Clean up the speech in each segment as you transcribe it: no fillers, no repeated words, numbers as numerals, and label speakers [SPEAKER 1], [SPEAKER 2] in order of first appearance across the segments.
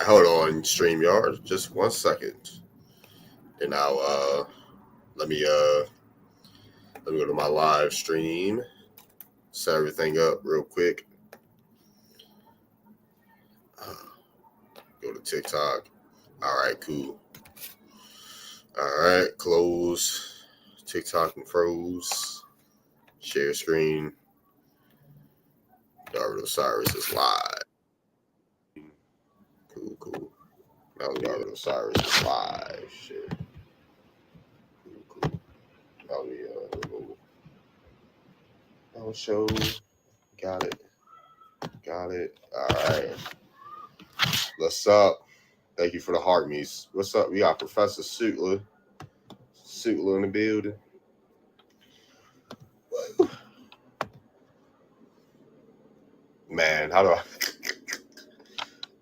[SPEAKER 1] hold on, StreamYard, just 1 second. And now let me uh let me go to my live stream, set everything up real quick. Go to TikTok. Alright, cool. Alright, close TikTok and froze. Share screen. David Osiris is live. Cool. Now David Osiris is live. Shit. Cool. Now we remove. No show. Got it. Alright. What's up? Thank you for the heart meets. What's up? We got Professor Sutler in the building. Man, how do I?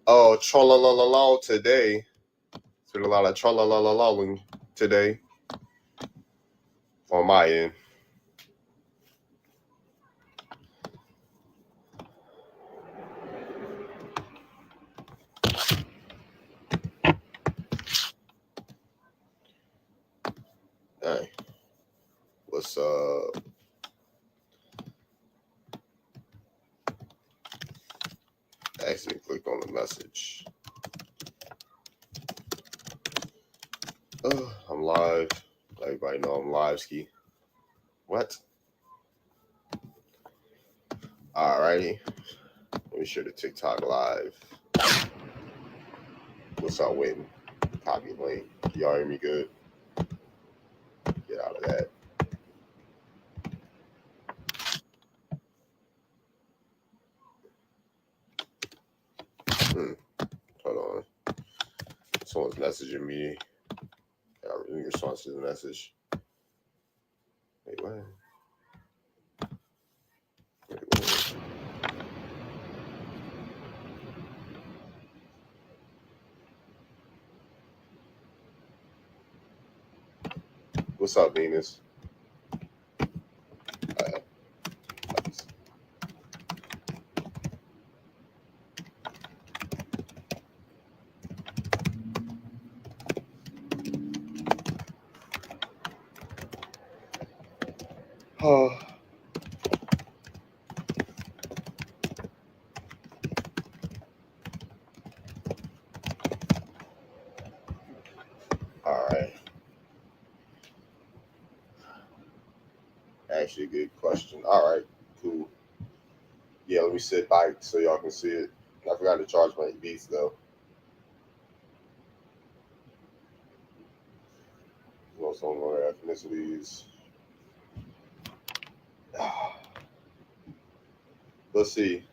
[SPEAKER 1] Oh, trolla today. It's been a lot of trolla today on my end. Hey, what's up? I actually clicked on the message. I'm live. Everybody know I'm live ski. What? Alrighty. Let me share the TikTok live. What's up, waiting? Copy link. Y'all hear me good? Get out of that. Hold on. Someone's messaging me. In response to the message. Wait, what? What's up, Venus? Oh. All right. Actually, a good question. All right, cool. Yeah, let me sit back so y'all can see it. I forgot to charge my beats though. Some more ethnicities. Let's see.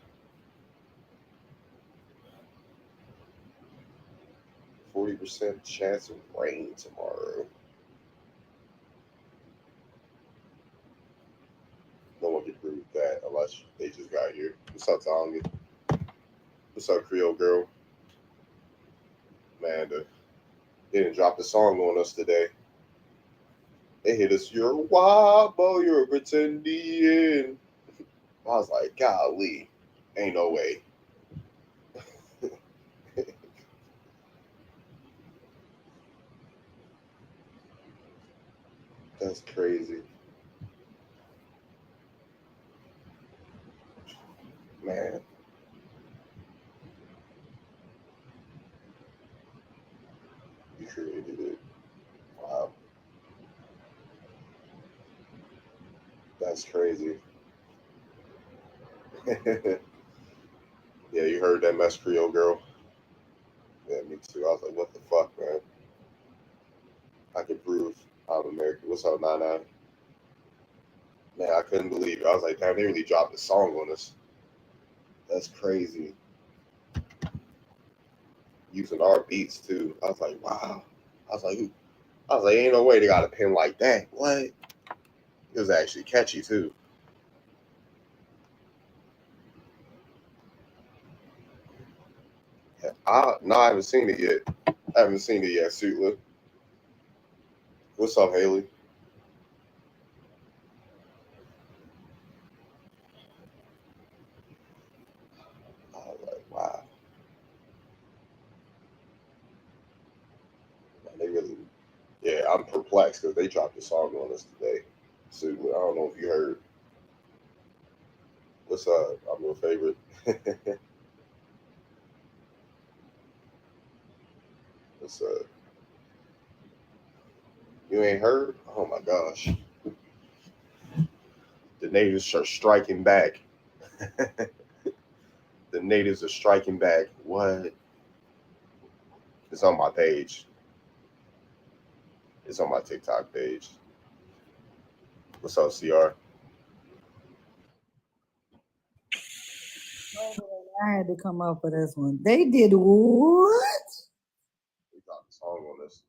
[SPEAKER 1] 40% chance of rain tomorrow. No one can prove that unless they just got here. What's up, Tonga? What's up, Creole girl? Man, they didn't drop the song on us today. They hit us, you're a wobble, you're a pretendian. I was like, golly, ain't no way. That's crazy. Man. You created it. Wow. That's crazy. Yeah, you heard that mess, Creole girl? Yeah, me too. I was like, what the fuck, man? I can prove I'm American. What's up, Nana? Man, I couldn't believe it. I was like, damn, they really dropped a song on us. That's crazy. Using our beats too. I was like, wow. I was like, ain't no way they got a pen like that. What? It was actually catchy too. I haven't seen it yet. Suitler. What's up, Haley? I was like, wow. I'm perplexed because they dropped a song on us today. So I don't know if you heard. What's up? I'm your favorite. What's up? You ain't heard? Oh my gosh. The natives are striking back. The natives are striking back. What? It's on my page. It's on my TikTok page. What's up, CR?
[SPEAKER 2] I had to come up with this one. They did what?
[SPEAKER 1] We got a song on this.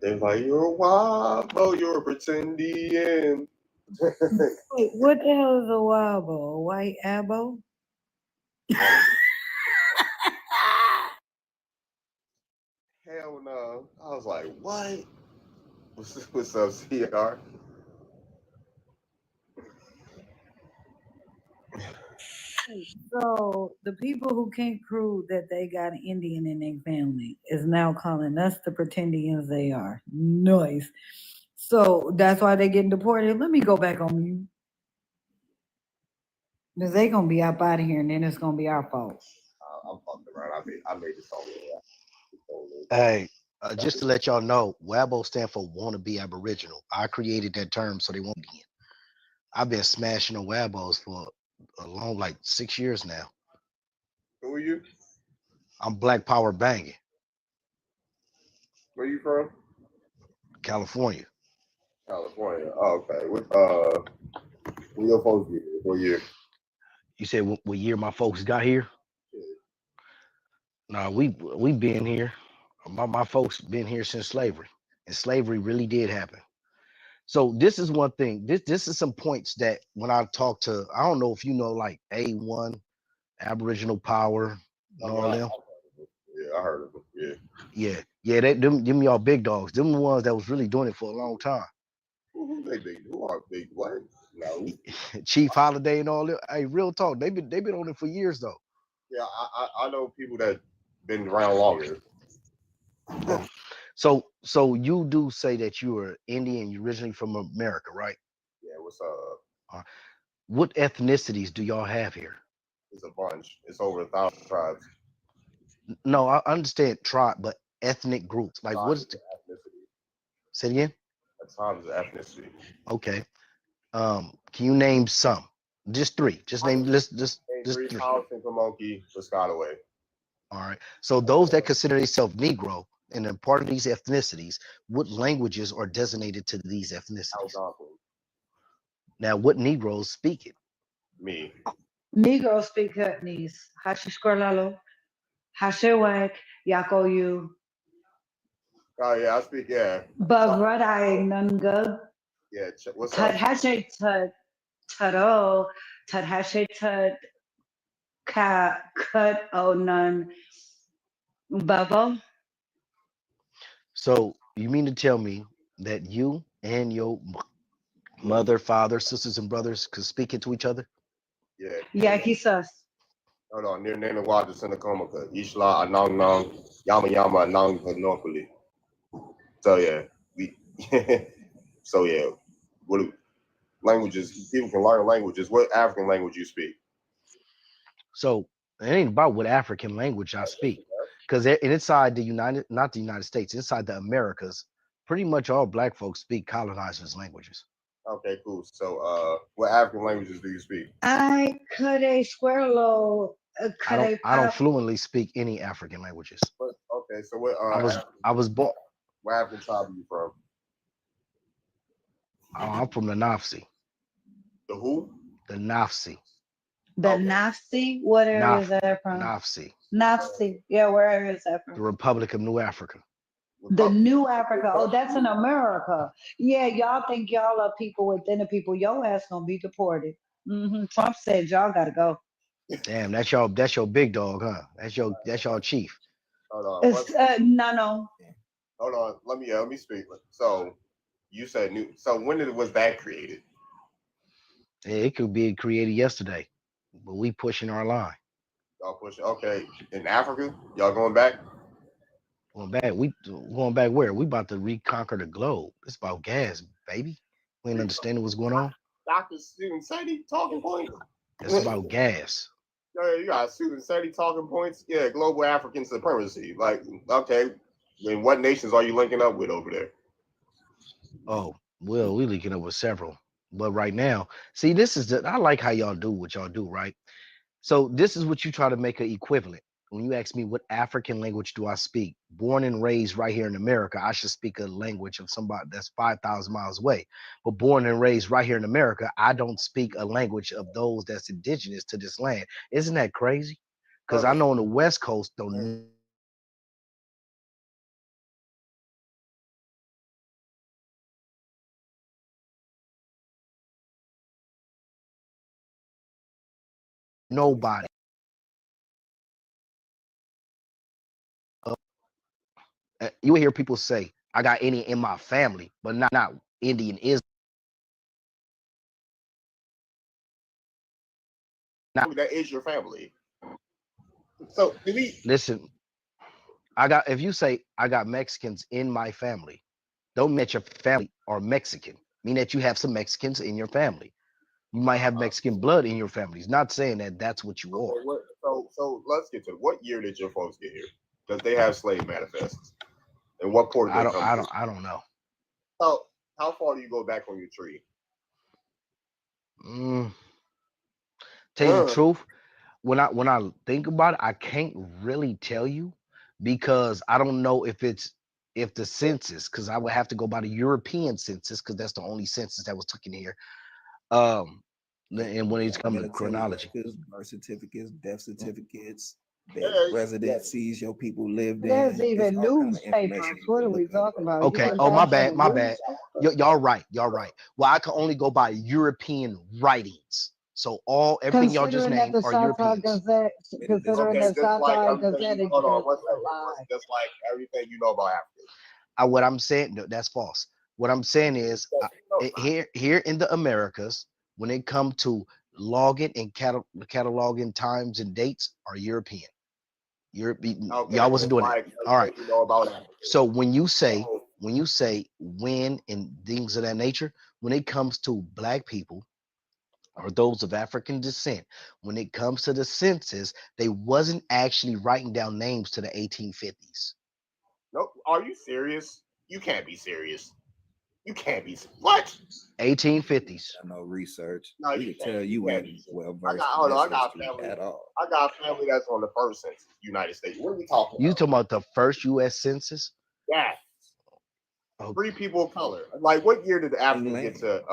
[SPEAKER 1] They're like, you're a wobble, you're a pretendian.
[SPEAKER 2] Wait, what the hell is a wobble? A white abo?
[SPEAKER 1] Hell no. I was like, what? What's up, CR?
[SPEAKER 2] So the people who can't prove that they got an Indian in their family is now calling us the pretendians they are. Nice. So that's why they're getting deported. Let me go back on you. Because they're going to be up out of here and then it's going to be our fault.
[SPEAKER 1] I'm fucking around. I made this song.
[SPEAKER 3] Hey, just to let y'all know, WABO stand for want to be Aboriginal. I created that term so they won't be in. I've been smashing the WABOs for a long, like 6 years now.
[SPEAKER 1] Who are you?
[SPEAKER 3] I'm Black Power banging.
[SPEAKER 1] Where you from?
[SPEAKER 3] California.
[SPEAKER 1] California. Oh, okay. When your folks get here? What year?
[SPEAKER 3] You said what year my folks got here? No, we been here. My folks been here since slavery, and slavery really did happen. So this is one thing. This is some points that when I talk to, I don't know if you know like A1, Aboriginal Power, and all them.
[SPEAKER 1] Yeah, I heard of them. Yeah.
[SPEAKER 3] Yeah. Them y'all big dogs. Them the ones that was really doing it for a long time.
[SPEAKER 1] Who they big? Who are big? What? No.
[SPEAKER 3] Chief Holiday and all that. Hey, real talk. They've been on it for years though.
[SPEAKER 1] Yeah, I know people that been around longer.
[SPEAKER 3] So you do say that you are Indian, you originally from America, right?
[SPEAKER 1] Yeah, what's up?
[SPEAKER 3] What ethnicities do y'all have here?
[SPEAKER 1] It's a bunch. It's over 1,000 tribes.
[SPEAKER 3] No, I understand tribe, but ethnic groups. Like what is the
[SPEAKER 1] ethnicity?
[SPEAKER 3] Say it again?
[SPEAKER 1] A tribe is ethnicity.
[SPEAKER 3] Okay. Can you name some? Just three. Just name just
[SPEAKER 1] three.
[SPEAKER 3] Three.
[SPEAKER 1] Powhatan, Pamunkey, Piscataway.
[SPEAKER 3] All right. So those that consider themselves Negro and a part of these ethnicities, what languages are designated to these ethnicities?
[SPEAKER 1] Algonquin.
[SPEAKER 3] Now, what Negroes speak it?
[SPEAKER 1] Me.
[SPEAKER 2] Negroes speak Hackneyese. Hashishkorlalo, Hashewak, Yakoyu.
[SPEAKER 1] Oh yeah, I speak. Yeah.
[SPEAKER 2] Bagradai Nunga.
[SPEAKER 1] Yeah. What's up?
[SPEAKER 2] Tadhashe Tado. Tadhashe Tad Cut O Nun Bubble.
[SPEAKER 3] So you mean to tell me that you and your mother, father, sisters, and brothers could speak it to each other?
[SPEAKER 2] Yeah, Kisas.
[SPEAKER 1] Hold on, near Nana Water, Senacomica, Ishla, Anong Nong, Yama Yama, Anong Panopoli. So yeah, what languages? People can learn languages. What African language you speak?
[SPEAKER 3] So it ain't about what African language I speak, because inside not the United States, inside the Americas, pretty much all Black folks speak colonizers' languages.
[SPEAKER 1] Okay, cool. So, what African languages do you speak?
[SPEAKER 2] I could a squirrel.
[SPEAKER 3] I don't fluently speak any African languages.
[SPEAKER 1] Okay, so what?
[SPEAKER 3] I was born.
[SPEAKER 1] What African tribe are you from?
[SPEAKER 3] I'm from the Nafsi.
[SPEAKER 1] The who?
[SPEAKER 3] The Nafsi.
[SPEAKER 2] The Nafsi? What area is that from?
[SPEAKER 3] Nafsi.
[SPEAKER 2] Nafsi. Yeah, where area is that from?
[SPEAKER 3] The Republic of New Africa.
[SPEAKER 2] The New Africa. Oh, that's in America. Yeah, y'all think y'all are people within the people. Your ass gonna be deported. Trump said y'all gotta go.
[SPEAKER 3] Damn, that's your big dog, huh? That's your chief.
[SPEAKER 1] Hold on.
[SPEAKER 2] No.
[SPEAKER 1] Hold on. Let me speak. So you said new. So when was that created?
[SPEAKER 3] Yeah, it could be created yesterday, but we pushing our line.
[SPEAKER 1] Y'all pushing. Okay, in Africa, y'all going back?
[SPEAKER 3] We going back where? We about to reconquer the globe. It's about gas, baby. We ain't understanding what's going on.
[SPEAKER 1] Dr. Student Sadie talking points.
[SPEAKER 3] It's about gas.
[SPEAKER 1] Yeah, you got Student Sadie talking points. Yeah, global African supremacy. Like, okay, then what nations are you linking up with over there?
[SPEAKER 3] Oh, well, we linking up with several. But right now, see, I like how y'all do what y'all do, right? So this is what you try to make an equivalent. When you ask me what African language do I speak, born and raised right here in America, I should speak a language of somebody that's 5,000 miles away. But born and raised right here in America, I don't speak a language of those that's indigenous to this land. Isn't that crazy? Because I know on the West Coast, don't nobody. You will hear people say, "I got Indian in my family," but not Indian is not.
[SPEAKER 1] That is your family. So, do we?
[SPEAKER 3] Listen, if you say I got Mexicans in my family, don't mean that your family are Mexican. Mean that you have some Mexicans in your family. You might have Mexican blood in your family. It's not saying that that's what you are.
[SPEAKER 1] So let's get to it. What year did your folks get here? Because they have slave manifests. And what port did they come to?
[SPEAKER 3] I don't know.
[SPEAKER 1] So, how far do you go back on your tree?
[SPEAKER 3] Tell you the truth, when I think about it, I can't really tell you because I don't know if the census, because I would have to go by the European census because that's the only census that was taken here. And when it's coming to chronology,
[SPEAKER 4] birth certificates, death certificates, residencies your people lived in.
[SPEAKER 2] There's even newspapers. What are we talking about?
[SPEAKER 3] Okay. Oh, my bad. Y'all right. Well, I can only go by European writings. So everything y'all just named are Europeans.
[SPEAKER 2] Considering that Southside Gazette is
[SPEAKER 1] just like everything you know about Africa.
[SPEAKER 3] What I'm saying, no, that's false. What I'm saying is here in the Americas, when it comes to logging and cataloging times and dates, are European. Y'all wasn't doing that. All right.
[SPEAKER 1] You know about Africa.
[SPEAKER 3] So when you say when and things of that nature, when it comes to black people or those of African descent, when it comes to the census, they wasn't actually writing down names to the 1850s.
[SPEAKER 1] Nope. Are you serious? You can't be serious. You can't be. What?
[SPEAKER 3] 1850s.
[SPEAKER 4] No research.
[SPEAKER 1] No,
[SPEAKER 4] we can tell you ain't well versed
[SPEAKER 1] I got family
[SPEAKER 4] at all.
[SPEAKER 1] I got family that's on the first census, United States. What are we talking about?
[SPEAKER 3] You talking about the first U.S. census?
[SPEAKER 1] Yeah.
[SPEAKER 3] Okay.
[SPEAKER 1] 3 people of color. Like, what year did the Africans get to?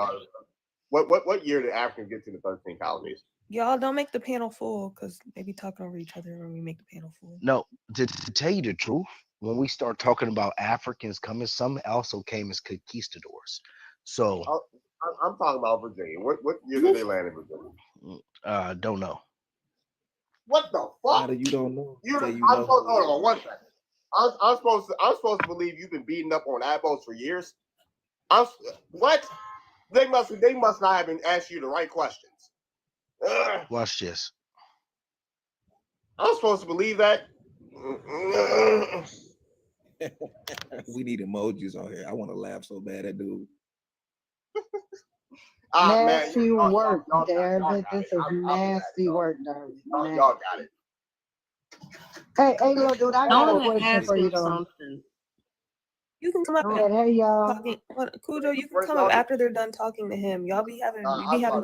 [SPEAKER 1] What year did Africans get to the 13 colonies?
[SPEAKER 5] Y'all don't make the panel full because they be talking over each other when we make the panel full.
[SPEAKER 3] No, to tell you the truth, when we start talking about Africans coming, some also came as conquistadors. So
[SPEAKER 1] I'm talking about Virginia. What year did they land in Virginia?
[SPEAKER 3] Don't know.
[SPEAKER 1] What the fuck?
[SPEAKER 4] How do you don't know?
[SPEAKER 1] Hold on one second. I'm supposed to believe you've been beating up on Abos for years. What? They must not have been asking you the right questions.
[SPEAKER 3] Watch this.
[SPEAKER 1] I'm supposed to believe that.
[SPEAKER 4] We need emojis on here. I want to laugh so bad at dude.
[SPEAKER 2] Nasty work, Darvin. This is nasty work, Darvin.
[SPEAKER 1] Y'all got it.
[SPEAKER 2] Hey, little dude, I got a question for you, though.
[SPEAKER 5] Something. You can come up.
[SPEAKER 2] Hey, y'all.
[SPEAKER 5] Kujo, you can come up after they're done talking to him. Y'all be having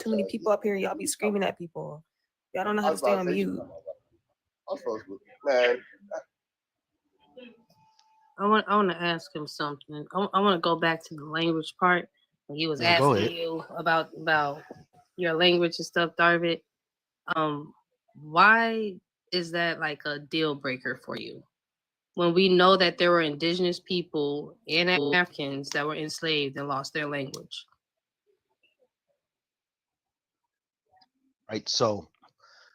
[SPEAKER 5] too many people up here. Y'all be screaming at people. Y'all don't know how to stay on mute.
[SPEAKER 1] I'm supposed to, man.
[SPEAKER 6] I want to ask him something. I want to go back to the language part. When he was asking you about your language and stuff, Darvin. Why is that like a deal breaker for you? When we know that there were indigenous people and Africans that were enslaved and lost their language.
[SPEAKER 3] Right. So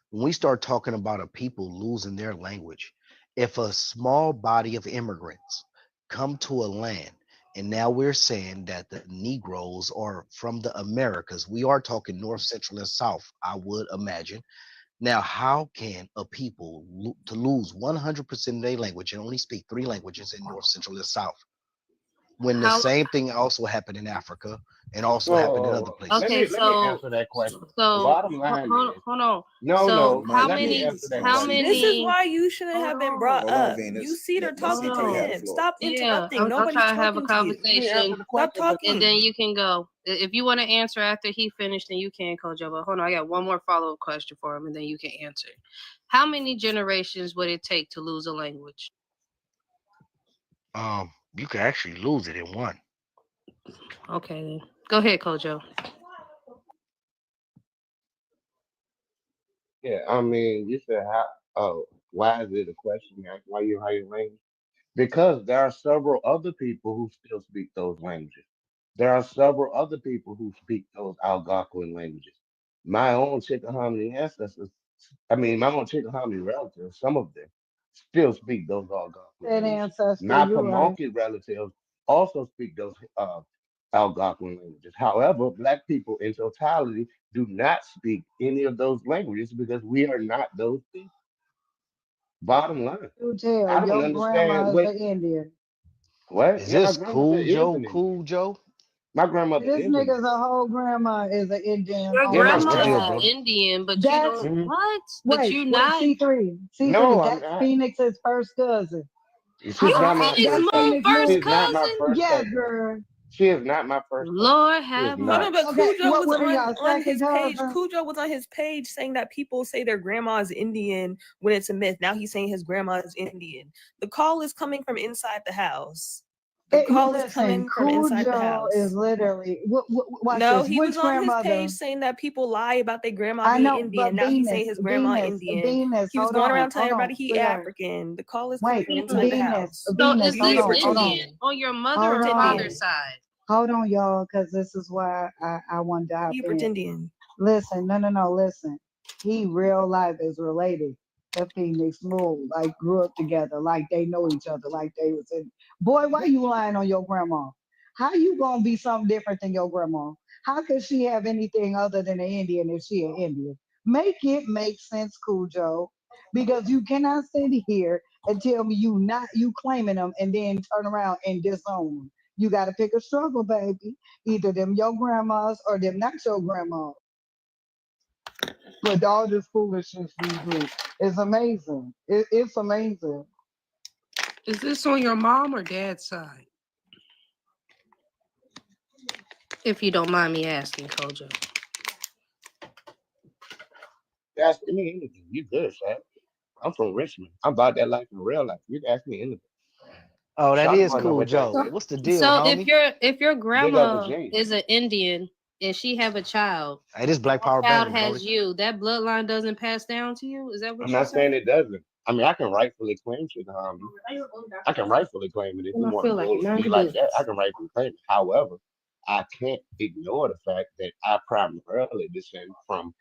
[SPEAKER 3] when we start talking about a people losing their language, if a small body of immigrants come to a land, and now we're saying that the Negroes are from the Americas, we are talking North, Central, and South, I would imagine. Now, how can a people to lose 100% of their language and only speak 3 languages in North, Central, and South, when the
[SPEAKER 6] How?
[SPEAKER 3] same thing also happened in Africa and also happened in other places?
[SPEAKER 6] Okay,
[SPEAKER 7] let me answer that question. The bottom line is
[SPEAKER 6] hold on.
[SPEAKER 7] no,
[SPEAKER 6] So
[SPEAKER 7] no.
[SPEAKER 6] how
[SPEAKER 7] Let me
[SPEAKER 6] many?
[SPEAKER 7] answer that
[SPEAKER 6] How
[SPEAKER 7] question.
[SPEAKER 5] This is
[SPEAKER 6] many?
[SPEAKER 5] why you shouldn't
[SPEAKER 6] Hold
[SPEAKER 5] have been
[SPEAKER 6] on.
[SPEAKER 5] brought
[SPEAKER 4] Hold on,
[SPEAKER 5] up.
[SPEAKER 4] Venus.
[SPEAKER 5] You see, they're
[SPEAKER 4] Let
[SPEAKER 5] talking to
[SPEAKER 4] C3 have the
[SPEAKER 5] him.
[SPEAKER 4] floor.
[SPEAKER 5] Stop
[SPEAKER 6] Yeah,
[SPEAKER 5] interrupting.
[SPEAKER 6] I'm
[SPEAKER 5] Nobody's
[SPEAKER 6] trying to have a
[SPEAKER 5] talking to you.
[SPEAKER 6] conversation,
[SPEAKER 5] Stop talking.
[SPEAKER 6] and then you can go. If you want to answer after he finished, then you can, Kojo. But hold on, I got one more follow-up question for him, and then you can answer. How many generations would it take to lose a language?
[SPEAKER 3] You can actually lose it in one.
[SPEAKER 6] Okay, then. Go ahead, Kojo.
[SPEAKER 7] Yeah, I mean, you said how? Oh, why is it a question? Why you hire language? Because there are several other people who still speak those languages. There are several other people who speak those Algonquin languages. My own Chickahominy ancestors, my own Chickahominy relatives, some of them still speak those Algonquin
[SPEAKER 2] That
[SPEAKER 7] languages.
[SPEAKER 2] ancestor,
[SPEAKER 7] My
[SPEAKER 2] you right.
[SPEAKER 7] Pamunkey relatives also speak those Algonquin languages. However, Black people in totality do not speak any of those languages because we are not those people. Bottom line,
[SPEAKER 2] You tell
[SPEAKER 7] I don't
[SPEAKER 2] your grandma
[SPEAKER 7] understand
[SPEAKER 2] is an Indian.
[SPEAKER 7] what.
[SPEAKER 3] Is
[SPEAKER 7] Yeah, my
[SPEAKER 3] this
[SPEAKER 7] grandmother
[SPEAKER 3] Cool
[SPEAKER 7] is
[SPEAKER 3] Joe?
[SPEAKER 7] an Indian.
[SPEAKER 3] Cool Joe?
[SPEAKER 7] My grandmother
[SPEAKER 2] This
[SPEAKER 7] is an
[SPEAKER 2] nigga's
[SPEAKER 7] Indian.
[SPEAKER 2] a whole grandma is an Indian
[SPEAKER 6] Your
[SPEAKER 2] on
[SPEAKER 7] Yeah, my
[SPEAKER 2] both
[SPEAKER 6] grandma
[SPEAKER 3] What's the deal,
[SPEAKER 6] is
[SPEAKER 2] sides.
[SPEAKER 3] brother?
[SPEAKER 6] Indian, but you
[SPEAKER 2] That's
[SPEAKER 6] don't
[SPEAKER 7] Mhm.
[SPEAKER 6] what? But
[SPEAKER 2] wait,
[SPEAKER 6] you
[SPEAKER 2] wait,
[SPEAKER 6] not.
[SPEAKER 2] C3.
[SPEAKER 7] No, I'm
[SPEAKER 2] That's
[SPEAKER 7] not.
[SPEAKER 2] Phoenix's first cousin.
[SPEAKER 7] She's
[SPEAKER 6] You
[SPEAKER 2] How
[SPEAKER 7] not my
[SPEAKER 6] Phoenix
[SPEAKER 2] that's
[SPEAKER 7] first
[SPEAKER 6] Moon
[SPEAKER 7] cousin.
[SPEAKER 2] Phoenix
[SPEAKER 6] first
[SPEAKER 2] Moon?
[SPEAKER 7] She's not my
[SPEAKER 6] cousin?
[SPEAKER 7] first
[SPEAKER 2] Yes,
[SPEAKER 7] cousin.
[SPEAKER 2] girl.
[SPEAKER 7] She is not my first cousin.
[SPEAKER 6] Lord
[SPEAKER 7] She is
[SPEAKER 6] have
[SPEAKER 5] Hold
[SPEAKER 7] not.
[SPEAKER 5] on, but
[SPEAKER 6] mercy.
[SPEAKER 2] Okay,
[SPEAKER 5] Cujo was
[SPEAKER 2] what are y'all,
[SPEAKER 5] on
[SPEAKER 2] second
[SPEAKER 5] his page.
[SPEAKER 2] cousin?
[SPEAKER 5] Cujo was on his page saying that people say their grandma is Indian when it's a myth. Now he's saying his grandma is Indian. The call is coming from inside the house. The call is
[SPEAKER 2] Listen,
[SPEAKER 5] coming from inside the
[SPEAKER 2] Cujo is
[SPEAKER 5] house.
[SPEAKER 2] literally, watch
[SPEAKER 5] No,
[SPEAKER 2] this,
[SPEAKER 5] he was
[SPEAKER 2] which
[SPEAKER 5] on his
[SPEAKER 2] grandmother?
[SPEAKER 5] page saying that people lie about their grandma
[SPEAKER 2] I
[SPEAKER 5] being
[SPEAKER 2] know,
[SPEAKER 5] Indian.
[SPEAKER 2] but
[SPEAKER 5] Now he's saying his grandma Indian. He was
[SPEAKER 2] Hold
[SPEAKER 5] going
[SPEAKER 2] on,
[SPEAKER 5] around telling everybody he
[SPEAKER 2] sweetheart.
[SPEAKER 5] African. The call is coming
[SPEAKER 2] Wait,
[SPEAKER 5] from inside the house.
[SPEAKER 6] So
[SPEAKER 2] Venus,
[SPEAKER 6] is
[SPEAKER 5] He
[SPEAKER 6] this
[SPEAKER 5] a
[SPEAKER 2] hold
[SPEAKER 6] Indian
[SPEAKER 5] pretendian.
[SPEAKER 6] on your mother
[SPEAKER 2] hold
[SPEAKER 6] or father's
[SPEAKER 2] on,
[SPEAKER 6] side?
[SPEAKER 2] hold on, y'all, because this is why I wanted to hop
[SPEAKER 5] He a
[SPEAKER 2] in.
[SPEAKER 5] pretendian.
[SPEAKER 2] Listen, no, listen. He real life is related to Phoenix Moon, like grew up together, like they know each other, like they was in. Boy, why you lying on your grandma? How you gonna be something different than your grandma? How could she have anything other than an Indian if she an Indian? Make it make sense, Cujo, because you cannot sit here and tell me you claiming them and then turn around and disown them. You got to pick a struggle, baby. Either them your grandmas or them not your grandmas. But all this foolishness we do is amazing. It's amazing.
[SPEAKER 6] Is this on your mom or dad's side? If you don't mind me asking, Kojo.
[SPEAKER 7] Ask me anything. You good, Shaq. I'm from Richmond. I'm about that life in real life. You can ask me anything.
[SPEAKER 3] Oh, that
[SPEAKER 7] Shawty
[SPEAKER 3] is
[SPEAKER 7] wanna know
[SPEAKER 3] Cool
[SPEAKER 7] what
[SPEAKER 3] Joe.
[SPEAKER 7] that is.
[SPEAKER 3] What's the deal,
[SPEAKER 6] So if
[SPEAKER 3] homie?
[SPEAKER 6] your
[SPEAKER 7] Big up
[SPEAKER 6] grandma
[SPEAKER 7] Virginia.
[SPEAKER 6] is an Indian and she have a child,
[SPEAKER 3] Hey, this Black
[SPEAKER 6] that
[SPEAKER 3] Power
[SPEAKER 6] child
[SPEAKER 3] Banger,
[SPEAKER 6] has
[SPEAKER 3] Brody.
[SPEAKER 6] you, that bloodline doesn't pass down to you? Is that what
[SPEAKER 7] I'm
[SPEAKER 6] you're
[SPEAKER 7] not saying
[SPEAKER 6] saying?
[SPEAKER 7] it doesn't. I mean, I can rightfully claim Chickahominy. I can rightfully claim it if you
[SPEAKER 6] I
[SPEAKER 7] want to
[SPEAKER 6] feel like
[SPEAKER 7] go
[SPEAKER 6] it. None of
[SPEAKER 7] be
[SPEAKER 6] your
[SPEAKER 7] like that. I
[SPEAKER 6] business.
[SPEAKER 7] can rightfully claim it. However, I can't ignore the fact that I primarily descend from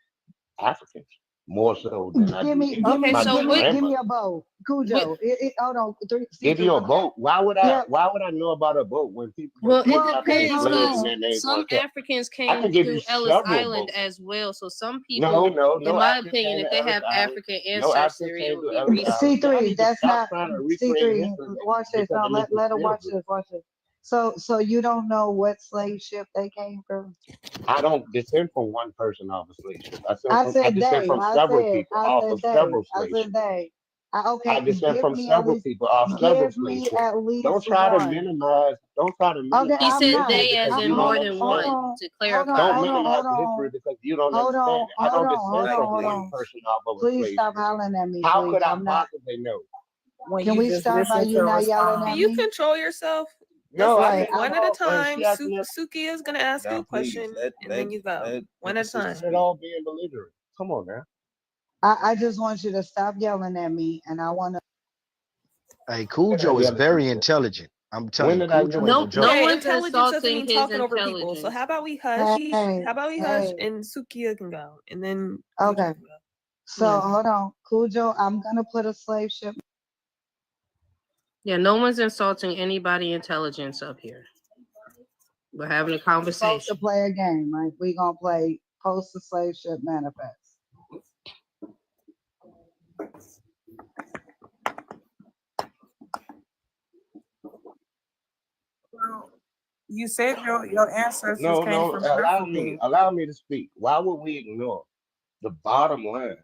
[SPEAKER 7] Africans more so than I
[SPEAKER 2] Give
[SPEAKER 7] do
[SPEAKER 2] me,
[SPEAKER 7] Indian.
[SPEAKER 2] give
[SPEAKER 6] Okay,
[SPEAKER 2] me,
[SPEAKER 7] My
[SPEAKER 6] so
[SPEAKER 2] give me,
[SPEAKER 6] what?
[SPEAKER 2] give me
[SPEAKER 7] grandmother.
[SPEAKER 2] a bow,
[SPEAKER 6] What?
[SPEAKER 2] Cujo. Hold on,
[SPEAKER 7] Give
[SPEAKER 2] C3.
[SPEAKER 7] you a
[SPEAKER 2] Let me.
[SPEAKER 7] boat. Why would
[SPEAKER 2] Yeah.
[SPEAKER 7] I know about a boat when people were
[SPEAKER 6] Well, it
[SPEAKER 7] kidnapped and
[SPEAKER 2] Cause
[SPEAKER 6] depends.
[SPEAKER 2] hold
[SPEAKER 7] enslaved and
[SPEAKER 2] on.
[SPEAKER 7] their names
[SPEAKER 6] Some
[SPEAKER 7] weren't kept?
[SPEAKER 6] Africans
[SPEAKER 7] I
[SPEAKER 6] came
[SPEAKER 7] can give you
[SPEAKER 6] to Ellis
[SPEAKER 7] several
[SPEAKER 6] Island
[SPEAKER 7] boats.
[SPEAKER 6] as well. So some
[SPEAKER 7] No,
[SPEAKER 6] people, in
[SPEAKER 7] no
[SPEAKER 6] my
[SPEAKER 7] African
[SPEAKER 6] opinion,
[SPEAKER 7] came
[SPEAKER 6] if
[SPEAKER 7] to
[SPEAKER 6] they
[SPEAKER 7] Ellis
[SPEAKER 6] have
[SPEAKER 7] Island.
[SPEAKER 6] African
[SPEAKER 7] No African
[SPEAKER 6] ancestry, it
[SPEAKER 7] came
[SPEAKER 6] would
[SPEAKER 7] to
[SPEAKER 6] be
[SPEAKER 7] Ellis
[SPEAKER 6] recent.
[SPEAKER 7] Island. Y'all
[SPEAKER 2] C3.
[SPEAKER 7] need to
[SPEAKER 2] That's
[SPEAKER 7] stop
[SPEAKER 2] not
[SPEAKER 7] trying to recreate
[SPEAKER 2] C3.
[SPEAKER 7] history
[SPEAKER 2] Watch this.
[SPEAKER 7] because
[SPEAKER 2] No,
[SPEAKER 7] it makes you
[SPEAKER 2] let her
[SPEAKER 7] feel
[SPEAKER 2] watch
[SPEAKER 7] good.
[SPEAKER 2] this. Watch this. So you don't know what slave ship they came from?
[SPEAKER 7] I don't descend from one person off a slave ship.
[SPEAKER 2] I
[SPEAKER 7] I
[SPEAKER 2] said
[SPEAKER 7] descend
[SPEAKER 2] they.
[SPEAKER 7] from several people
[SPEAKER 2] I
[SPEAKER 7] off
[SPEAKER 2] said
[SPEAKER 7] of
[SPEAKER 2] they.
[SPEAKER 7] several
[SPEAKER 2] I
[SPEAKER 7] slave
[SPEAKER 2] said
[SPEAKER 7] ships.
[SPEAKER 2] they.
[SPEAKER 7] I
[SPEAKER 2] Okay,
[SPEAKER 7] descend from several people off several
[SPEAKER 2] give
[SPEAKER 7] slave
[SPEAKER 2] me
[SPEAKER 7] ships.
[SPEAKER 2] at least
[SPEAKER 7] Don't try to
[SPEAKER 2] one.
[SPEAKER 7] minimize. Don't try to
[SPEAKER 2] Okay,
[SPEAKER 6] He
[SPEAKER 7] minimize
[SPEAKER 2] I'm
[SPEAKER 6] said
[SPEAKER 2] not.
[SPEAKER 7] history
[SPEAKER 6] they as
[SPEAKER 7] because
[SPEAKER 6] in
[SPEAKER 7] you don't
[SPEAKER 6] more than
[SPEAKER 2] Hold
[SPEAKER 7] understand it.
[SPEAKER 6] one,
[SPEAKER 2] on.
[SPEAKER 6] to
[SPEAKER 7] Don't
[SPEAKER 6] clarify.
[SPEAKER 7] minimize the history because you don't understand it. I don't descend
[SPEAKER 5] Like,
[SPEAKER 7] from
[SPEAKER 2] Hold
[SPEAKER 7] one
[SPEAKER 2] on.
[SPEAKER 7] person off of a
[SPEAKER 2] Please
[SPEAKER 7] slave
[SPEAKER 2] stop
[SPEAKER 7] ship.
[SPEAKER 2] hollering at me,
[SPEAKER 7] How
[SPEAKER 2] please.
[SPEAKER 7] could I
[SPEAKER 2] I'm not.
[SPEAKER 7] possibly know?
[SPEAKER 5] when
[SPEAKER 2] Can
[SPEAKER 5] you
[SPEAKER 2] we
[SPEAKER 5] just
[SPEAKER 2] start by
[SPEAKER 5] listen
[SPEAKER 2] you
[SPEAKER 5] to
[SPEAKER 2] not yelling
[SPEAKER 5] Can
[SPEAKER 2] at
[SPEAKER 5] you
[SPEAKER 2] me?
[SPEAKER 5] control yourself?
[SPEAKER 7] No,
[SPEAKER 5] Listen,
[SPEAKER 7] I
[SPEAKER 2] Right.
[SPEAKER 7] can't
[SPEAKER 5] one at a
[SPEAKER 7] control.
[SPEAKER 5] time.
[SPEAKER 7] She asking us.
[SPEAKER 5] Suki is gonna ask you
[SPEAKER 4] Now,
[SPEAKER 5] a
[SPEAKER 4] please
[SPEAKER 5] question, and
[SPEAKER 4] let
[SPEAKER 5] then you go.
[SPEAKER 4] let
[SPEAKER 5] One
[SPEAKER 4] the
[SPEAKER 5] at a
[SPEAKER 4] sister
[SPEAKER 5] time.
[SPEAKER 7] Not at
[SPEAKER 4] speak.
[SPEAKER 7] all being belligerent. Come on now.
[SPEAKER 2] I just want you to stop yelling at me, and I want to.
[SPEAKER 3] Hey, Cool
[SPEAKER 7] When did I
[SPEAKER 3] Joe is
[SPEAKER 7] yell at you,
[SPEAKER 3] very
[SPEAKER 7] sis?
[SPEAKER 3] intelligent. I'm telling
[SPEAKER 7] When
[SPEAKER 3] you,
[SPEAKER 7] did I
[SPEAKER 3] Cool Joe
[SPEAKER 7] yell at
[SPEAKER 3] ain't
[SPEAKER 6] No,
[SPEAKER 3] no
[SPEAKER 7] you?
[SPEAKER 6] no
[SPEAKER 3] joke.
[SPEAKER 5] Okay,
[SPEAKER 6] one's
[SPEAKER 5] intelligence doesn't
[SPEAKER 6] insulting
[SPEAKER 5] mean
[SPEAKER 6] his
[SPEAKER 5] talking over people. So
[SPEAKER 6] intelligence.
[SPEAKER 5] how about we hush?
[SPEAKER 2] Hey,
[SPEAKER 5] How about we hush, and Sukia can go, and then Cujo
[SPEAKER 2] okay.
[SPEAKER 5] can go.
[SPEAKER 2] So
[SPEAKER 6] Yeah,
[SPEAKER 2] hold on, Cujo. I'm gonna put a slave ship.
[SPEAKER 6] yeah. No one's insulting anybody intelligence up here. We're having a
[SPEAKER 2] We're supposed to
[SPEAKER 6] conversation.
[SPEAKER 2] play a game, right? We gonna play post the slave ship manifest.
[SPEAKER 8] You said your ancestors
[SPEAKER 7] No,
[SPEAKER 8] came
[SPEAKER 7] no,
[SPEAKER 8] from Africa.
[SPEAKER 7] allow me to speak. Why would we ignore the bottom line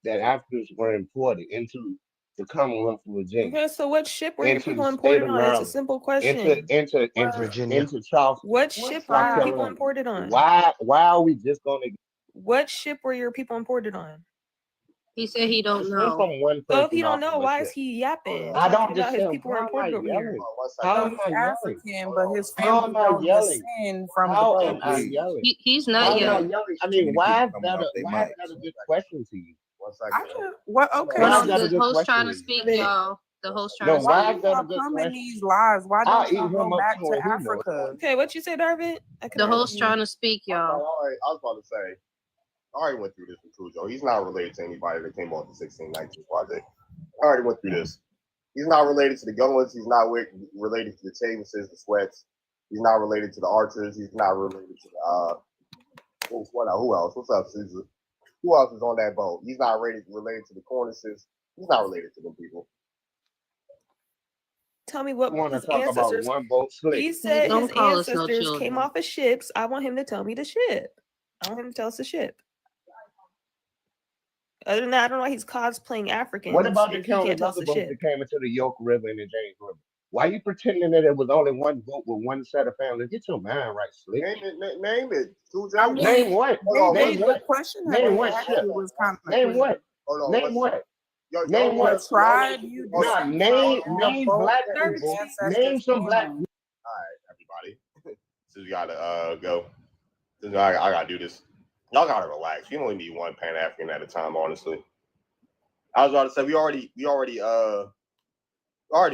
[SPEAKER 7] that Africans were imported into the Commonwealth of Virginia,
[SPEAKER 5] Okay, so what ship were your
[SPEAKER 7] into
[SPEAKER 5] people
[SPEAKER 7] the state
[SPEAKER 5] imported
[SPEAKER 7] of
[SPEAKER 5] on? It's a
[SPEAKER 7] Maryland,
[SPEAKER 5] simple
[SPEAKER 7] into
[SPEAKER 5] question.
[SPEAKER 7] into into
[SPEAKER 3] Virginia.
[SPEAKER 7] into Charleston,
[SPEAKER 5] What ship were
[SPEAKER 7] South
[SPEAKER 5] your people
[SPEAKER 7] Carolina?
[SPEAKER 5] imported on?
[SPEAKER 7] Why are we just gonna
[SPEAKER 5] What ship were your people imported on?
[SPEAKER 6] He said he don't
[SPEAKER 7] just
[SPEAKER 6] know.
[SPEAKER 7] from one
[SPEAKER 5] So if
[SPEAKER 7] person
[SPEAKER 5] he don't
[SPEAKER 7] off
[SPEAKER 5] know,
[SPEAKER 7] of a
[SPEAKER 5] why
[SPEAKER 7] ship?
[SPEAKER 5] is he yapping?
[SPEAKER 7] I don't
[SPEAKER 5] Talking about his
[SPEAKER 7] understand.
[SPEAKER 5] people were
[SPEAKER 7] How am I
[SPEAKER 5] imported over here.
[SPEAKER 7] yelling?
[SPEAKER 1] One
[SPEAKER 7] How
[SPEAKER 8] So
[SPEAKER 1] second.
[SPEAKER 7] am
[SPEAKER 8] he's
[SPEAKER 7] I yelling?
[SPEAKER 8] African, but his
[SPEAKER 7] How
[SPEAKER 8] family
[SPEAKER 7] am I
[SPEAKER 8] don't
[SPEAKER 7] yelling?
[SPEAKER 8] descend from the
[SPEAKER 7] How am I
[SPEAKER 8] boats.
[SPEAKER 7] yelling?
[SPEAKER 6] He's
[SPEAKER 7] How
[SPEAKER 6] not
[SPEAKER 7] am I
[SPEAKER 6] yelling.
[SPEAKER 7] yelling? I
[SPEAKER 4] Too
[SPEAKER 7] mean,
[SPEAKER 4] many
[SPEAKER 7] why
[SPEAKER 4] people
[SPEAKER 7] is
[SPEAKER 4] coming
[SPEAKER 7] that
[SPEAKER 4] off
[SPEAKER 7] a
[SPEAKER 4] their
[SPEAKER 7] why is
[SPEAKER 4] mics.
[SPEAKER 7] that a good question to you?
[SPEAKER 1] One
[SPEAKER 8] I
[SPEAKER 1] second.
[SPEAKER 8] just what okay.
[SPEAKER 6] Hold
[SPEAKER 7] Why is
[SPEAKER 6] on,
[SPEAKER 7] that a
[SPEAKER 6] the
[SPEAKER 7] good
[SPEAKER 6] host
[SPEAKER 7] question
[SPEAKER 6] trying
[SPEAKER 7] to
[SPEAKER 6] to
[SPEAKER 7] you?
[SPEAKER 6] speak,
[SPEAKER 5] I mean,
[SPEAKER 6] y'all. The host trying
[SPEAKER 7] No,
[SPEAKER 6] to
[SPEAKER 8] Why
[SPEAKER 7] why
[SPEAKER 6] speak.
[SPEAKER 7] is
[SPEAKER 8] do
[SPEAKER 7] that a
[SPEAKER 8] y'all
[SPEAKER 7] good
[SPEAKER 8] come in
[SPEAKER 7] question?
[SPEAKER 8] these lives? Why
[SPEAKER 7] I'll
[SPEAKER 8] don't
[SPEAKER 7] eat
[SPEAKER 8] y'all go
[SPEAKER 7] him up
[SPEAKER 8] back
[SPEAKER 7] too,
[SPEAKER 8] to
[SPEAKER 7] and he knows.
[SPEAKER 8] Africa?
[SPEAKER 5] okay, what you say, Darvin? I
[SPEAKER 6] The
[SPEAKER 5] couldn't
[SPEAKER 6] host
[SPEAKER 5] hear
[SPEAKER 6] trying
[SPEAKER 5] you.
[SPEAKER 6] to speak,
[SPEAKER 1] Okay,
[SPEAKER 6] y'all.
[SPEAKER 1] all right. I was about to say, I already went through this with Cujo. He's not related to anybody that came off the 1619 project. I already went through this. He's not related to the Goins. He's not related to the Chavises, the Sweats. He's not related to the Archers. He's not related to the who else? What's up, Caesar? Who else is on that boat? He's not related to the Cornices. He's not related to them people.
[SPEAKER 5] Tell me
[SPEAKER 7] You
[SPEAKER 5] what
[SPEAKER 7] want to
[SPEAKER 5] his
[SPEAKER 7] talk about
[SPEAKER 5] ancestors.
[SPEAKER 7] one boat slick?
[SPEAKER 5] He said
[SPEAKER 6] Don't
[SPEAKER 5] his
[SPEAKER 6] call us no
[SPEAKER 5] ancestors came
[SPEAKER 6] children.
[SPEAKER 5] off of ships. I want him to tell me the ship. I want him to tell us the ship. Other than that, I don't know why he's cosplaying Africans
[SPEAKER 7] What about the
[SPEAKER 5] if he can't
[SPEAKER 7] countless
[SPEAKER 5] tell us
[SPEAKER 7] other
[SPEAKER 5] the
[SPEAKER 7] boats
[SPEAKER 5] ship.
[SPEAKER 7] that came into the Yoke River and the James River? Why you pretending that it was only one boat with one set of families? Get your mind right, slick.
[SPEAKER 1] Name it. Cujo.
[SPEAKER 8] I mean,
[SPEAKER 7] Name what?
[SPEAKER 8] they
[SPEAKER 7] Name
[SPEAKER 8] the
[SPEAKER 7] what?
[SPEAKER 8] question that
[SPEAKER 7] Name
[SPEAKER 8] they
[SPEAKER 7] what
[SPEAKER 8] asked
[SPEAKER 7] ship?
[SPEAKER 8] you was kind of
[SPEAKER 7] Name
[SPEAKER 8] clear.
[SPEAKER 7] what?
[SPEAKER 1] Hold on.
[SPEAKER 7] Name what? Name
[SPEAKER 8] What
[SPEAKER 7] what?
[SPEAKER 8] tribe you
[SPEAKER 1] Hold on.
[SPEAKER 8] descend
[SPEAKER 7] Name
[SPEAKER 8] from, and the
[SPEAKER 7] name
[SPEAKER 8] boat
[SPEAKER 7] black
[SPEAKER 8] that your
[SPEAKER 7] people.
[SPEAKER 8] ancestors
[SPEAKER 7] Name some
[SPEAKER 8] came
[SPEAKER 7] black.
[SPEAKER 8] on.
[SPEAKER 1] All right, everybody. So you gotta go. I gotta do this. Y'all gotta relax. You only need one Pan African at a time, honestly. I was about to say we already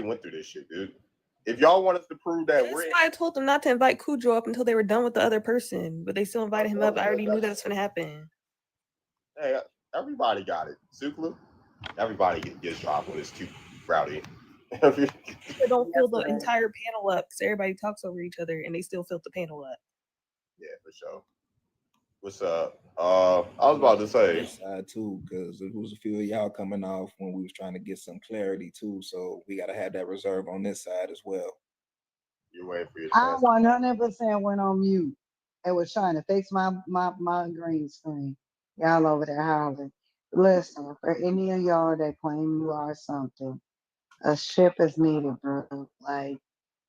[SPEAKER 1] went through this shit, dude. If y'all want us to prove that
[SPEAKER 5] That's
[SPEAKER 1] we're
[SPEAKER 5] why I told them not to invite Cujo up until they were done with the other person, but they still invited him up. I already knew that was gonna happen.
[SPEAKER 1] hey, everybody got it. Sukla, everybody gets dropped when it's too rowdy.
[SPEAKER 5] They don't fill the entire panel up because everybody talks over each other and they still fill the panel up.
[SPEAKER 1] Yeah, for sure. What's up? I was about to say.
[SPEAKER 4] This side too, because there was a few of y'all coming off when we was trying to get some clarity too. So we gotta have that reserve on this side as well.
[SPEAKER 1] You're waiting for your
[SPEAKER 9] I
[SPEAKER 1] chance.
[SPEAKER 9] 100% went on mute and was trying to fix my green screen. Y'all over there hollering. Listen, for any of y'all that claim you are something, a ship is needed, bro. Like,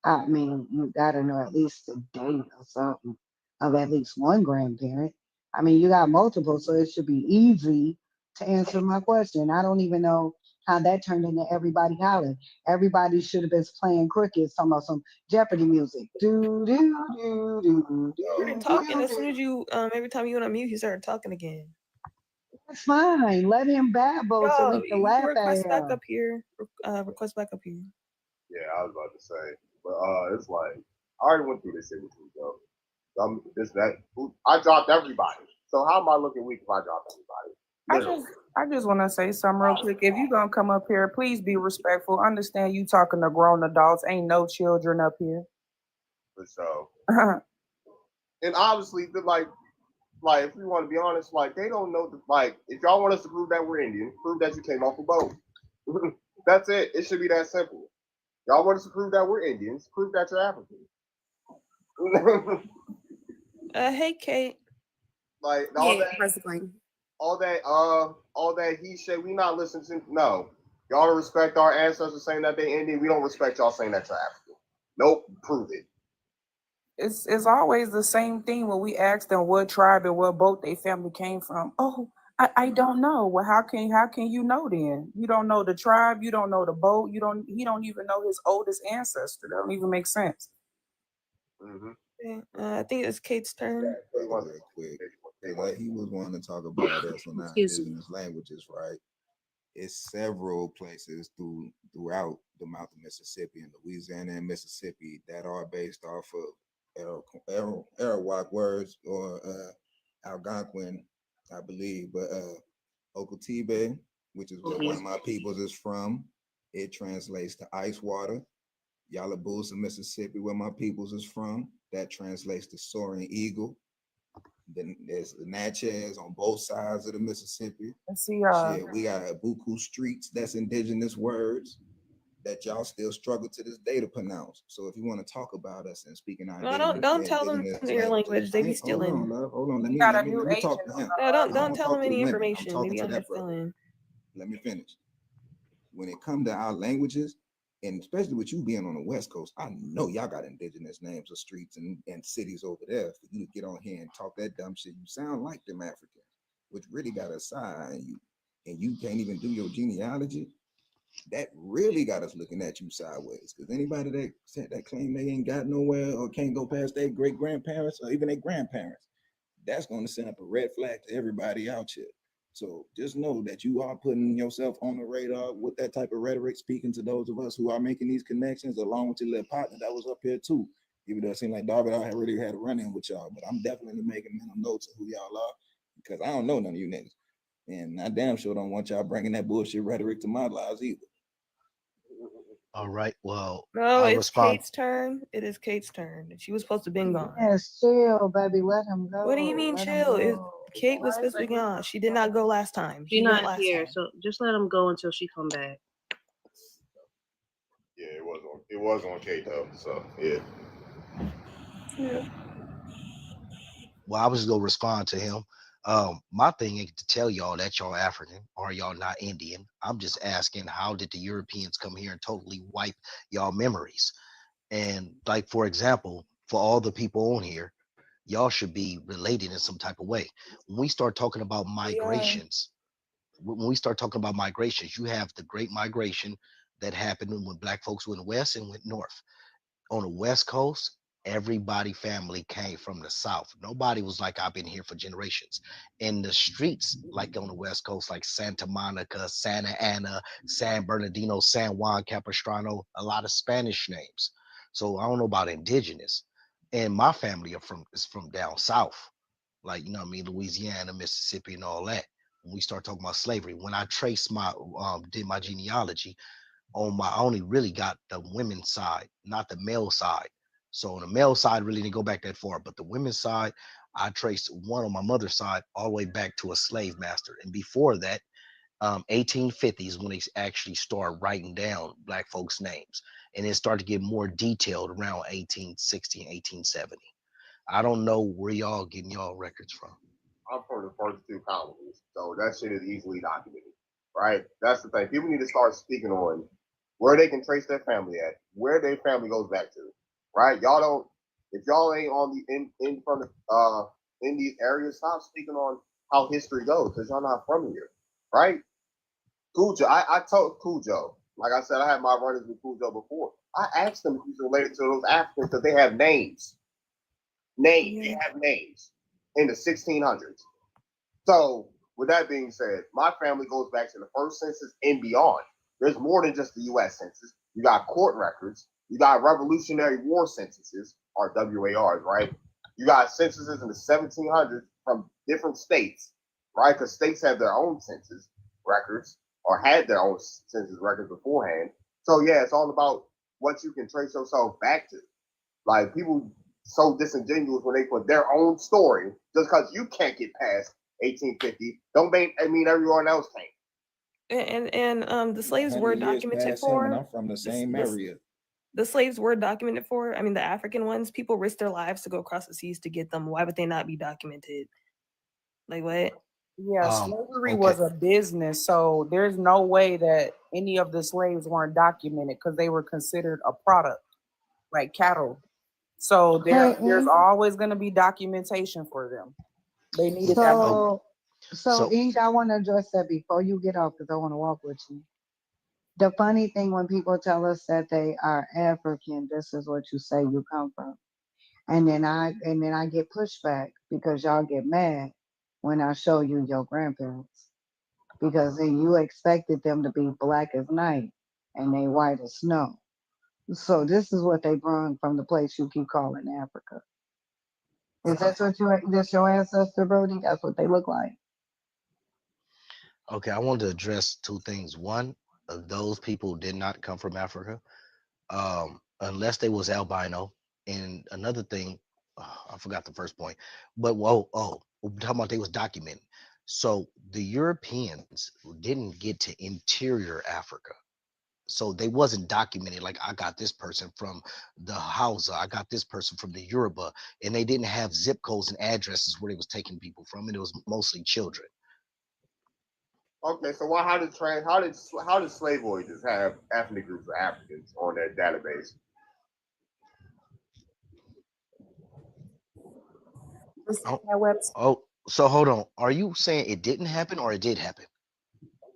[SPEAKER 9] I mean, you gotta know at least the date or something of at least one grandparent. I mean, you got multiple, so it should be easy to answer my question. I don't even know how that turned into everybody hollering. Everybody should have been playing crickets, talking about some Jeopardy music. Do do do do
[SPEAKER 5] You started
[SPEAKER 9] do
[SPEAKER 5] talking
[SPEAKER 9] do.
[SPEAKER 5] as soon as you every time you went on mute, he started talking again.
[SPEAKER 9] That's fine. Let him babble so
[SPEAKER 5] Yo,
[SPEAKER 9] we can
[SPEAKER 5] you
[SPEAKER 9] laugh
[SPEAKER 5] can
[SPEAKER 9] at
[SPEAKER 5] request back
[SPEAKER 9] him.
[SPEAKER 5] up here. Request back up here.
[SPEAKER 1] Yeah, I was about to say, but it's like I already went through this shit with you, bro. I dropped everybody. So how am I looking weak if I drop everybody?
[SPEAKER 8] I just want to say something real quick. If you gonna come up here, please be respectful. Understand you talking to grown adults. Ain't no children up here.
[SPEAKER 1] For sure. And obviously, like if we want to be honest, like they don't know if y'all want us to prove that we're Indian, prove that you came off a boat. That's it. It should be that simple. Y'all want us to prove that we're Indians, prove that you're African.
[SPEAKER 5] Hey Kate.
[SPEAKER 1] Like all that he said, we not listening to. No, y'all don't respect our ancestors saying that they Indian. We don't respect y'all saying that you're African. Nope, prove it.
[SPEAKER 8] It's always the same thing when we ask them what tribe and what boat their family came from. Oh, I don't know. Well, how can you know then? You don't know the tribe, you don't know the boat, he don't even know his oldest ancestor. That don't even make sense.
[SPEAKER 1] Mm-hmm.
[SPEAKER 5] I think it's Kate's turn.
[SPEAKER 4] Real quick. Like he was wanting to talk about us on our indigenous languages, right? It's several places throughout the mouth of Mississippi and Louisiana and Mississippi that are based off of Arawak words or Algonquin, I believe. But Okotibe, which is where one of my peoples is from, it translates to ice water. Yalabusa, Mississippi, where my peoples is from, that translates to soaring eagle. Then there's the Natchez on both sides of the Mississippi.
[SPEAKER 8] See,
[SPEAKER 4] Shit, we got Buku streets, that's indigenous words. that y'all still struggle to this day to pronounce. So if you want to talk about us and speaking our
[SPEAKER 5] No,
[SPEAKER 4] identity,
[SPEAKER 5] don't
[SPEAKER 4] and
[SPEAKER 5] tell them
[SPEAKER 4] indigenous
[SPEAKER 5] their language. They be
[SPEAKER 4] hold on,
[SPEAKER 5] stealing.
[SPEAKER 4] love. Hold on.
[SPEAKER 8] We got a new
[SPEAKER 4] Let me
[SPEAKER 8] agent
[SPEAKER 4] talk to
[SPEAKER 8] on
[SPEAKER 4] him.
[SPEAKER 5] No,
[SPEAKER 8] the
[SPEAKER 5] don't tell them
[SPEAKER 4] talk to
[SPEAKER 5] any
[SPEAKER 4] the women. I'm
[SPEAKER 5] information. They
[SPEAKER 4] talking
[SPEAKER 5] be
[SPEAKER 4] to
[SPEAKER 5] out here
[SPEAKER 4] that brother.
[SPEAKER 5] stealing.
[SPEAKER 4] Let me finish. When it comes to our languages, and especially with you being on the West Coast, I know y'all got indigenous names of streets and cities over there for you to get on here and talk that dumb shit. You sound like them Africans, which really got a side in you, and you can't even do your genealogy. That really got us looking at you sideways. Because anybody that said that claim they ain't got nowhere or can't go past their great grandparents or even their grandparents, that's going to send up a red flag to everybody out here. So just know that you are putting yourself on the radar with that type of rhetoric, speaking to those of us who are making these connections, along with your little partner that was up here too. Even though it seemed like Darby I already had a run-in with y'all, but I'm definitely making mental notes of who y'all are because I don't know none of you niggas. And I damn sure don't want y'all bringing that bullshit rhetoric to my lives either.
[SPEAKER 3] All right. Well,
[SPEAKER 5] No,
[SPEAKER 3] I'll
[SPEAKER 5] it's
[SPEAKER 3] respond.
[SPEAKER 5] Kate's turn. It is Kate's turn. She was supposed to be gone.
[SPEAKER 9] Yes, chill, baby. Let him go.
[SPEAKER 5] What do you mean
[SPEAKER 9] Let him
[SPEAKER 5] chill?
[SPEAKER 9] go.
[SPEAKER 5] Kate was supposed to be gone. She did not go last time.
[SPEAKER 6] She's
[SPEAKER 5] She went
[SPEAKER 6] not
[SPEAKER 5] last
[SPEAKER 6] here,
[SPEAKER 5] time.
[SPEAKER 6] so just let him go until she come back.
[SPEAKER 1] Yeah, it was on Kate though. So yeah.
[SPEAKER 3] Well, I was gonna respond to him. My thing ain't to tell y'all that y'all African or y'all not Indian. I'm just asking, how did the Europeans come here and totally wipe y'all memories? And like, for example, for all the people on here, y'all should be related in some type of way. When we start talking about migrations, you have the Great Migration that happened when Black folks went west and went north. On the West Coast, everybody family came from the South. Nobody was like, I've been here for generations. In the streets, like on the West Coast, like Santa Monica, Santa Ana, San Bernardino, San Juan Capistrano, a lot of Spanish names. So I don't know about indigenous. And my family is from down south, like, you know what I mean, Louisiana, Mississippi, and all that. When we start talking about slavery, when I traced did my genealogy, I only really got the women's side, not the male side. So on the male side, really didn't go back that far, but the women's side, I traced one on my mother's side all the way back to a slave master. And before that, 1850s when they actually start writing down Black folks' names, and it started to get more detailed around 1860 and 1870. I don't know where y'all getting y'all records from.
[SPEAKER 1] I'm from the first two colonies, so that shit is easily documented, right? That's the thing. People need to start speaking on where they can trace their family at, where their family goes back to, right? Y'all don't, if y'all ain't on the in from the in these areas, stop speaking on how history goes, because y'all not from here, right? Cujo, I told Cujo, like I said, I had my runners with Cujo before. I asked them if he's related to those Africans because they have names. They have names in the 1600s. So, with that being said, my family goes back to the first census and beyond. There's more than just the U.S. Census. You got court records. You got Revolutionary War censuses, or WARs, right? You got censuses in the 1700s from different states, right? Because states have their own census records or had their own census records beforehand. So, yeah, it's all about what you can trace yourself back to. Like, people so disingenuous when they put their own story just because you can't get past 1850 don't mean everyone else can't.
[SPEAKER 5] And the slaves were documented for.
[SPEAKER 4] I'm from the same area.
[SPEAKER 5] The slaves were documented for. I mean, the African ones, people risked their lives to go across the seas to get them. Why would they not be documented? Like what?
[SPEAKER 8] Yeah, slavery was a business, so there's no way that any of the slaves weren't documented because they were considered a product, like cattle. So there's always going to be documentation for them. They needed that.
[SPEAKER 9] So Ink, I want to address that before you get off because I want to walk with you. The funny thing when people tell us that they are African, this is what you say you come from. And then I get pushback because y'all get mad when I show you your grandparents. Because then you expected them to be black as night and they white as snow. So this is what they brought from the place you keep calling Africa. Is that that's your ancestor, Brody? That's what they look like.
[SPEAKER 3] Okay, I wanted to address two things. One, those people did not come from Africa, unless they was albino. And another thing, I forgot the first point, but we're talking about they was documented. So the Europeans didn't get to interior Africa. So they wasn't documented like I got this person from the Hausa, I got this person from the Yoruba, and they didn't have zip codes and addresses where they was taking people from, and it was mostly children.
[SPEAKER 1] Okay, so how did slave voyages have ethnic groups of Africans on their database?
[SPEAKER 3] So hold on. Are you saying it didn't happen or it did happen?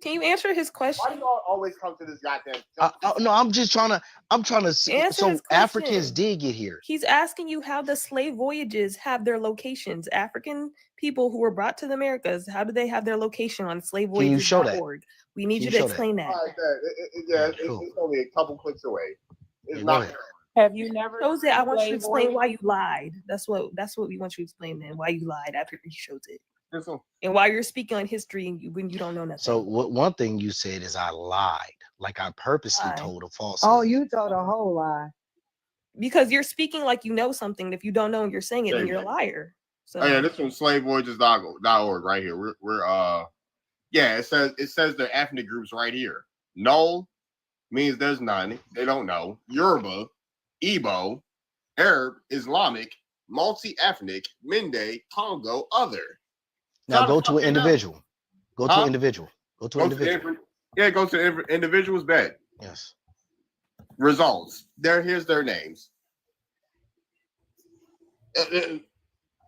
[SPEAKER 5] Can you answer his question?
[SPEAKER 1] Why do y'all always come to this goddamn?
[SPEAKER 3] No, I'm trying to see.
[SPEAKER 5] Answer
[SPEAKER 3] So
[SPEAKER 5] his
[SPEAKER 3] Africans
[SPEAKER 5] question.
[SPEAKER 3] did get here.
[SPEAKER 5] He's asking you how the slave voyages have their locations. African people who were brought to the Americas, how do they have their location on
[SPEAKER 3] Can you show that?
[SPEAKER 5] slavevoyages.org? We need
[SPEAKER 3] Can
[SPEAKER 5] you
[SPEAKER 3] you
[SPEAKER 5] to
[SPEAKER 3] show that?
[SPEAKER 5] explain that.
[SPEAKER 1] All right, it's only a couple clicks away. It's
[SPEAKER 3] Yeah, go
[SPEAKER 1] not.
[SPEAKER 3] ahead.
[SPEAKER 8] Have you never
[SPEAKER 5] Shows it. I want you to
[SPEAKER 8] slave
[SPEAKER 5] explain why
[SPEAKER 8] voyages?
[SPEAKER 5] you lied. That's what we want you to explain then. Why you lied after he shows it.
[SPEAKER 1] This one.
[SPEAKER 5] And why you're speaking on history when you don't know nothing.
[SPEAKER 3] So one thing you said is I lied, like I purposely
[SPEAKER 5] Lie.
[SPEAKER 3] told a falsehood.
[SPEAKER 9] Oh, you told a whole lie.
[SPEAKER 5] Because you're speaking like you know something. If you don't know and you're saying it, then you're a liar. So
[SPEAKER 1] Oh yeah, this from slavevoyages.org right here. We're yeah, it says their ethnic groups right here. No means there's none. They don't know. Yoruba, Igbo, Arab, Islamic, multi-ethnic, Mende, Congo, other.
[SPEAKER 3] Now go to an individual. Go to an individual. Go to an individual.
[SPEAKER 1] Go to individual's bed.
[SPEAKER 3] Yes.
[SPEAKER 1] Results. Here's their names. The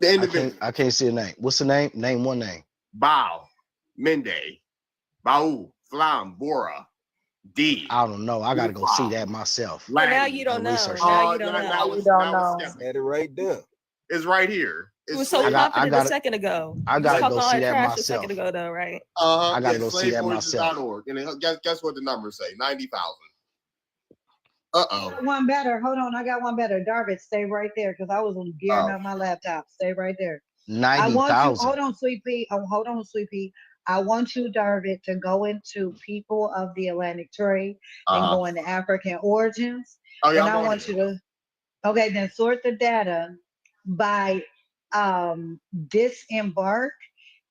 [SPEAKER 1] individual.
[SPEAKER 3] I can't see a name. What's the name? Name one name.
[SPEAKER 1] Bao, Mende, Bau, Flam, Bora, D.
[SPEAKER 3] I don't know. I gotta go see that myself.
[SPEAKER 5] But now you don't know.
[SPEAKER 3] Research
[SPEAKER 5] Now
[SPEAKER 3] that.
[SPEAKER 5] you don't know.
[SPEAKER 1] Now
[SPEAKER 8] You don't know.
[SPEAKER 4] Had it right there.
[SPEAKER 1] It's right here.
[SPEAKER 5] You were so
[SPEAKER 3] I
[SPEAKER 5] confident
[SPEAKER 3] gotta-
[SPEAKER 5] a second ago.
[SPEAKER 3] I
[SPEAKER 5] You
[SPEAKER 3] gotta
[SPEAKER 5] talking
[SPEAKER 3] go
[SPEAKER 5] all
[SPEAKER 3] see that
[SPEAKER 5] trash a
[SPEAKER 3] myself.
[SPEAKER 5] second ago, though, right?
[SPEAKER 3] I gotta go see that myself.
[SPEAKER 1] slavevoyages.org. And guess what the numbers say? 90,000.
[SPEAKER 9] One better. Hold on, I got one better. Darvin, stay right there because I was gearing up my laptop. Stay right there. I want you.
[SPEAKER 3] 90,000.
[SPEAKER 9] Hold on, Sweet Pea. Hold on, Sweet Pea. I want you, Darvin, to go into people of the Atlantic trade and go into African origins.
[SPEAKER 1] Oh, yeah,
[SPEAKER 9] and
[SPEAKER 1] I'm
[SPEAKER 9] I
[SPEAKER 1] on
[SPEAKER 9] want
[SPEAKER 1] it.
[SPEAKER 9] you to, okay, then sort the data by disembark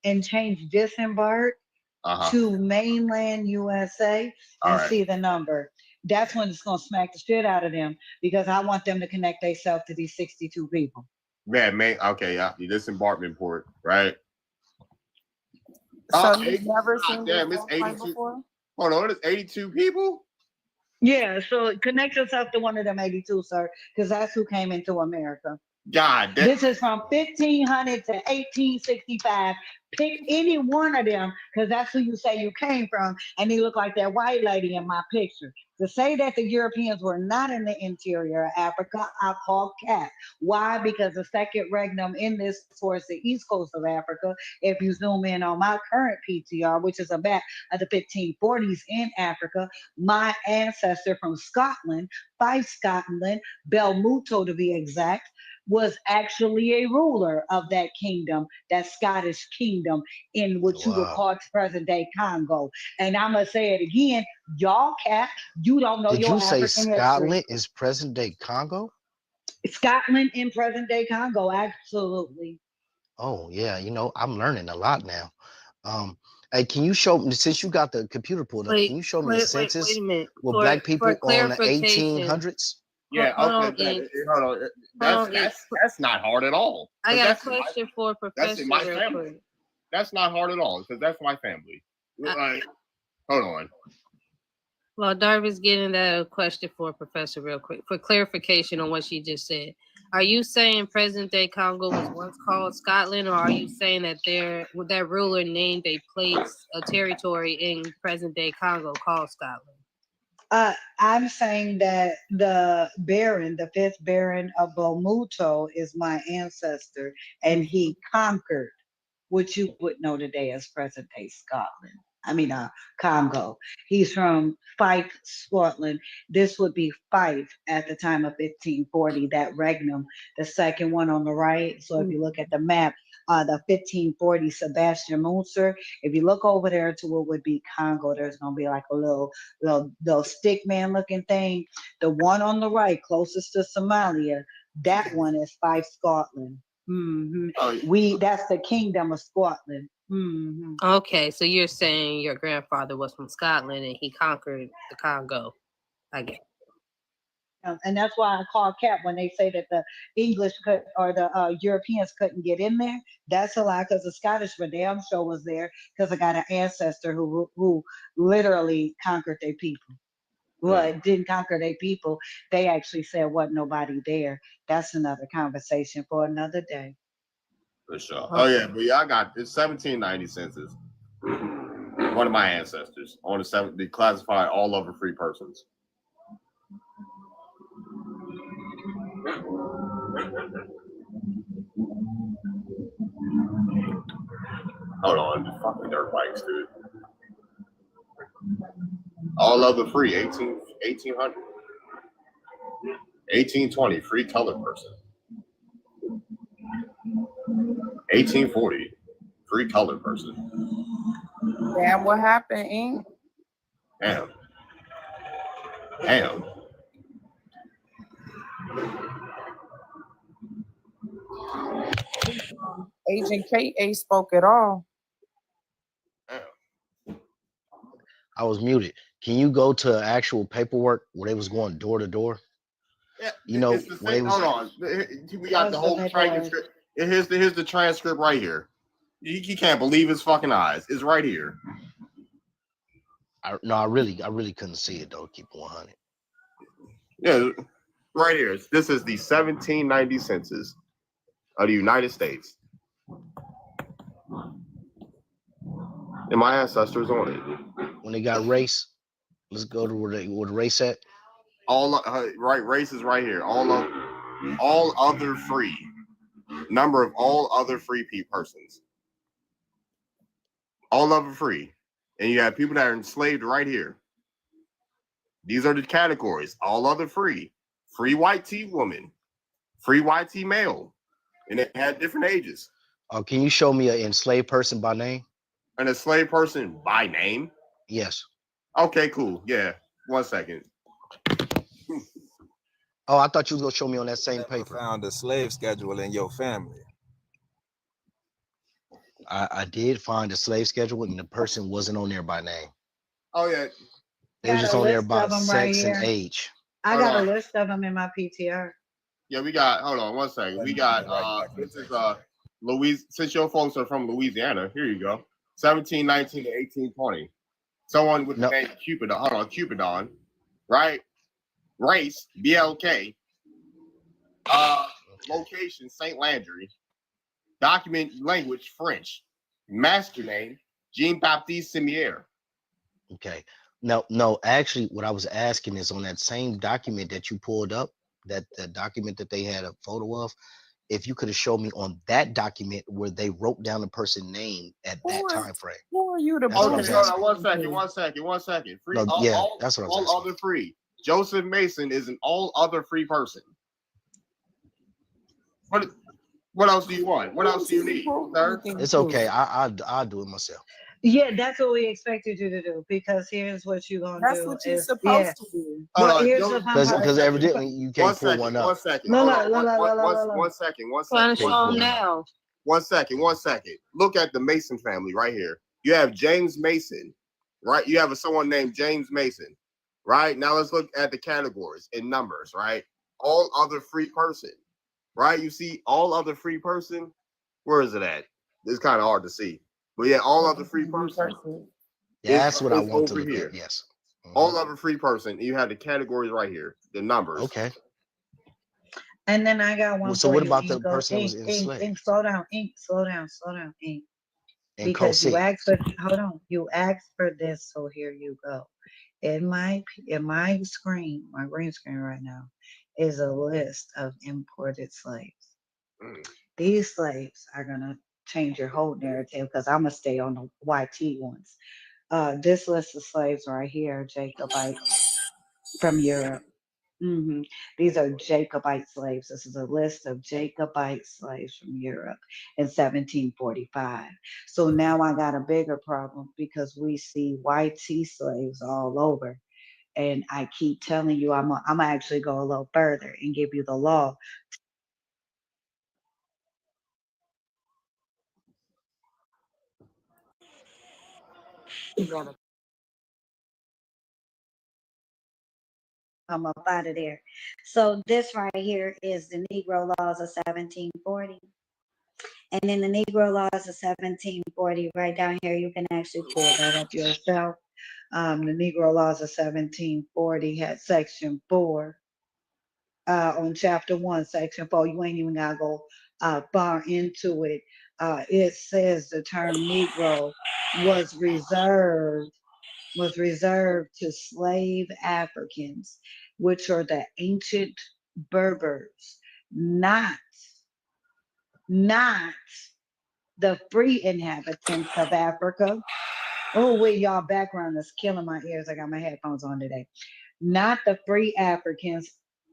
[SPEAKER 9] and change disembark to mainland USA and see the number. That's when it's gonna smack the shit out of them because I want them to connect themselves to these 62 people.
[SPEAKER 1] Man, okay, yeah, the disembarkment port, right?
[SPEAKER 8] So you've never seen
[SPEAKER 1] damn,
[SPEAKER 8] this
[SPEAKER 1] it's
[SPEAKER 8] website
[SPEAKER 1] 82.
[SPEAKER 8] before?
[SPEAKER 1] Hold on, it's 82 people?
[SPEAKER 9] Yeah, so connect yourself to one of them 82, sir, because that's who came into America.
[SPEAKER 1] God damn.
[SPEAKER 9] This is from 1500 to 1865. Pick any one of them because that's who you say you came from, and they look like that white lady in my picture. To say that the Europeans were not in the interior of Africa, I call cap. Why? Because the second regnum in this towards the east coast of Africa, if you zoom in on my current PTR, which is a map of the 1540s in Africa, my ancestor from Scotland, Fife, Scotland, Belmuto to be exact, was actually a ruler of that kingdom, that Scottish kingdom in what you would call present day Congo. And I'm gonna say it again, y'all cat, you don't know
[SPEAKER 3] Did
[SPEAKER 9] your
[SPEAKER 3] you say
[SPEAKER 9] African
[SPEAKER 3] Scotland
[SPEAKER 9] history.
[SPEAKER 3] is present day Congo?
[SPEAKER 9] Scotland in present day Congo, absolutely.
[SPEAKER 3] Oh yeah, I'm learning a lot now. Hey, can you show me, since you got the computer pulled up, can you show me the census
[SPEAKER 6] Wait a minute.
[SPEAKER 3] with
[SPEAKER 6] For-
[SPEAKER 3] black people
[SPEAKER 6] for
[SPEAKER 3] on the
[SPEAKER 6] clarification,
[SPEAKER 3] 1800s?
[SPEAKER 1] Yeah,
[SPEAKER 6] Hold on,
[SPEAKER 1] okay.
[SPEAKER 6] Ed.
[SPEAKER 1] Hold on. That's not hard at all.
[SPEAKER 6] I
[SPEAKER 1] 'Cause
[SPEAKER 6] got a
[SPEAKER 1] that's my-
[SPEAKER 6] question for
[SPEAKER 1] That's
[SPEAKER 6] Professor
[SPEAKER 1] in my
[SPEAKER 6] real
[SPEAKER 1] family.
[SPEAKER 6] quick.
[SPEAKER 1] That's not hard at all because that's my family. Like, hold on.
[SPEAKER 6] Well, Darvin's getting that question for Professor real quick for clarification on what she just said. Are you saying present day Congo was once called Scotland, or are you saying that that ruler named a place, a territory in present day Congo called Scotland?
[SPEAKER 9] I'm saying that the Baron, the 5th Baron of Belmuto, is my ancestor, and he conquered what you would know today as present day Scotland. Congo. He's from Fife, Scotland. This would be Fife at the time of 1540, that regnum, the second one on the right. So if you look at the map, the 1540 Sebastian Munzer, if you look over there to what would be Congo, there's going to be like a little stick man looking thing. The one on the right, closest to Somalia, that one is Fife, Scotland. That's the kingdom of Scotland.
[SPEAKER 6] Okay, so you're saying your grandfather was from Scotland and he conquered the Congo. I guess.
[SPEAKER 9] And that's why I call cap when they say that the English could or the Europeans couldn't get in there. That's a lie because the Scottish for damn sure was there because I got an ancestor who literally conquered their people. Well, it didn't conquer their people. They actually said wasn't nobody there. That's another conversation for another day.
[SPEAKER 1] For sure. Oh yeah, but yeah, I got it's 1790 census. One of my ancestors on they classified all of the free persons. Hold on, fucking dirt bikes, dude. All of the free 1800. 1820, free colored person. 1840, free colored person.
[SPEAKER 8] Damn, what happened, Ink?
[SPEAKER 1] Damn. Damn.
[SPEAKER 8] Agent Kate ain't spoke at all.
[SPEAKER 3] I was muted. Can you go to actual paperwork where they was going door to door?
[SPEAKER 1] Yeah,
[SPEAKER 3] You know,
[SPEAKER 1] it's the
[SPEAKER 3] when they
[SPEAKER 1] same.
[SPEAKER 3] was,
[SPEAKER 1] Hold on. We got the whole transcript. Here's the transcript right here. You can't believe his fucking eyes. It's right here.
[SPEAKER 3] I really couldn't see it though. Keep it 100.
[SPEAKER 1] Yeah, right here. This is the 1790 census of the United States. And my ancestors on it.
[SPEAKER 3] When they got race, let's go to where the race at.
[SPEAKER 1] All right, race is right here. All other free. Number of all other free persons. All of them free. And you have people that are enslaved right here. These are the categories. All other free. Free white T woman. Free white T male. And it had different ages.
[SPEAKER 3] Can you show me an enslaved person by name?
[SPEAKER 1] An enslaved person by name?
[SPEAKER 3] Yes.
[SPEAKER 1] Okay, cool. Yeah. 1 second.
[SPEAKER 3] Oh, I thought you was gonna show me on that same paper.
[SPEAKER 4] Found a slave schedule in your family.
[SPEAKER 3] I did find a slave schedule and the person wasn't on there by name.
[SPEAKER 1] Oh yeah.
[SPEAKER 3] They were just on there by sex and age.
[SPEAKER 9] I got a list of them in my PTR.
[SPEAKER 1] Yeah, we got, hold on 1 second. We got this is Louise, since your folks are from Louisiana, here you go. 1719 to 1820. Someone with the name Cupidon. Hold on, Cupidon, right? Race, BLK. Location, St. Landry. Document language, French. Master name, Jean-Baptiste Simier.
[SPEAKER 3] Okay. No, actually, what I was asking is on that same document that you pulled up, that the document that they had a photo of, if you could have showed me on that document where they wrote down the person's name at that time frame.
[SPEAKER 8] Who are you to
[SPEAKER 3] That's what I was asking.
[SPEAKER 1] 1 second. Free,
[SPEAKER 3] No, yeah, that's what I was
[SPEAKER 1] all
[SPEAKER 3] asking.
[SPEAKER 1] other free. Joseph Mason is an all other free person. What else do you want? What else do you need, sir?
[SPEAKER 3] It's okay. I'll do it myself.
[SPEAKER 9] Yeah, that's what we expected you to do because here's what you're gonna do.
[SPEAKER 8] That's what you're supposed to do.
[SPEAKER 9] Well, here's the
[SPEAKER 3] Because evidently you can't pull one up.
[SPEAKER 1] 1 second.
[SPEAKER 9] No,
[SPEAKER 1] Hold
[SPEAKER 9] no,
[SPEAKER 1] on.
[SPEAKER 9] no, no,
[SPEAKER 1] One second.
[SPEAKER 6] Trying to show them now.
[SPEAKER 1] 1 second. Look at the Mason family right here. You have James Mason, right? You have someone named James Mason, right? Now let's look at the categories and numbers, right? All other free person, right? You see all other free person. Where is it at? It's kind of hard to see. But yeah, all other free person.
[SPEAKER 3] That's what I want
[SPEAKER 1] over
[SPEAKER 3] to look
[SPEAKER 1] here.
[SPEAKER 3] at. Yes.
[SPEAKER 1] All other free person. You have the categories right here, the numbers.
[SPEAKER 3] Okay.
[SPEAKER 9] And then I got one.
[SPEAKER 3] So
[SPEAKER 9] for
[SPEAKER 3] what
[SPEAKER 9] you.
[SPEAKER 3] about the
[SPEAKER 9] Ink,
[SPEAKER 3] person that was
[SPEAKER 9] Ink,
[SPEAKER 3] enslaved?
[SPEAKER 9] Ink, slow down, Ink.
[SPEAKER 3] And
[SPEAKER 9] Because you
[SPEAKER 3] Cosi.
[SPEAKER 9] asked for, hold on, you asked for this, so here you go. In my screen, my green screen right now, is a list of imported slaves. These slaves are gonna change your whole narrative because I'm gonna stay on the YT ones. This list of slaves right here, Jacobites from Europe. These are Jacobite slaves. This is a list of Jacobite slaves from Europe in 1745. So now I got a bigger problem because we see YT slaves all over. And I keep telling you, I'm gonna actually go a little further and give you the law.
[SPEAKER 6] You gotta
[SPEAKER 10] I'm up out of there. So this right here is the Negro laws of 1740. And in the Negro laws of 1740, right down here, you can actually pull that up yourself. The Negro laws of 1740 had section 4. On chapter 1, section 4, you ain't even gotta go far into it. It says the term Negro was reserved to slave Africans, which are the ancient Berbers, not the free inhabitants of Africa. Oh, wait, y'all background is killing my ears. I got my headphones on today. Not the free Africans,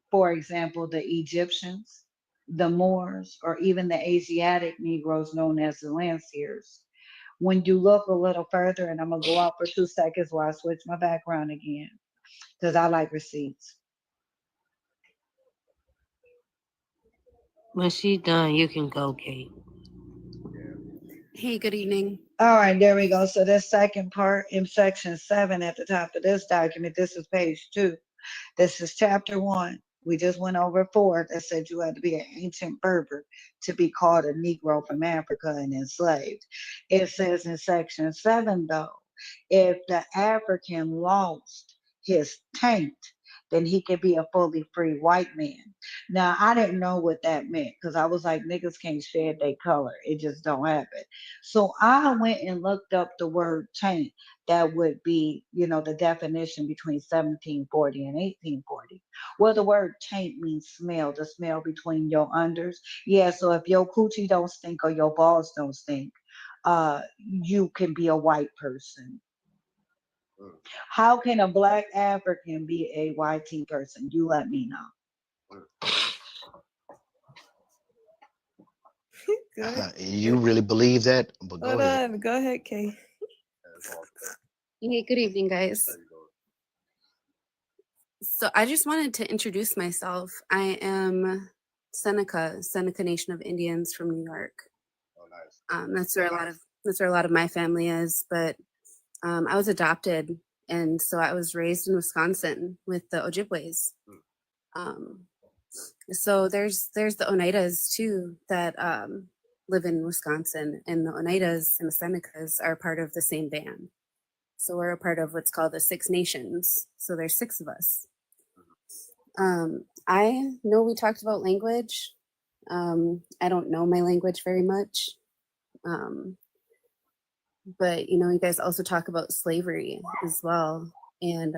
[SPEAKER 10] for example, the Egyptians, the Moors, or even the Asiatic Negroes known as the Lanciers. When you look a little further, and I'm gonna go out for 2 seconds while I switch my background again, because I like receipts.
[SPEAKER 6] When she's done, you can go, Kate.
[SPEAKER 11] Hey, good evening.
[SPEAKER 10] All right, there we go. So this second part in section 7 at the top of this document, this is page 2. This is chapter 1. We just went over 4 that said you had to be an ancient Berber to be called a Negro from Africa and enslaved. It says in section 7, though, if the African lost his taint, then he could be a fully free white man. Now, I didn't know what that meant because I was like, niggas can't shed their color. It just don't happen. So I went and looked up the word taint. That would be, the definition between 1740 and 1840. Well, the word taint means smell, the smell between your unders. Yeah, so if your coochie don't stink or your balls don't stink, you can be a white person. How can a black African be a white person? You let me know.
[SPEAKER 5] Go ahead.
[SPEAKER 3] You really believe that? But go
[SPEAKER 5] Hold
[SPEAKER 3] ahead.
[SPEAKER 5] on. Go ahead, Kay.
[SPEAKER 11] Hey, good evening, guys. So I just wanted to introduce myself. I am Seneca Nation of Indians from New York.
[SPEAKER 1] Oh, nice.
[SPEAKER 11] That's where a lot of my family is. But I was adopted, and so I was raised in Wisconsin with the Ojibways. So there's the Oneidas too that live in Wisconsin, and the Oneidas and the Senecas are part of the same band. So we're a part of what's called the Six Nations. So there's 6 of us. I know we talked about language. I don't know my language very much. But, you guys also talk about slavery as well. And,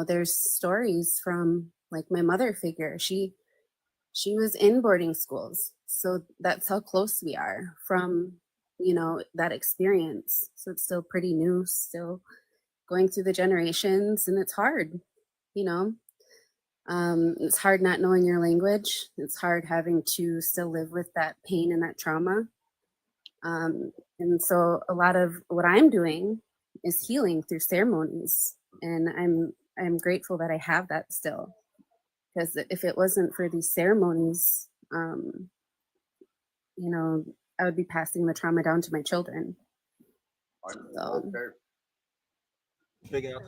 [SPEAKER 11] there's stories from like my mother figure. She was in boarding schools. So that's how close we are from, that experience. So it's still pretty new, still going through the generations, and it's hard, it's hard not knowing your language. It's hard having to still live with that pain and that trauma. And so a lot of what I'm doing is healing through ceremonies. And I'm grateful that I have that still. Because if it wasn't for these ceremonies, I would be passing the trauma down to my children. So,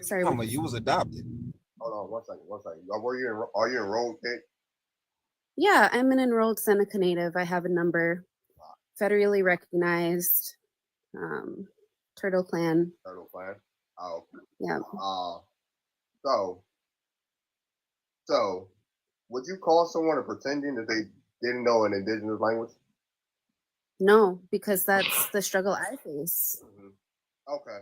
[SPEAKER 11] sorry,
[SPEAKER 4] Mama, you was adopted.
[SPEAKER 1] Hold on, one second. Are you enrolled, Kate?
[SPEAKER 11] Yeah, I'm an enrolled Seneca Native. I have a number, federally recognized, Turtle Clan.
[SPEAKER 1] Turtle Clan. Oh.
[SPEAKER 11] Yeah.
[SPEAKER 1] So, would you call someone a pretending that they didn't know an indigenous language?
[SPEAKER 11] No, because that's the struggle I face.
[SPEAKER 1] Mm-hmm. Okay.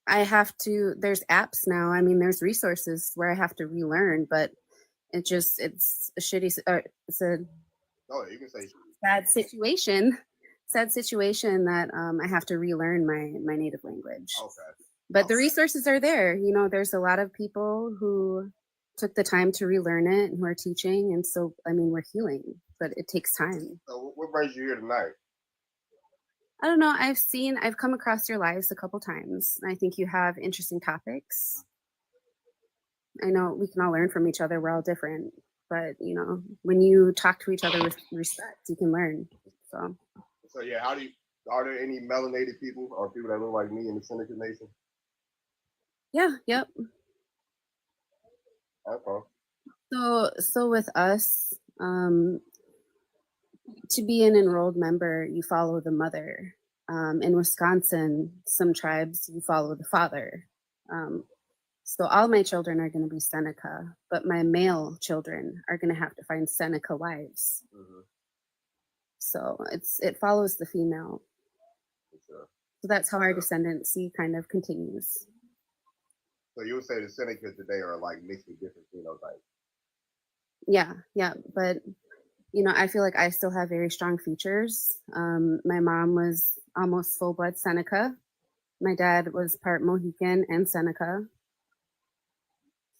[SPEAKER 11] I have to, there's apps now. I mean, there's resources where I have to relearn, but it's a shitty, it's a
[SPEAKER 1] you can say
[SPEAKER 11] sad situation that I have to relearn my native language.
[SPEAKER 1] Okay.
[SPEAKER 11] But the resources are there. There's a lot of people who took the time to relearn it and who are teaching. And so, I mean, we're healing, but it takes time.
[SPEAKER 1] So what brings you here tonight?
[SPEAKER 11] I don't know. I've come across your lives a couple times. I think you have interesting topics. I know we can all learn from each other. We're all different, but when you talk to each other with respect, you can learn. So
[SPEAKER 1] yeah, are there any melanated people or people that look like me in the Seneca Nation?
[SPEAKER 11] Yeah. Yep.
[SPEAKER 1] Okay.
[SPEAKER 11] So with us, to be an enrolled member, you follow the mother. In Wisconsin, some tribes you follow the father. So all my children are going to be Seneca, but my male children are going to have to find Seneca wives.
[SPEAKER 1] Mm-hmm.
[SPEAKER 11] So it follows the female.
[SPEAKER 1] For sure.
[SPEAKER 11] So that's how our descendancy kind of continues.
[SPEAKER 1] So you would say the Senecas today are like mixed with different phenotypes.
[SPEAKER 11] Yeah, but I feel like I still have very strong features. My mom was almost full blood Seneca. My dad was part Mohican and Seneca.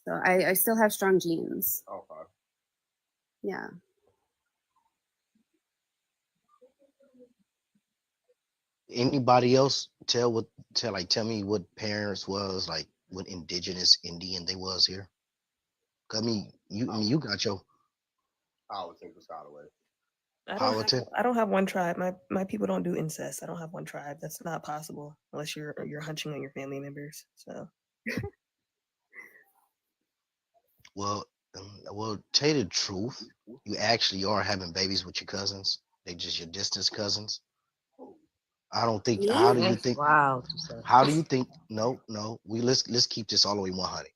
[SPEAKER 11] So I still have strong genes.
[SPEAKER 1] Okay.
[SPEAKER 11] Yeah.
[SPEAKER 3] Anybody else tell me what parents was like, what indigenous Indian they was here? I mean, you got your
[SPEAKER 1] I would take the Skyway.
[SPEAKER 3] Powhatan.
[SPEAKER 5] I don't have one tribe. My people don't do incest. I don't have one tribe. That's not possible unless you're hunching on your family members. So
[SPEAKER 3] Well, tell you the truth, you actually are having babies with your cousins. They just your distance cousins. I don't think. How do you
[SPEAKER 6] That's
[SPEAKER 3] think?
[SPEAKER 6] wild.
[SPEAKER 3] How do you think? No. Let's keep this all the way 100.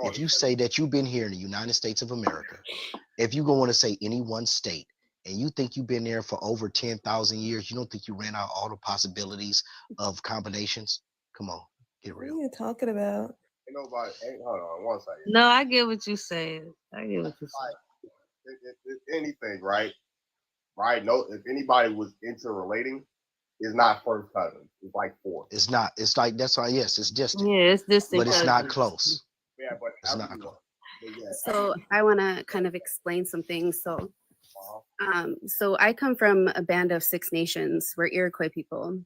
[SPEAKER 3] If you say that you've been here in the United States of America, if you go want to say any one state, and you think you've been there for over 10,000 years, you don't think you ran out all the possibilities of combinations? Come on, get
[SPEAKER 5] what are
[SPEAKER 3] real.
[SPEAKER 5] you talking about?
[SPEAKER 1] Ain't nobody. Hold on one second.
[SPEAKER 6] No, I get what you're saying.
[SPEAKER 1] If anything, right? No, if anybody was interrelating, it's not first cousins. It's like fourth.
[SPEAKER 3] It's not. It's like that's why. Yes, it's distant.
[SPEAKER 6] Yeah, it's distant,
[SPEAKER 3] but it's not
[SPEAKER 6] cousins.
[SPEAKER 3] close.
[SPEAKER 1] Yeah, but
[SPEAKER 3] It's not close.
[SPEAKER 11] So I want to kind of explain some things. So I come from a band of 6 nations. We're Iroquois people.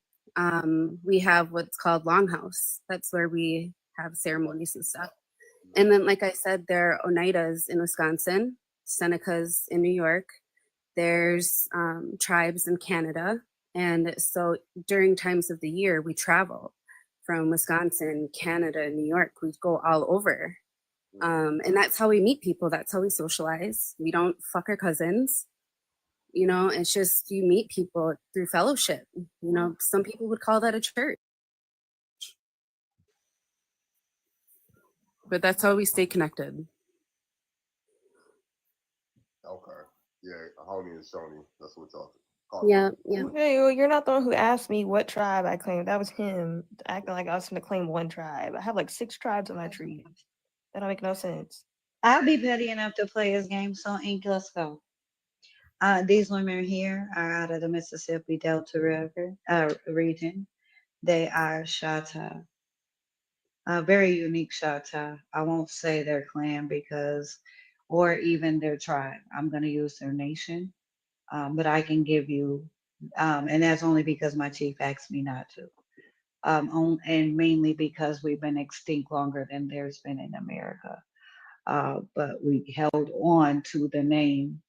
[SPEAKER 11] We have what's called Longhouse. That's where we have ceremonies and stuff. And then, like I said, there are Oneidas in Wisconsin, Senecas in New York. There's tribes in Canada. And so during times of the year, we travel from Wisconsin, Canada, New York. We go all over. And that's how we meet people. That's how we socialize. We don't fuck our cousins. It's just you meet people through fellowship. Some people would call that a church. But that's how we stay connected.
[SPEAKER 1] Okay. Yeah, homie and Sony. That's what y'all.
[SPEAKER 11] Yeah.
[SPEAKER 5] Hey, well, you're not the one who asked me what tribe I claimed. That was him acting like I was going to claim one tribe. I have like 6 tribes on my tree. That don't make no sense.
[SPEAKER 10] I'll be petty enough to play his game, so Ink, let's go. These women here are out of the Mississippi Delta River region. They are Chata, a very unique Chata. I won't say their clan or even their tribe. I'm going to use their nation, but I can give you, and that's only because my chief asked me not to. And mainly because we've been extinct longer than there's been in America. But we held on to the name,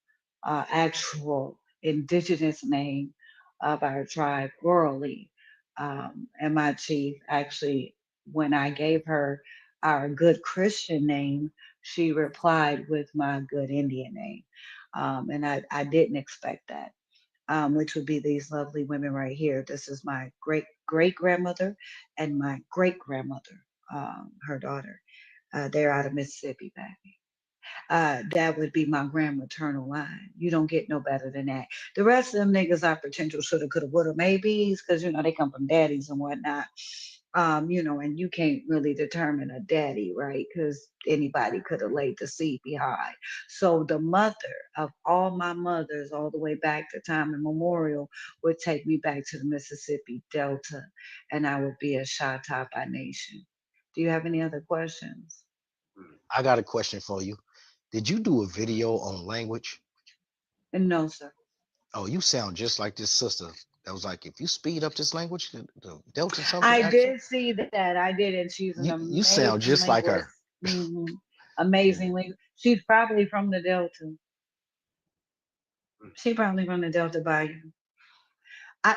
[SPEAKER 10] actual indigenous name of our tribe orally. And my chief actually, when I gave her our good Christian name, she replied with my good Indian name. And I didn't expect that. Which would be these lovely women right here. This is my great great grandmother and my great grandmother, her daughter. They're out of Mississippi, baby. That would be my grand maternal line. You don't get no better than that. The rest of them niggas are potential shoulda, coulda, woulda, maybes, because they come from daddies and whatnot. And you can't really determine a daddy, right? Because anybody could have laid the seed behind. So the mother of all my mothers, all the way back to time immemorial, would take me back to the Mississippi Delta, and I would be a Shatta by nation. Do you have any other questions?
[SPEAKER 3] I got a question for you. Did you do a video on language?
[SPEAKER 10] No, sir.
[SPEAKER 3] Oh, you sound just like this sister. That was like, if you speed up this language, the Delta something.
[SPEAKER 10] I
[SPEAKER 3] accent,
[SPEAKER 10] did see that. I did, and she's an
[SPEAKER 3] you sound
[SPEAKER 10] amazing
[SPEAKER 3] just like
[SPEAKER 10] linguist.
[SPEAKER 3] her.
[SPEAKER 10] Amazingly, she's probably from the Delta. She probably from the Delta Bayou.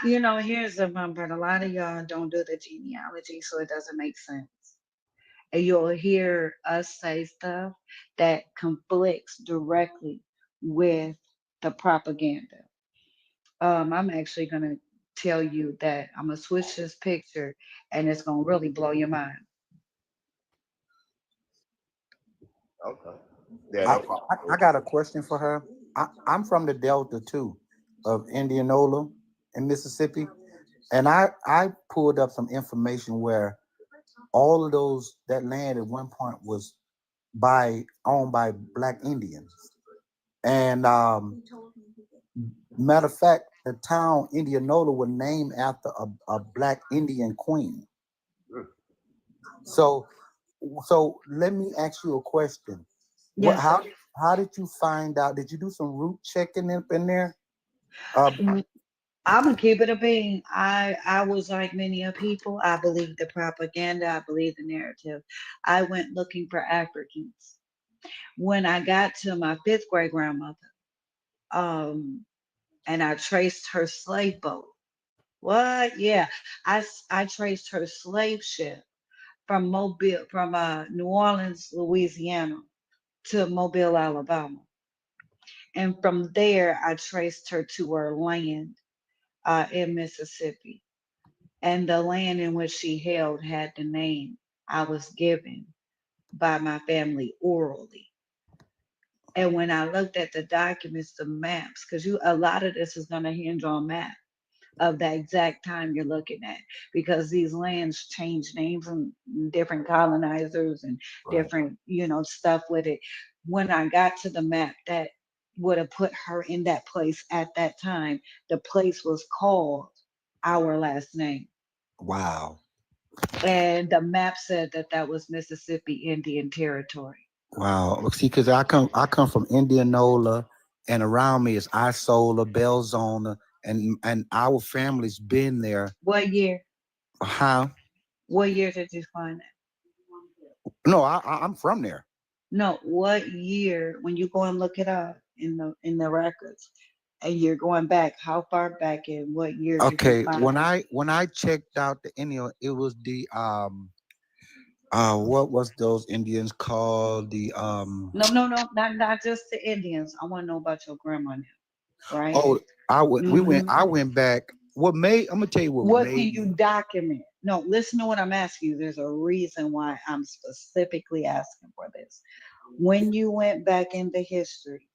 [SPEAKER 10] Here's the fun part. A lot of y'all don't do the genealogy, so it doesn't make sense. and you'll hear us say stuff that conflicts directly with the propaganda. I'm actually gonna tell you that I'm gonna switch this picture, and it's gonna really blow your mind.
[SPEAKER 1] Okay. Yeah,
[SPEAKER 12] I got a question for her. I'm from the Delta too, of Indianola in Mississippi, and I pulled up some information where all of that land at one point was owned by Black Indians, and matter of fact, the town Indianola was named after a Black Indian queen. So let me ask you a question.
[SPEAKER 10] Yes, sir.
[SPEAKER 12] How did you find out? Did you do some root checking up in there?
[SPEAKER 10] I'm gonna keep it a bean. I was like many of people. I believe the propaganda. I believe the narrative. I went looking for Africans. When I got to my fifth grade grandmother, and I traced her slave boat. What? Yeah, I traced her slave ship from New Orleans, Louisiana, to Mobile, Alabama, and from there I traced her to her land in Mississippi. And the land in which she held had the name I was given by my family orally. And when I looked at the documents, the maps, because a lot of this is going to hinge on map of the exact time you're looking at, because these lands change names and different colonizers and different, stuff with it. When I got to the map that would have put her in that place at that time, the place was called our last name.
[SPEAKER 12] Wow.
[SPEAKER 10] And the map said that was Mississippi Indian Territory.
[SPEAKER 12] Wow. See, because I come from Indianola, and around me is Isola, Belzona, and our family's been there.
[SPEAKER 10] What year?
[SPEAKER 12] How?
[SPEAKER 10] What year did you find that?
[SPEAKER 12] No, I'm from there.
[SPEAKER 10] No, what year? When you go and look it up in the records, and you're going back, how far back in what year?
[SPEAKER 12] Okay, when I checked out the Indian, it was the what was those Indians called? The
[SPEAKER 10] No, not just the Indians. I want to know about your grandma now, right?
[SPEAKER 12] Oh, I went back. I'm gonna tell you
[SPEAKER 10] what can you document? No, listen to what I'm asking you. There's a reason why I'm specifically asking for this. When you went back into history,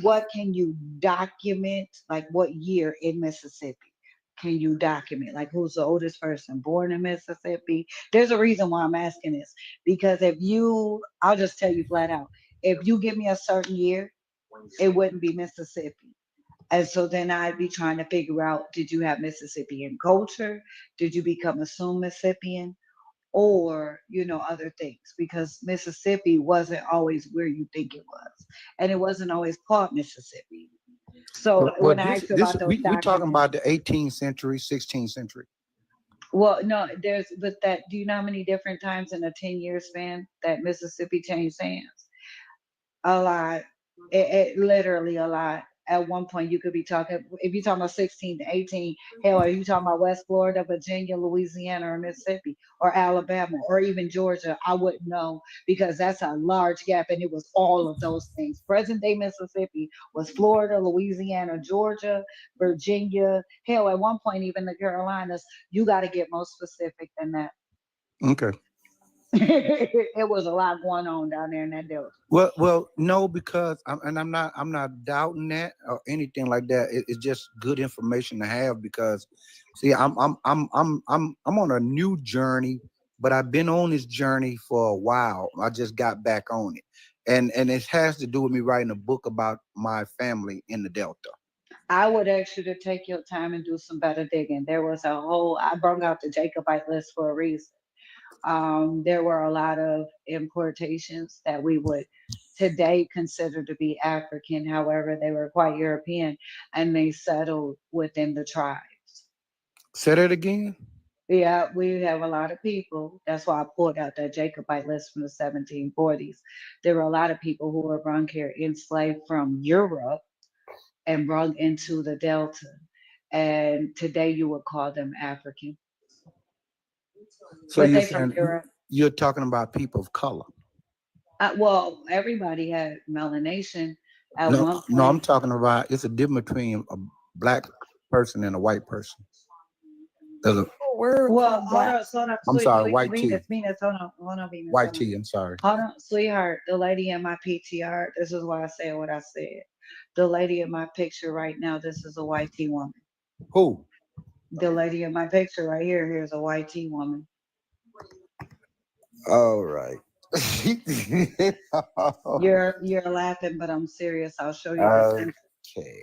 [SPEAKER 10] what can you document? Like what year in Mississippi can you document? Like who's the oldest person born in Mississippi? There's a reason why I'm asking this, because I'll just tell you flat out, if you give me a certain year, it wouldn't be Mississippi. And so then I'd be trying to figure out, did you have Mississippian culture? Did you become assumed Mississippian? Or, other things? Because Mississippi wasn't always where you think it was. And it wasn't always called Mississippi. So when I asked about those
[SPEAKER 12] we're talking
[SPEAKER 10] documents,
[SPEAKER 12] about the 18th century, 16th century.
[SPEAKER 10] well, no, do you know how many different times in a 10-year span that Mississippi changed hands? A lot. It literally a lot. At one point, you could be talking, if you're talking about 16 to 18, hell, are you talking about West Florida, Virginia, Louisiana, or Mississippi, or Alabama, or even Georgia? I wouldn't know, because that's a large gap, and it was all of those things. Present day Mississippi was Florida, Louisiana, Georgia, Virginia, hell, at one point, even the Carolinas. You got to get more specific than that.
[SPEAKER 12] Okay.
[SPEAKER 10] It was a lot going on down there in that Delta.
[SPEAKER 12] Well, no, because I'm not doubting that or anything like that. It's just good information to have, because, see, I'm on a new journey, but I've been on this journey for a while. I just got back on it, and it has to do with me writing a book about my family in the Delta.
[SPEAKER 10] I would ask you to take your time and do some better digging. There was I brought out the Jacobite list for a reason. There were a lot of importations that we would today consider to be African. However, they were quite European, and they settled within the tribes.
[SPEAKER 12] Say that again?
[SPEAKER 10] Yeah, we have a lot of people. That's why I pulled out that Jacobite list from the 1740s. There were a lot of people who were brought here enslaved from Europe and brought into the Delta. And today you would call them African.
[SPEAKER 12] So
[SPEAKER 10] But
[SPEAKER 12] you're
[SPEAKER 10] they from
[SPEAKER 12] saying
[SPEAKER 10] Europe.
[SPEAKER 12] You're talking about people of color.
[SPEAKER 10] Well, everybody had melanation at
[SPEAKER 12] No,
[SPEAKER 10] one
[SPEAKER 12] no, I'm
[SPEAKER 10] point.
[SPEAKER 12] talking about it's a difference between a black person and a white person. There's a
[SPEAKER 5] We're
[SPEAKER 10] Well,
[SPEAKER 5] called black.
[SPEAKER 10] hold on,
[SPEAKER 12] I'm sorry,
[SPEAKER 10] sweet,
[SPEAKER 12] white tea.
[SPEAKER 10] Venus, hold on, Venus,
[SPEAKER 12] White
[SPEAKER 10] hold on.
[SPEAKER 12] tea, I'm sorry.
[SPEAKER 10] Hold on, sweetheart. The lady in my PTR, this is why I said what I said. The lady in my picture right now, this is a white tea woman.
[SPEAKER 12] Who?
[SPEAKER 10] The lady in my picture right here, here's a white tea woman.
[SPEAKER 12] All right.
[SPEAKER 10] You're laughing, but I'm serious. I'll show you her census.
[SPEAKER 12] Okay.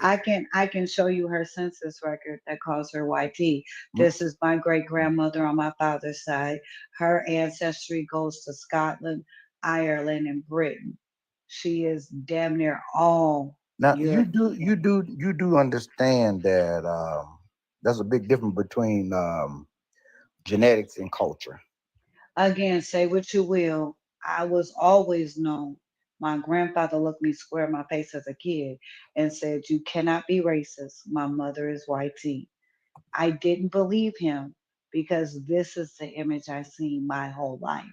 [SPEAKER 10] I can show you her census record that calls her YT. This is my great grandmother on my father's side. Her ancestry goes to Scotland, Ireland, and Britain. She is damn near all
[SPEAKER 12] Now
[SPEAKER 10] European.
[SPEAKER 12] you do understand that there's a big difference between genetics and culture.
[SPEAKER 10] Again, say what you will. I was always known. My grandfather looked me square in my face as a kid and said, "You cannot be racist. My mother is YT." I didn't believe him because this is the image I've seen my whole life.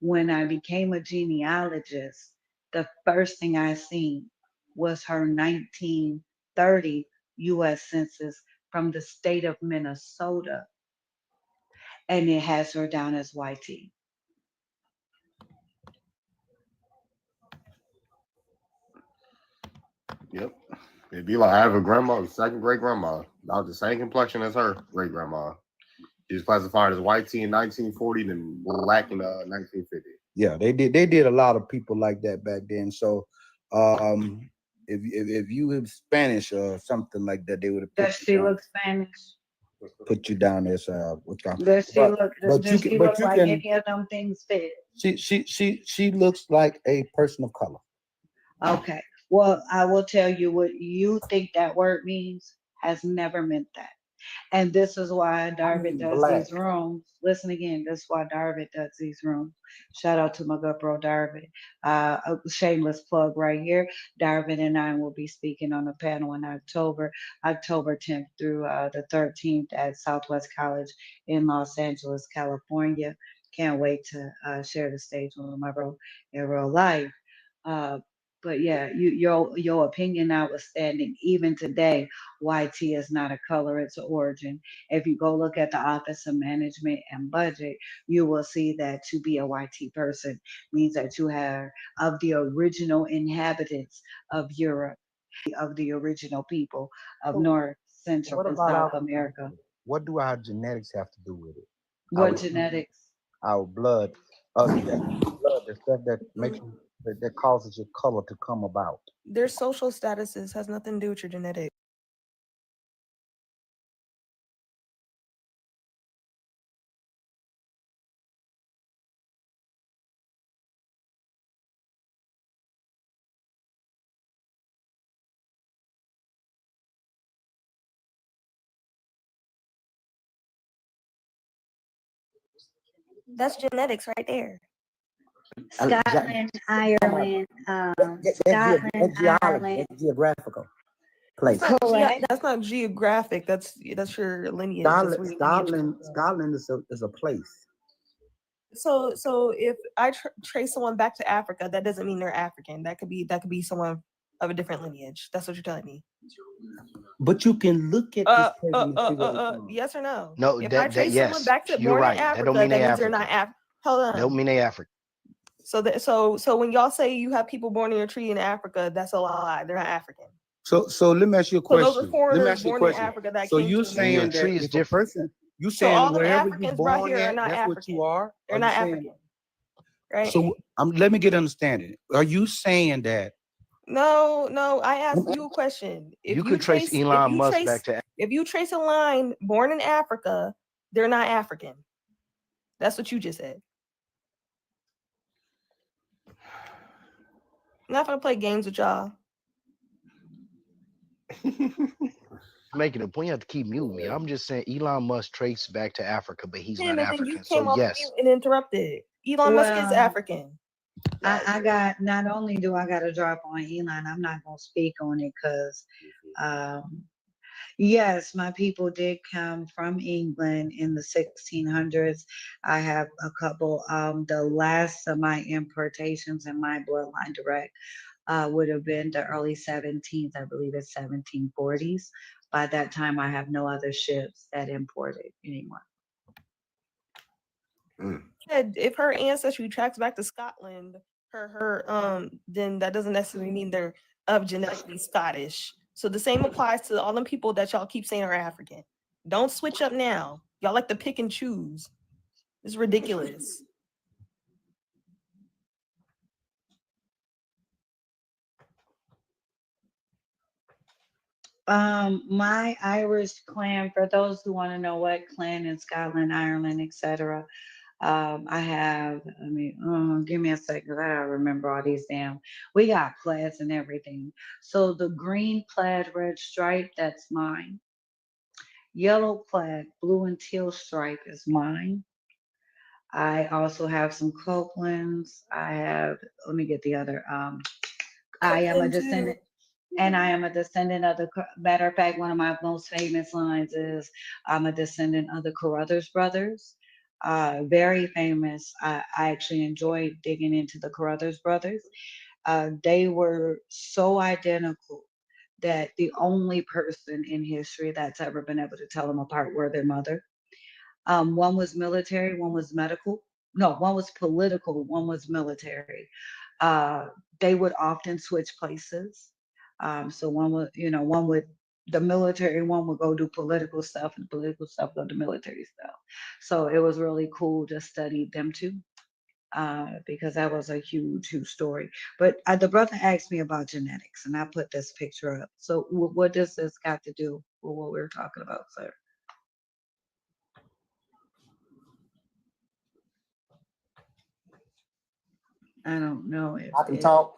[SPEAKER 10] When I became a genealogist, the first thing I seen was her 1930 US Census from the state of Minnesota, and it has her down as YT.
[SPEAKER 1] Yep. It'd be like I have a grandma, second great grandma, about the same complexion as her great grandma. She was classified as white tea in 1940 and black in 1950.
[SPEAKER 12] Yeah, they did a lot of people like that back then. So if you were Spanish or something like that, they would have
[SPEAKER 10] Does she look Spanish?
[SPEAKER 12] put you down as what y'all.
[SPEAKER 10] Does she look? Does she look like
[SPEAKER 12] can.
[SPEAKER 10] any of them things fit?
[SPEAKER 12] She looks like a person of color.
[SPEAKER 10] Okay. Well, I will tell you what you think that word means has never meant that. And this is why Darvin does
[SPEAKER 12] black.
[SPEAKER 10] these rooms. Listen again, this is why Darvin does these rooms. Shout out to my good bro Darvin. A shameless plug right here. Darvin and I will be speaking on a panel in October 10th through the 13th at Southwest College in Los Angeles, California. Can't wait to share the stage with my bro in real life. But yeah, your opinion notwithstanding, even today, YT is not a color, it's an origin. If you go look at the Office of Management and Budget, you will see that to be a YT person means that you have of the original inhabitants of Europe, of the original people of North, Central, and South America.
[SPEAKER 12] What do our genetics have to do with it?
[SPEAKER 10] What genetics?
[SPEAKER 12] Our blood, the stuff that makes you, that causes your color to come about.
[SPEAKER 5] Their social statuses has nothing to do with your genetics. That's genetics right there.
[SPEAKER 13] Scotland, Ireland, Scotland, Ireland.
[SPEAKER 12] Geographical place.
[SPEAKER 5] That's not geographic. That's your lineage. That's where your lineage
[SPEAKER 12] Scotland is a place.
[SPEAKER 5] So if I trace someone back to Africa, that doesn't mean they're African. That could be someone of a different lineage. That's what you're telling me.
[SPEAKER 12] But you can look at this person.
[SPEAKER 5] Yes or no?
[SPEAKER 3] No,
[SPEAKER 5] if I trace someone back to
[SPEAKER 3] you're
[SPEAKER 5] born
[SPEAKER 3] right.
[SPEAKER 5] in Africa,
[SPEAKER 3] That don't mean
[SPEAKER 5] that
[SPEAKER 3] they
[SPEAKER 5] means they're not
[SPEAKER 3] African.
[SPEAKER 5] African. Hold on.
[SPEAKER 3] That don't mean they African.
[SPEAKER 5] So when y'all say you have people born in your tree in Africa, that's a lie. They're not African.
[SPEAKER 12] So let me ask you a question.
[SPEAKER 5] So those are foreigners
[SPEAKER 12] Let me ask you a
[SPEAKER 5] born in
[SPEAKER 12] question.
[SPEAKER 5] Africa that
[SPEAKER 12] So
[SPEAKER 5] came
[SPEAKER 12] you're
[SPEAKER 5] to
[SPEAKER 12] saying
[SPEAKER 3] your
[SPEAKER 12] that
[SPEAKER 3] tree is
[SPEAKER 12] if a
[SPEAKER 3] different.
[SPEAKER 12] person, you
[SPEAKER 5] So
[SPEAKER 12] saying
[SPEAKER 5] all the
[SPEAKER 12] wherever you're
[SPEAKER 5] Africans brought
[SPEAKER 12] born
[SPEAKER 5] here are
[SPEAKER 12] at,
[SPEAKER 5] not
[SPEAKER 12] that's what
[SPEAKER 5] African.
[SPEAKER 12] you are?
[SPEAKER 5] They're
[SPEAKER 12] Are
[SPEAKER 5] not
[SPEAKER 12] you saying-
[SPEAKER 5] African. Right?
[SPEAKER 12] So let me get understanding. Are you saying that?
[SPEAKER 5] No. I asked you a question. If
[SPEAKER 3] You could trace Elon Musk back to
[SPEAKER 5] if you trace a line born in Africa, they're not African. That's what you just said. I'm not gonna play games with y'all.
[SPEAKER 3] making a point. You have to keep muting me. I'm just saying Elon Musk traced back to Africa, but he's not
[SPEAKER 5] And then you
[SPEAKER 3] African.
[SPEAKER 5] came
[SPEAKER 3] So
[SPEAKER 5] off
[SPEAKER 3] yes,
[SPEAKER 5] mute and interrupted. Elon Musk is African.
[SPEAKER 10] I got, not only do I got to drop on Elon, I'm not going to speak on it because, Yes, my people did come from England in the 1600s. I have a couple. The last of my importations in my bloodline direct would have been the early 17th, I believe it's 1740s. By that time, I have no other ships that imported anymore.
[SPEAKER 5] Said if her ancestry tracks back to Scotland, then that doesn't necessarily mean they're of genetically Scottish. So the same applies to all them people that y'all keep saying are African. Don't switch up now. Y'all like to pick and choose. It's ridiculous.
[SPEAKER 10] My Irish clan, for those who want to know what clan in Scotland, Ireland, etc. I have, give me a second. I gotta remember all these damn. We got plaids and everything. So the green plaid, red stripe, that's mine. Yellow plaid, blue and teal stripe is mine. I also have some Copelands. I have, let me get the other, I am a
[SPEAKER 5] Copeland too.
[SPEAKER 10] descendant, and I am a descendant of the, matter of fact, one of my most famous lines is, I'm a descendant of the Carruthers brothers. Very famous. I actually enjoyed digging into the Carruthers brothers. They were so identical that the only person in history that's ever been able to tell them apart were their mother. One was military, one was medical. No, one was political, one was military. They would often switch places. So one would, one would, the military one would go do political stuff, and political stuff go to military stuff. So it was really cool to study them too, because that was a huge, huge story. But the brother asked me about genetics, and I put this picture up. So what does this got to do with what we're talking about, sir? I don't know if
[SPEAKER 12] I can talk.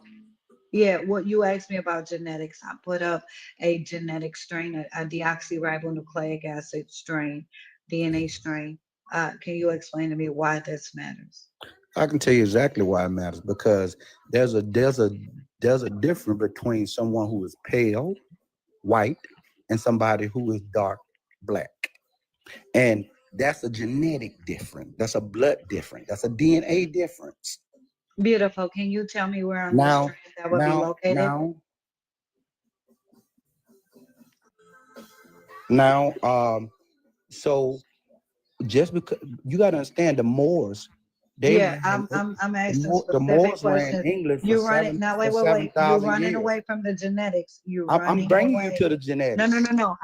[SPEAKER 10] Yeah, what you asked me about genetics, I put up a genetic strain, a deoxyribonucleic acid strain, DNA strain. Can you explain to me why this matters?
[SPEAKER 12] I can tell you exactly why it matters, because there's a difference between someone who is pale white and somebody who is dark black. And that's a genetic difference. That's a blood difference. That's a DNA difference.
[SPEAKER 10] Beautiful. Can you tell me where on the
[SPEAKER 12] Now,
[SPEAKER 10] strain that would be located?
[SPEAKER 12] So just because you got to understand the Moors,
[SPEAKER 10] Yeah, I'm asking
[SPEAKER 12] the
[SPEAKER 10] specific
[SPEAKER 12] Moors ran
[SPEAKER 10] questions.
[SPEAKER 12] England for
[SPEAKER 10] You're running now. Wait. You're
[SPEAKER 12] 7,000
[SPEAKER 10] running
[SPEAKER 12] years.
[SPEAKER 10] away from the genetics. You're
[SPEAKER 12] I'm
[SPEAKER 10] running
[SPEAKER 12] bringing
[SPEAKER 10] away.
[SPEAKER 12] you to the genetics.
[SPEAKER 10] No.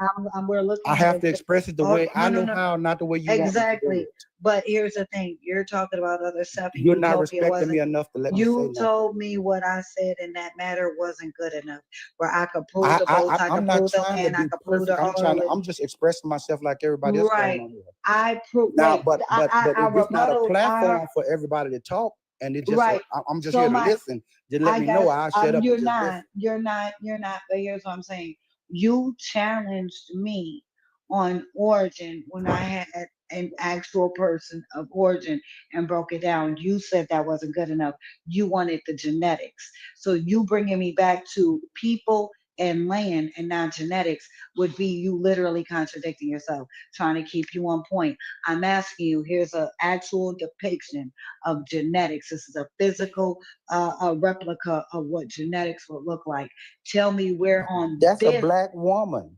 [SPEAKER 10] We're looking.
[SPEAKER 12] I have
[SPEAKER 10] at
[SPEAKER 12] to express it the way I know how, not the way you want me to do
[SPEAKER 10] Exactly.
[SPEAKER 12] it.
[SPEAKER 10] But here's the thing: you're talking about other stuff, and
[SPEAKER 12] You're
[SPEAKER 10] you
[SPEAKER 12] not
[SPEAKER 10] told me it
[SPEAKER 12] respecting
[SPEAKER 10] wasn't.
[SPEAKER 12] me enough to let me say
[SPEAKER 10] You
[SPEAKER 12] nothing.
[SPEAKER 10] told me what I said in that matter wasn't good enough. Where I could prove the boats, I
[SPEAKER 12] I'm
[SPEAKER 10] could
[SPEAKER 12] not
[SPEAKER 10] prove the
[SPEAKER 12] trying to
[SPEAKER 10] land, I
[SPEAKER 12] be
[SPEAKER 10] could prove
[SPEAKER 12] perfect.
[SPEAKER 10] the
[SPEAKER 12] I'm just expressing myself like everybody else going
[SPEAKER 10] Right.
[SPEAKER 12] on here.
[SPEAKER 10] I prove.
[SPEAKER 12] Now,
[SPEAKER 10] Wait.
[SPEAKER 12] but
[SPEAKER 10] I
[SPEAKER 12] if it's not a
[SPEAKER 10] rebuttal.
[SPEAKER 12] platform for everybody to talk, and it just
[SPEAKER 10] Right.
[SPEAKER 12] I'm just
[SPEAKER 10] So
[SPEAKER 12] here to
[SPEAKER 10] my,
[SPEAKER 12] listen. Just let
[SPEAKER 10] I
[SPEAKER 12] me
[SPEAKER 10] got.
[SPEAKER 12] know. I'll shut up
[SPEAKER 10] You're
[SPEAKER 12] and just listen.
[SPEAKER 10] not. You're not. But here's what I'm saying. You challenged me on origin when I had an actual person of origin and broke it down. You said that wasn't good enough. You wanted the genetics. So you bringing me back to people and land and not genetics would be you literally contradicting yourself, trying to keep you on point. I'm asking you, here's an actual depiction of genetics. This is a physical a replica of what genetics would look like. Tell me where on
[SPEAKER 12] That's
[SPEAKER 10] this.
[SPEAKER 12] a black woman.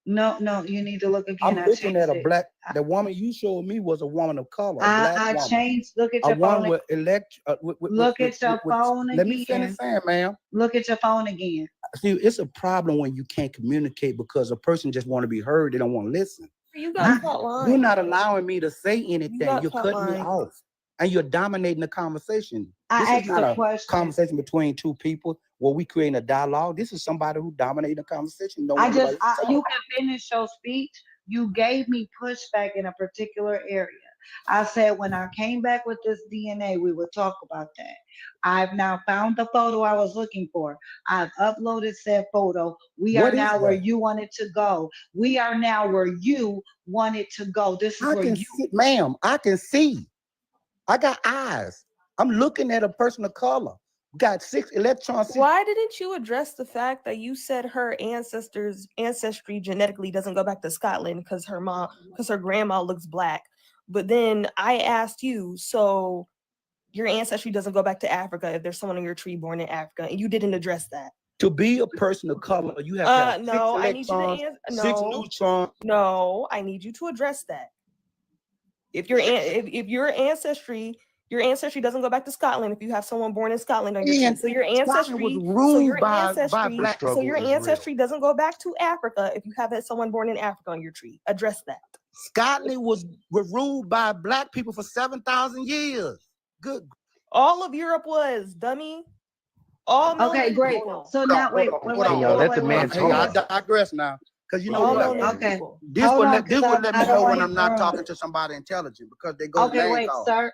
[SPEAKER 10] No, you need to look again.
[SPEAKER 12] I'm
[SPEAKER 10] I
[SPEAKER 12] looking at
[SPEAKER 10] changed
[SPEAKER 12] a
[SPEAKER 10] it.
[SPEAKER 12] black. The woman you showed me was a woman of color, a black
[SPEAKER 10] I
[SPEAKER 12] woman.
[SPEAKER 10] changed. Look at
[SPEAKER 12] A
[SPEAKER 10] your
[SPEAKER 12] one
[SPEAKER 10] phone.
[SPEAKER 12] with
[SPEAKER 10] Look at your phone
[SPEAKER 12] Let me finish
[SPEAKER 10] again.
[SPEAKER 12] saying, ma'am.
[SPEAKER 10] Look at your phone again.
[SPEAKER 12] See, it's a problem when you can't communicate because a person just want to be heard. They don't want to listen.
[SPEAKER 5] You got caught lying.
[SPEAKER 12] You're not allowing me to say anything.
[SPEAKER 5] got
[SPEAKER 12] You're
[SPEAKER 5] caught
[SPEAKER 12] cutting me
[SPEAKER 5] lying.
[SPEAKER 12] off, and you're dominating the conversation.
[SPEAKER 10] I
[SPEAKER 12] This is
[SPEAKER 10] asked
[SPEAKER 12] not
[SPEAKER 10] a
[SPEAKER 12] a
[SPEAKER 10] question.
[SPEAKER 12] conversation between two people where we create a dialogue. This is somebody who dominated the conversation. Don't
[SPEAKER 10] I
[SPEAKER 12] want
[SPEAKER 10] just,
[SPEAKER 12] nobody to talk.
[SPEAKER 10] you can finish your speech. You gave me pushback in a particular area. I said when I came back with this DNA, we would talk about that. I've now found the photo I was looking for. I've uploaded said photo. We
[SPEAKER 12] What
[SPEAKER 10] are
[SPEAKER 12] is
[SPEAKER 10] now where
[SPEAKER 12] that?
[SPEAKER 10] you wanted to go. We are now where you wanted to go. This is
[SPEAKER 12] I
[SPEAKER 10] where
[SPEAKER 12] can
[SPEAKER 10] you.
[SPEAKER 12] see, ma'am. I can see. I got eyes. I'm looking at a person of color. got 6 electrons.
[SPEAKER 5] Why didn't you address the fact that you said her ancestry genetically doesn't go back to Scotland because her grandma looks black? But then I asked you, so your ancestry doesn't go back to Africa if there's someone on your tree born in Africa, and you didn't address that.
[SPEAKER 12] To be a person of color, you have to have
[SPEAKER 5] No,
[SPEAKER 12] 6
[SPEAKER 5] I need you to
[SPEAKER 12] electrons,
[SPEAKER 5] answer.
[SPEAKER 12] 6
[SPEAKER 5] No,
[SPEAKER 12] neutrons.
[SPEAKER 5] no, I need you to address that. If your ancestry doesn't go back to Scotland if you have someone born in Scotland on your tree.
[SPEAKER 12] And
[SPEAKER 5] So your
[SPEAKER 12] Scotland was
[SPEAKER 5] ancestry,
[SPEAKER 12] ruled by black.
[SPEAKER 5] so your
[SPEAKER 3] Struggle is real.
[SPEAKER 5] ancestry doesn't go back to Africa if you have someone born in Africa on your tree. Address that.
[SPEAKER 12] Scotland was ruled by black people for 7,000 years. Good.
[SPEAKER 5] All of Europe was, dummy. All
[SPEAKER 9] Okay,
[SPEAKER 5] millions of
[SPEAKER 9] great.
[SPEAKER 5] people.
[SPEAKER 9] So now, wait,
[SPEAKER 12] Hold
[SPEAKER 9] wait,
[SPEAKER 12] on,
[SPEAKER 3] Y'all let
[SPEAKER 9] wait,
[SPEAKER 3] the
[SPEAKER 9] wait,
[SPEAKER 3] man
[SPEAKER 9] wait.
[SPEAKER 12] Hey, I
[SPEAKER 3] talk.
[SPEAKER 12] digress now, because you know
[SPEAKER 5] All
[SPEAKER 12] what?
[SPEAKER 5] millions of
[SPEAKER 9] Okay.
[SPEAKER 5] people.
[SPEAKER 12] This
[SPEAKER 9] Hold
[SPEAKER 12] would
[SPEAKER 9] on,
[SPEAKER 12] let, this
[SPEAKER 9] 'cause
[SPEAKER 12] would let
[SPEAKER 9] I
[SPEAKER 12] me
[SPEAKER 9] don't
[SPEAKER 12] know
[SPEAKER 9] want
[SPEAKER 12] when
[SPEAKER 9] to
[SPEAKER 12] I'm not
[SPEAKER 9] interrupt.
[SPEAKER 12] talking to somebody intelligent, because they go
[SPEAKER 9] Okay,
[SPEAKER 12] legs
[SPEAKER 9] wait,
[SPEAKER 12] off.
[SPEAKER 9] sir.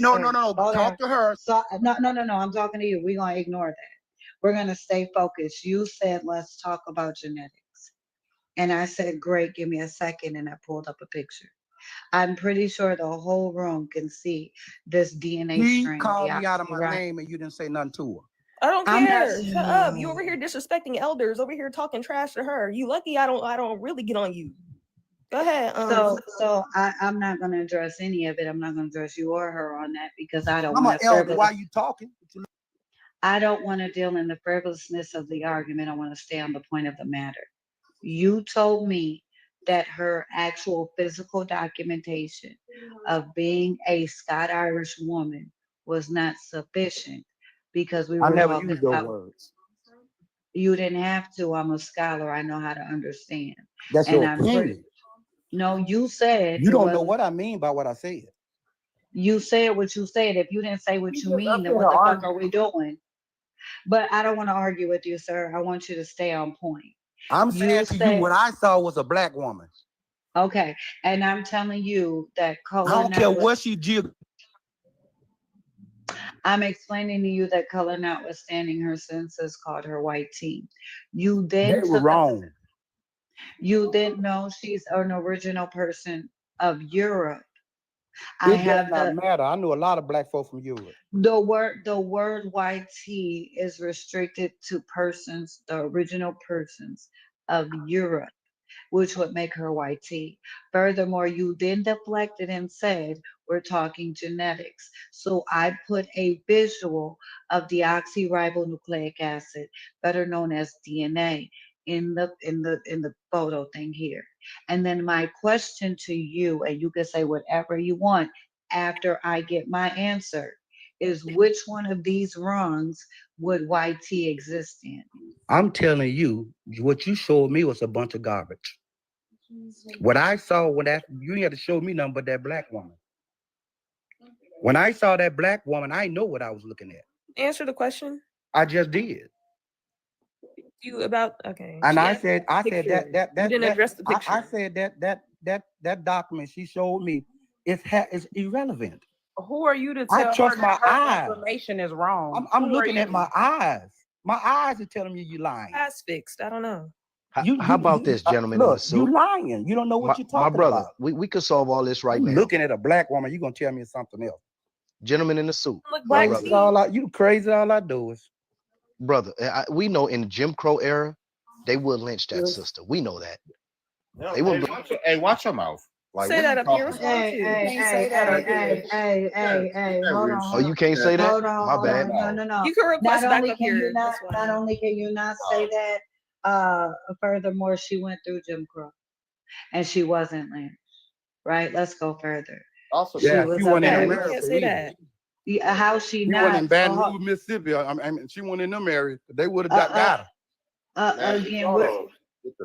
[SPEAKER 12] No.
[SPEAKER 9] Hold
[SPEAKER 12] Talk
[SPEAKER 9] on.
[SPEAKER 12] to her.
[SPEAKER 9] So, no, I'm talking to you. We're gonna ignore that. We're gonna stay focused. You said let's talk about genetics, and I said great. Give me a second, and I pulled up a picture. I'm pretty sure the whole room can see this DNA
[SPEAKER 12] She
[SPEAKER 9] string.
[SPEAKER 12] called me out of my
[SPEAKER 9] Deoxyribonucleic.
[SPEAKER 12] name and you didn't say nothing to her.
[SPEAKER 5] I don't
[SPEAKER 9] I'm not.
[SPEAKER 5] care. Shut up. You over here disrespecting elders, over here talking trash to her. You lucky I don't really get on you. Go ahead.
[SPEAKER 9] So I'm not gonna address any of it. I'm not gonna address you or her on that because I don't
[SPEAKER 12] I'm an
[SPEAKER 9] want to
[SPEAKER 12] elder. Why you talking?
[SPEAKER 9] I don't want to deal in the frivolousness of the argument. I want to stay on the point of the matter. You told me that her actual physical documentation of being a Scott-Irish woman was not sufficient because we
[SPEAKER 12] I
[SPEAKER 9] were
[SPEAKER 12] never
[SPEAKER 9] talking
[SPEAKER 12] used those
[SPEAKER 9] about.
[SPEAKER 12] words.
[SPEAKER 9] You didn't have to. I'm a scholar. I know how to understand.
[SPEAKER 12] That's
[SPEAKER 9] And
[SPEAKER 12] your
[SPEAKER 9] I'm pretty.
[SPEAKER 12] opinion.
[SPEAKER 9] No, you said
[SPEAKER 12] You
[SPEAKER 9] it
[SPEAKER 12] don't know
[SPEAKER 9] wasn't.
[SPEAKER 12] what I mean by what I said.
[SPEAKER 9] You said what you said. If you didn't say what you mean, then what the fuck are we doing? But I don't want to argue with you, sir. I want you to stay on point.
[SPEAKER 12] I'm
[SPEAKER 9] You
[SPEAKER 12] saying to you,
[SPEAKER 9] said,
[SPEAKER 12] what I saw was a black woman.
[SPEAKER 9] okay, and I'm telling you that
[SPEAKER 12] I
[SPEAKER 9] color
[SPEAKER 12] don't care
[SPEAKER 9] not.
[SPEAKER 12] what she did.
[SPEAKER 9] I'm explaining to you that color notwithstanding her senses called her white tea. You then
[SPEAKER 12] They were
[SPEAKER 9] took
[SPEAKER 12] wrong.
[SPEAKER 9] you didn't know she's an original person of Europe. I
[SPEAKER 12] It does
[SPEAKER 9] have
[SPEAKER 12] not
[SPEAKER 9] the
[SPEAKER 12] matter. I know a lot of black folk from Europe.
[SPEAKER 9] the word white tea is restricted to persons, the original persons of Europe, which would make her white tea. Furthermore, you then deflected and said, we're talking genetics. So I put a visual of deoxyribonucleic acid, better known as DNA, in the photo thing here. And then my question to you, and you can say whatever you want after I get my answer, is which one of these rungs would white tea exist in?
[SPEAKER 12] I'm telling you, what you showed me was a bunch of garbage. What I saw when that you had to show me nothing but that black woman. When I saw that black woman, I know what I was looking at.
[SPEAKER 5] Answer the question.
[SPEAKER 12] I just did.
[SPEAKER 5] You about okay.
[SPEAKER 12] And
[SPEAKER 5] She
[SPEAKER 12] I
[SPEAKER 5] asked
[SPEAKER 12] said
[SPEAKER 5] about the picture. You didn't address the picture.
[SPEAKER 12] I said that document she showed me is irrelevant.
[SPEAKER 8] Who are you to
[SPEAKER 12] I
[SPEAKER 8] tell
[SPEAKER 12] trust
[SPEAKER 8] her
[SPEAKER 12] my
[SPEAKER 8] that her
[SPEAKER 12] eyes.
[SPEAKER 8] information is wrong?
[SPEAKER 12] I'm
[SPEAKER 8] Who are
[SPEAKER 12] looking at
[SPEAKER 8] you?
[SPEAKER 12] my eyes. My eyes are telling me you lying.
[SPEAKER 5] Eyes fixed. I don't know.
[SPEAKER 3] How about this, gentleman in the
[SPEAKER 12] Look, you
[SPEAKER 3] suit?
[SPEAKER 12] lying. You don't know what you're
[SPEAKER 3] My
[SPEAKER 12] talking
[SPEAKER 3] brother,
[SPEAKER 12] about.
[SPEAKER 3] we could solve all this right
[SPEAKER 12] You
[SPEAKER 3] now.
[SPEAKER 12] looking at a black woman, you're gonna tell me something else.
[SPEAKER 3] Gentleman in the suit.
[SPEAKER 5] Look,
[SPEAKER 3] My
[SPEAKER 5] black
[SPEAKER 3] brother.
[SPEAKER 5] tea.
[SPEAKER 12] You crazy, all I do is.
[SPEAKER 3] Brother, we know in the Jim Crow era, they would lynch that sister. We know that. They would.
[SPEAKER 7] Watch your mouth. Like,
[SPEAKER 5] Say
[SPEAKER 7] what
[SPEAKER 5] that
[SPEAKER 7] you
[SPEAKER 5] up here.
[SPEAKER 7] talking
[SPEAKER 5] What's wrong with you? Can you say that up here?
[SPEAKER 9] Hold on.
[SPEAKER 3] Oh, you can't say that?
[SPEAKER 9] Hold on,
[SPEAKER 3] My
[SPEAKER 9] hold
[SPEAKER 3] bad.
[SPEAKER 9] on. No.
[SPEAKER 5] You can request
[SPEAKER 9] Not
[SPEAKER 5] back
[SPEAKER 9] only
[SPEAKER 5] up
[SPEAKER 9] can you
[SPEAKER 5] here.
[SPEAKER 9] not,
[SPEAKER 5] That's why.
[SPEAKER 9] not only can you not say that, furthermore, she went through Jim Crow and she wasn't lynched. Right? Let's go further.
[SPEAKER 7] Also,
[SPEAKER 9] She
[SPEAKER 12] Yeah,
[SPEAKER 9] was
[SPEAKER 12] she
[SPEAKER 9] a
[SPEAKER 12] wasn't in
[SPEAKER 5] Yeah,
[SPEAKER 9] very
[SPEAKER 5] you
[SPEAKER 12] America
[SPEAKER 5] can't say
[SPEAKER 12] either.
[SPEAKER 5] that.
[SPEAKER 9] yeah, how she
[SPEAKER 12] She wasn't
[SPEAKER 9] not
[SPEAKER 12] in Baton
[SPEAKER 9] so
[SPEAKER 12] Rouge, Mississippi. I mean, she wasn't in them areas. They would have got her.
[SPEAKER 9] again we're,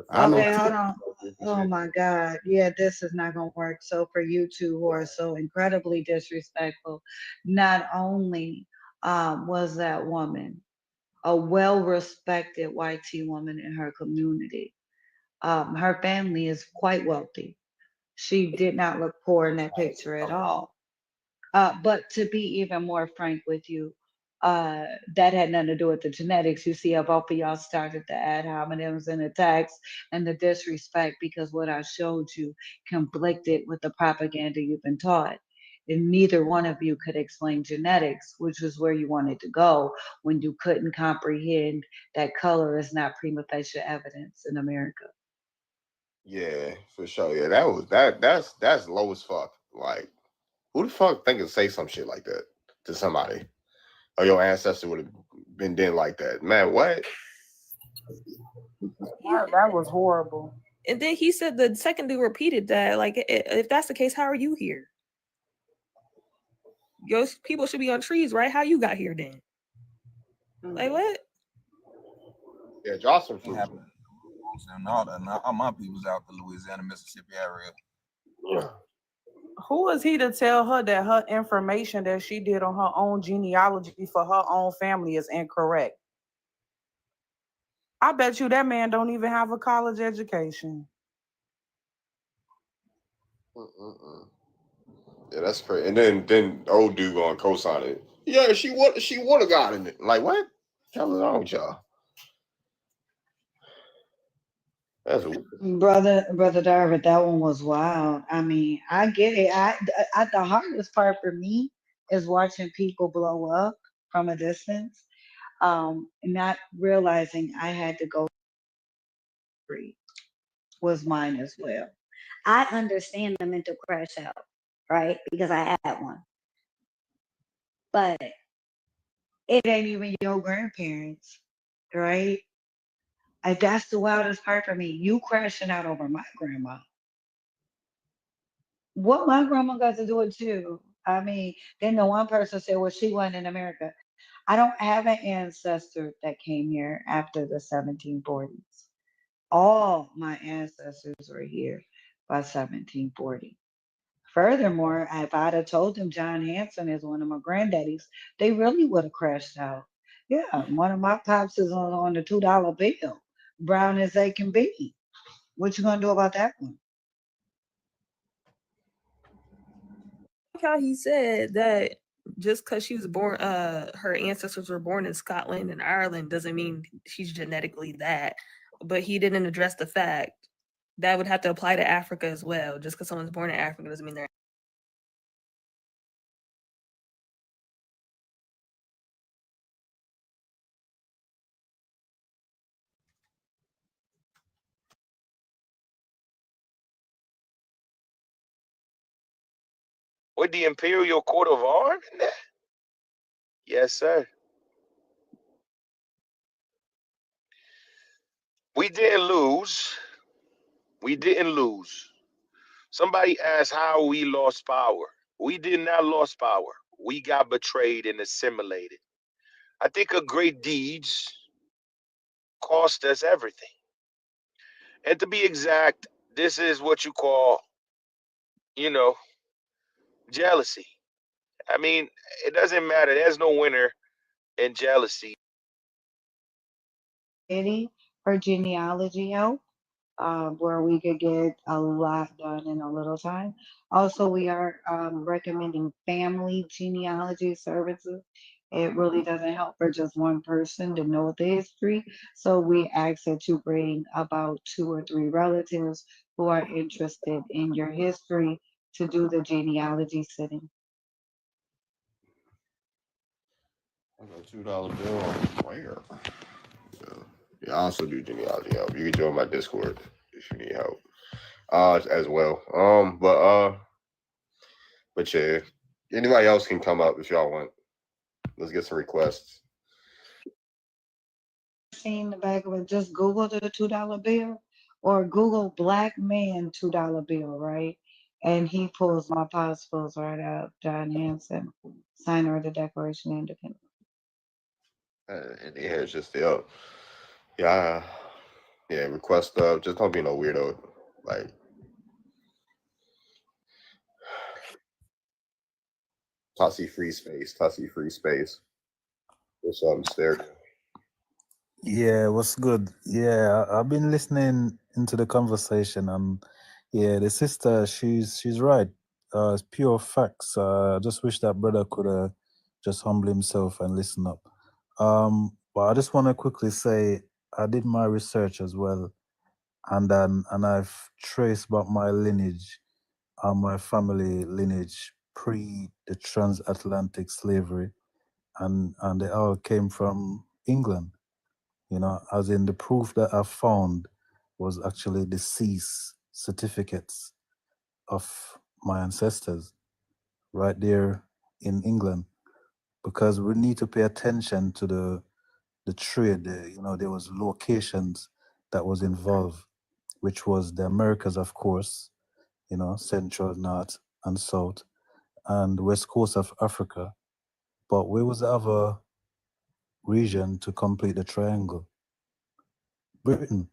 [SPEAKER 12] I know
[SPEAKER 9] okay,
[SPEAKER 12] too.
[SPEAKER 9] hold on. Oh my God. Yeah, this is not gonna work. So for you two who are so incredibly disrespectful, not only was that woman a well-respected white tea woman in her community, her family is quite wealthy. She did not look poor in that picture at all. But to be even more frank with you, that had nothing to do with the genetics. You see how both of y'all started the ad hominems and attacks and the disrespect because what I showed you conflicted with the propaganda you've been taught.
[SPEAKER 10] and neither one of you could explain genetics, which was where you wanted to go when you couldn't comprehend that color is not prima facie evidence in America.
[SPEAKER 1] Yeah, for sure. Yeah, that's low as fuck. Like, who the fuck think to say some shit like that to somebody? Or your ancestor would have been dead like that. Man, what?
[SPEAKER 8] That was horrible.
[SPEAKER 5] And then he said the second dude repeated that. Like, if that's the case, how are you here? Your people should be on trees, right? How you got here then? Like what?
[SPEAKER 1] Yeah, Johnson fruit.
[SPEAKER 4] And all my people's out the Louisiana, Mississippi area.
[SPEAKER 1] Yeah.
[SPEAKER 8] Who is he to tell her that her information that she did on her own genealogy for her own family is incorrect? I bet you that man don't even have a college education.
[SPEAKER 1] Yeah, that's crazy. And then old dude gonna co-sign it. Yeah, she would have gotten it. Like what? Hell is wrong with y'all? That's
[SPEAKER 10] Brother Darvin, that one was wild. I mean, I get it. The hardest part for me is watching people blow up from a distance, not realizing I had to go free was mine as well.
[SPEAKER 13] I understand the mental crash out, right? Because I had one. But
[SPEAKER 10] It ain't even your grandparents, right? That's the wildest part for me. You crashing out over my grandma. What my grandma got to do it too? I mean, then the one person said, well, she wasn't in America. I don't have an ancestor that came here after the 1740s. All my ancestors were here by 1740. Furthermore, if I'd have told them John Hanson is one of my granddaddies, they really would have crashed out. Yeah, one of my pops is on the $2 bill, brown as they can be. What you gonna do about that one?
[SPEAKER 5] Like how he said that just because she was born, her ancestors were born in Scotland and Ireland doesn't mean she's genetically that. But he didn't address the fact that would have to apply to Africa as well. Just because someone's born in Africa doesn't mean they're.
[SPEAKER 3] With the Imperial Court of Arms? Yes, sir. We didn't lose. We didn't lose. Somebody asked how we lost power. We did not lose power. We got betrayed and assimilated. I think a great deeds cost us everything. And to be exact, this is what you call, jealousy. I mean, it doesn't matter. There's no winner in jealousy.
[SPEAKER 10] Any for genealogy help, where we could get a lot done in a little time. Also, we are recommending family genealogy services. It really doesn't help for just one person to know the history. So we ask that you bring about 2 or 3 relatives who are interested in your history to do the genealogy sitting.
[SPEAKER 1] I got $2 bill on where? Yeah, I also do genealogy help. You can join my Discord if you need help. As well. But yeah, anybody else can come up if y'all want. Let's get some requests.
[SPEAKER 10] Seen the back of it, just Google the $2 bill or Google black man $2 bill, right? And he pulls my pulls right out. John Hanson, signer of the Declaration of Independence.
[SPEAKER 1] And yeah, it's just yeah, request stuff. Just don't be no weirdo. Like, Tussie free space. What's up, Stereo?
[SPEAKER 14] Yeah, what's good? Yeah, I've been listening into the conversation, and yeah, the sister, she's right. It's pure facts. I just wish that brother could just humble himself and listen up. But I just want to quickly say I did my research as well, and I've traced back my lineage, my family lineage pre the transatlantic slavery, and they all came from England. You know, as in the proof that I found was actually deceased certificates of my ancestors right there in England, because we need to pay attention to the trade. You know, there was locations that was involved, which was the Americas, of course, you know, Central, North, and South, and West Coast of Africa. But where was the other region to complete the triangle? Britain,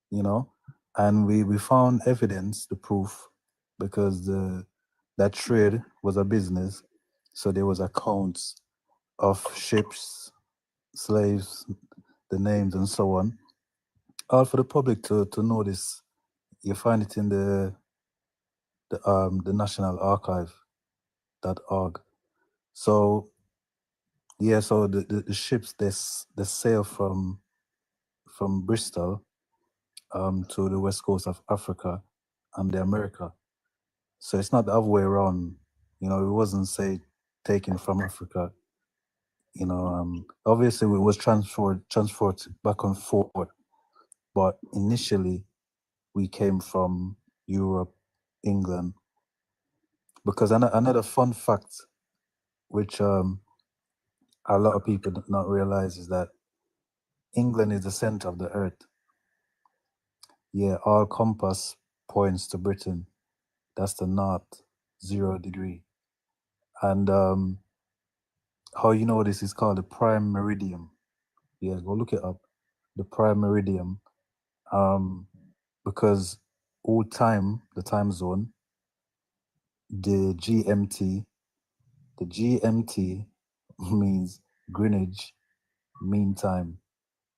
[SPEAKER 14] you know, and we found evidence, the proof, because that trade was a business, so there was accounts of ships, slaves, the names, and so on, all for the public to notice. You find it in the National Archive.org. So yeah, so the ships they sail from Bristol to the west coast of Africa and the America. So it's not the other way around. You know, it wasn't say taken from Africa. You know, obviously it was transferred back and forth, but initially we came from Europe, England. Because another fun fact, which a lot of people do not realize, is that England is the center of the earth. Yeah, our compass points to Britain. That's the north, 0 degree. And how you know this is called the prime meridian. Yeah, go look it up. The prime meridian. Because all time, the time zone, the GMT means Greenwich Mean Time.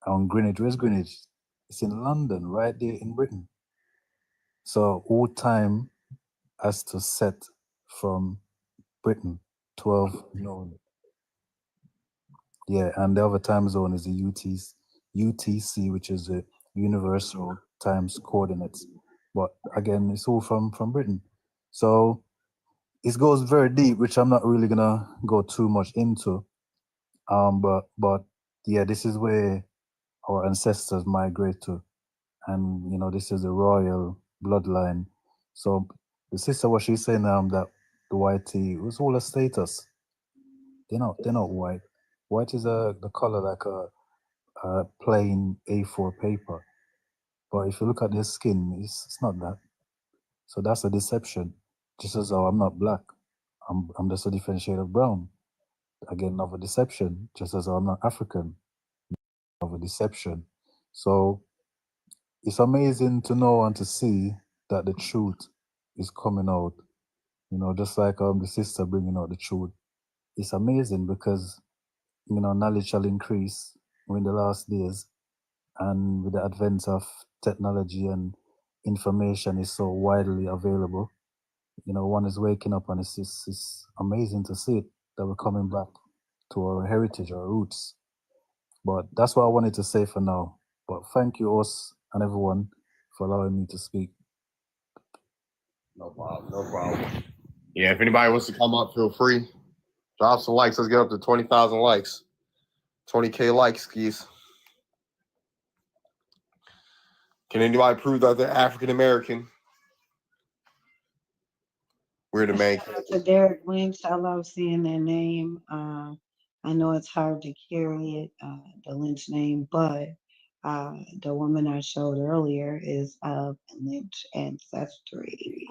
[SPEAKER 14] And Greenwich, where's Greenwich? It's in London, right there in Britain. So all time has to set from Britain, 12 noon. Yeah, and the other time zone is the UTC, which is the Universal Times Coordinates. But again, it's all from Britain. So it goes very deep, which I'm not really gonna go too much into. But yeah, this is where our ancestors migrate to. And you know, this is the royal bloodline. So the sister, what she's saying that the white tea was all a status. They're not white. White is the color like a plain A4 paper. But if you look at their skin, it's not that. So that's a deception. Just as though I'm not black, I'm just a different shade of brown. Again, another deception. Just as though I'm not African, another deception. So it's amazing to know and to see that the truth is coming out. You know, just like the sister bringing out the truth. It's amazing because, you know, knowledge shall increase in the last days, and with the advent of technology and information is so widely available. You know, one is waking up and it's amazing to see it, that we're coming back to our heritage, our roots. But that's what I wanted to say for now. But thank you, us and everyone, for allowing me to speak.
[SPEAKER 1] No problem. No problem. Yeah, if anybody wants to come up, feel free. Drop some likes. Let's get up to 20,000 likes. 20K likes, skis. Can anybody prove that they're African American? We're the main
[SPEAKER 9] Shout out to Derek Lynch. I love seeing that name. I know it's hard to carry it, the Lynch name, but the woman I showed earlier is of Lynch ancestry.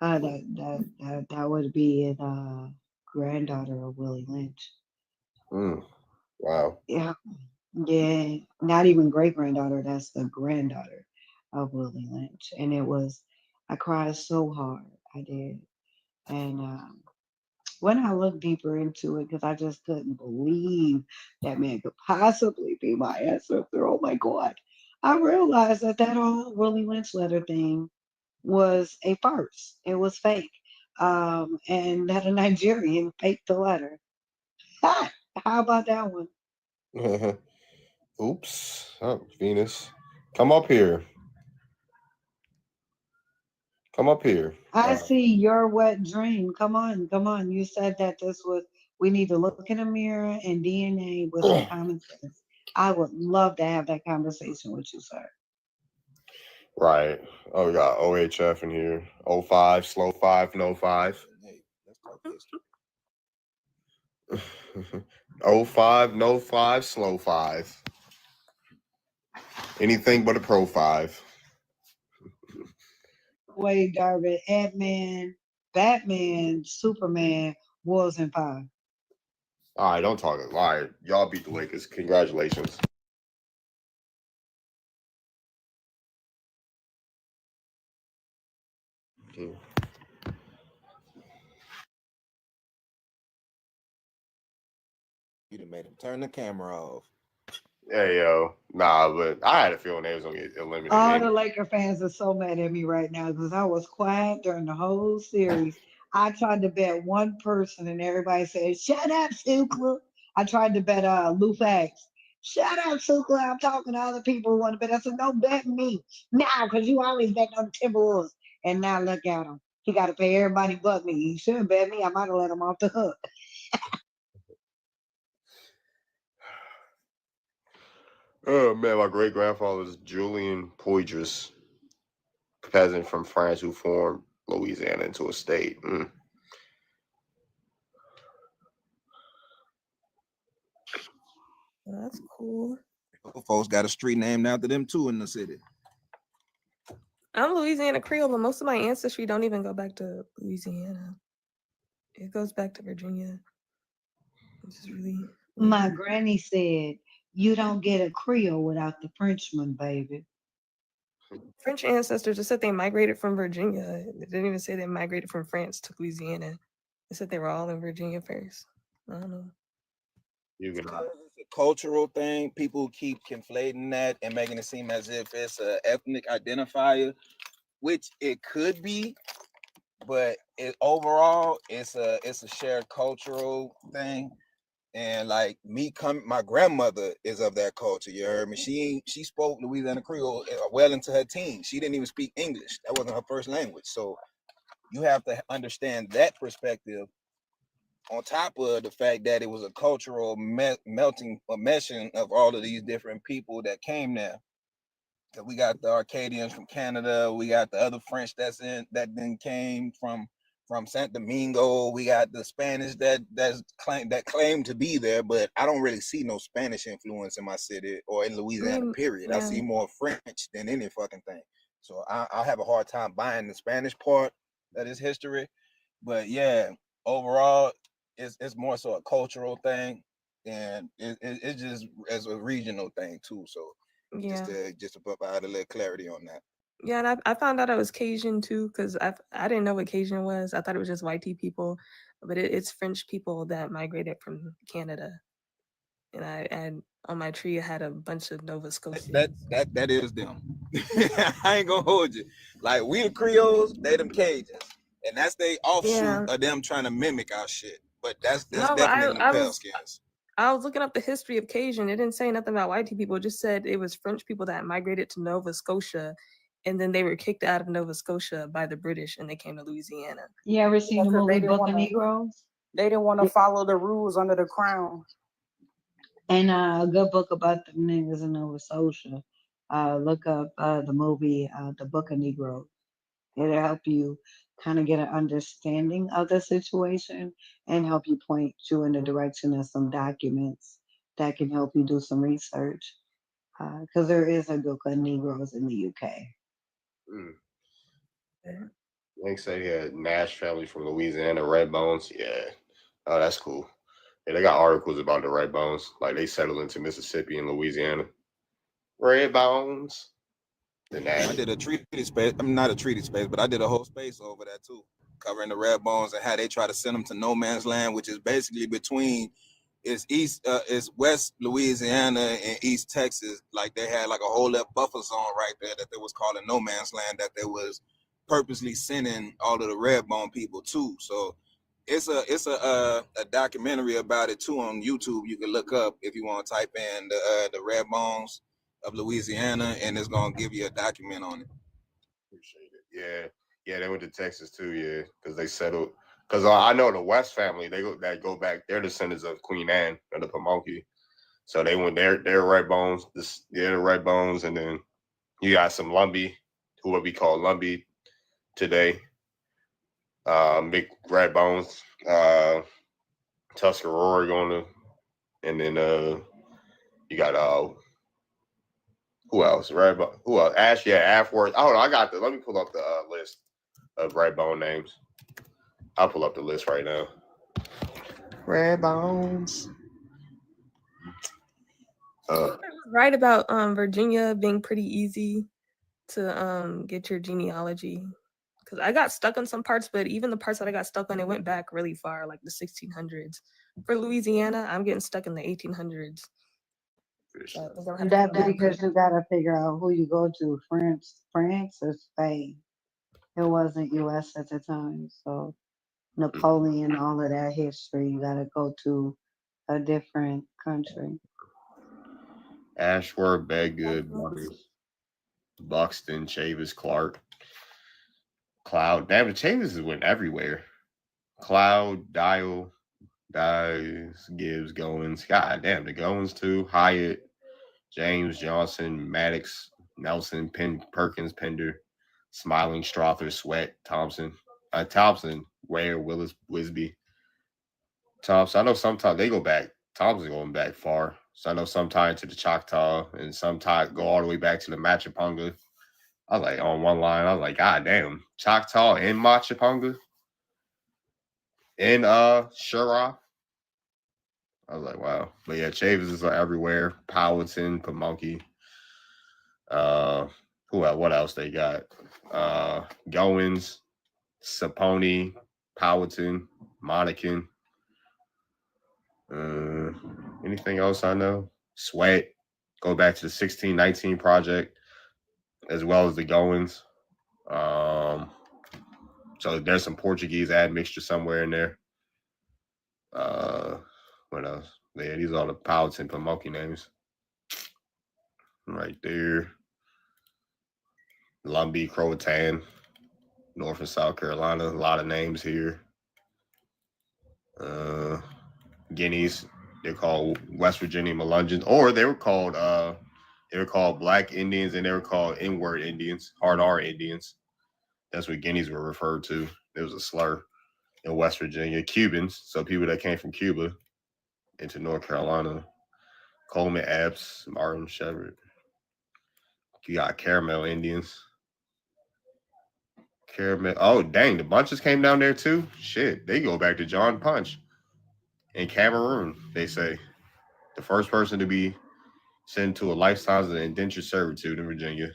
[SPEAKER 9] That would be a granddaughter of Willie Lynch.
[SPEAKER 1] Wow.
[SPEAKER 9] Yeah, yeah, not even great granddaughter. That's the granddaughter of Willie Lynch, and I cried so hard. I did, and when I looked deeper into it, because I just couldn't believe that man could possibly be my ancestor. Oh my God. I realized that whole Willie Lynch letter thing was a farce. It was fake. And that a Nigerian faked the letter. Ha! How about that one?
[SPEAKER 1] Oops. Oh, Venus. Come up here. Come up here.
[SPEAKER 10] I see your wet dream. Come on, come on. You said that this was, we need to look in a mirror and DNA with some common sense. I would love to have that conversation with you, sir.
[SPEAKER 1] Right. Oh, we got OHF in here. 05, slow 5, no 5.
[SPEAKER 4] Hey, let's talk history.
[SPEAKER 1] 05, no 5, slow 5. Anything but a pro 5.
[SPEAKER 10] Wade, Darvin, Ant-Man, Batman, Superman, Wolves and Fire.
[SPEAKER 1] All right, don't talk. All right, y'all beat the Lakers. Congratulations.
[SPEAKER 4] You done made him turn the camera off.
[SPEAKER 1] Hey, yo. Nah, but I had a feeling they was going to get eliminated.
[SPEAKER 10] All the Laker fans are so mad at me right now because I was quiet during the whole series. I tried to bet one person and everybody said, shut up, Sukla. I tried to bet Lou Fax. Shut up, Sukla. I'm talking to other people who want to bet. I said, don't bet me now because you always bet on Timberwolves. And now look at him. He got to pay everybody but me. He shouldn't bet me. I might have let him off the hook.
[SPEAKER 1] Oh, man, my great-grandfather was Julian Poydras, peasant from France who formed Louisiana into a state.
[SPEAKER 5] That's cool.
[SPEAKER 4] Folks got a street named after them too in the city.
[SPEAKER 5] I'm Louisiana Creole, but most of my ancestry don't even go back to Louisiana. It goes back to Virginia. Which is really
[SPEAKER 10] My granny said, you don't get a Creole without the Frenchman, baby.
[SPEAKER 5] French ancestors just said they migrated from Virginia. They didn't even say they migrated from France to Louisiana. They said they were all in Virginia first. I don't know.
[SPEAKER 1] You can
[SPEAKER 4] It's a cultural thing. People keep conflating that and making it seem as if it's an ethnic identifier, which it could be, but overall it's a shared cultural thing. And like my grandmother is of that culture. You heard me. She spoke Louisiana Creole well into her teens. She didn't even speak English. That wasn't her first language. So you have to understand that perspective on top of the fact that it was a cultural melting, a meshing of all of these different people that came there. So we got the Acadians from Canada. We got the other French that then came from Saint Domingo. We got the Spanish that claim to be there, but I don't really see no Spanish influence in my city or in Louisiana, period. I see more French than any fucking thing. So I'll have a hard time buying the Spanish part of this history. But yeah, overall, it's more so a cultural thing, and it's just as a regional thing too. So
[SPEAKER 5] Yeah.
[SPEAKER 4] just to provide a little clarity on that.
[SPEAKER 5] Yeah, and I found out I was Cajun too, because I didn't know what Cajun was. I thought it was just white people, but it's French people that migrated from Canada. And I on my tree I had a bunch of Nova Scotia.
[SPEAKER 4] That is them. I ain't gonna hold you. Like we the Creoles, they them Cajuns, and that's they offshoot of them trying to mimic our shit. But that's definitely the pale skins.
[SPEAKER 5] I was looking up the history of Cajun. It didn't say nothing about white people. It just said it was French people that migrated to Nova Scotia, and then they were kicked out of Nova Scotia by the British, and they came to Louisiana.
[SPEAKER 10] You ever seen the movie Book of
[SPEAKER 8] wanna-
[SPEAKER 10] Negroes?
[SPEAKER 8] They didn't want to follow the rules under the crown.
[SPEAKER 10] And a good book about the niggas in Nova Scotia. Look up the movie The Book of Negroes. It'll help you kind of get an understanding of the situation and help you point you in the direction of some documents that can help you do some research. Because there is a book of Negroes in the UK.
[SPEAKER 1] Link said he had Nash family from Louisiana, Red Bones. Yeah. Oh, that's cool. Yeah, they got articles about the Red Bones. Like they settled into Mississippi and Louisiana. Red Bones. The Nash.
[SPEAKER 4] I did a treaty space. I'm not a treaty space, but I did a whole space over that too, covering the Red Bones and how they try to send them to no man's land, which is basically between it's West Louisiana and East Texas. Like they had like a whole little buffer zone right there that they was calling no man's land, that they was purposely sending all of the Red Bone people to. So it's a documentary about it too on YouTube. You can look up if you want to type in the Red Bones of Louisiana, and it's gonna give you a document on it.
[SPEAKER 1] Appreciate it. Yeah. Yeah, they went to Texas too. Yeah, because they settled. Because I know the West family, they go back. They're descendants of Queen Anne of the Pamunkey. So they went there. They're Red Bones. They're the Red Bones, and then you got some Lumbee, who would be called Lumbee today. Big Red Bones, Tuscarora going to, and then you got who else? Red Bone. Who else? Ashworth. Oh no, I got the. Let me pull up the list of Red Bone names. I'll pull up the list right now. Red Bones.
[SPEAKER 5] Right about Virginia being pretty easy to get your genealogy, because I got stuck on some parts, but even the parts that I got stuck on, it went back really far, like the 1600s. For Louisiana, I'm getting stuck in the 1800s. So I think I'm gonna have to
[SPEAKER 9] That
[SPEAKER 5] go back.
[SPEAKER 9] because you gotta figure out who you go to, France or Spain. It wasn't US at the time, so Napoleon, all of that history, you gotta go to a different country.
[SPEAKER 1] Ashworth, Bedgood, Buxton, Chavis, Clark, Cloud. Damn, Chavis went everywhere. Cloud, Dial, Gibbs, Goins. God damn, the Goins too. Hyatt, James, Johnson, Maddox, Nelson, Perkins, Pender, Smiling, Strother, Sweat, Thompson, Ware, Willis, Wisby, Thompson. I know sometimes they go back. Thompson's going back far. So I know sometimes to the Choctaw and sometimes go all the way back to the Machiponga. I was like, on one line, I was like, God damn, Choctaw and Machiponga and Shura. I was like, wow. But yeah, Chavis is everywhere. Powhatan, Pamunkey. What else they got? Goins, Saponi, Powhatan, Monacan. Anything else I know? Sweat. Go back to the 1619 project, as well as the Goins. So there's some Portuguese admixture somewhere in there. What else? Yeah, these are all the Powhatan, Pamunkey names. Right there. Lumbee, Croatan, North and South Carolina. A lot of names here. Guineas. They're called West Virginia Melungeons, or they were called Black Indians, and they were called N-word Indians, hard R Indians. That's what Guineas were referred to. It was a slur in West Virginia. Cubans, so people that came from Cuba into North Carolina. Coleman Epps, Martin Shepard. You got Caramel Indians. Caramel. Oh, dang, the bunches came down there too? Shit, they go back to John Punch in Cameroon, they say. The first person to be sent to a lifetime of indentured servitude in Virginia.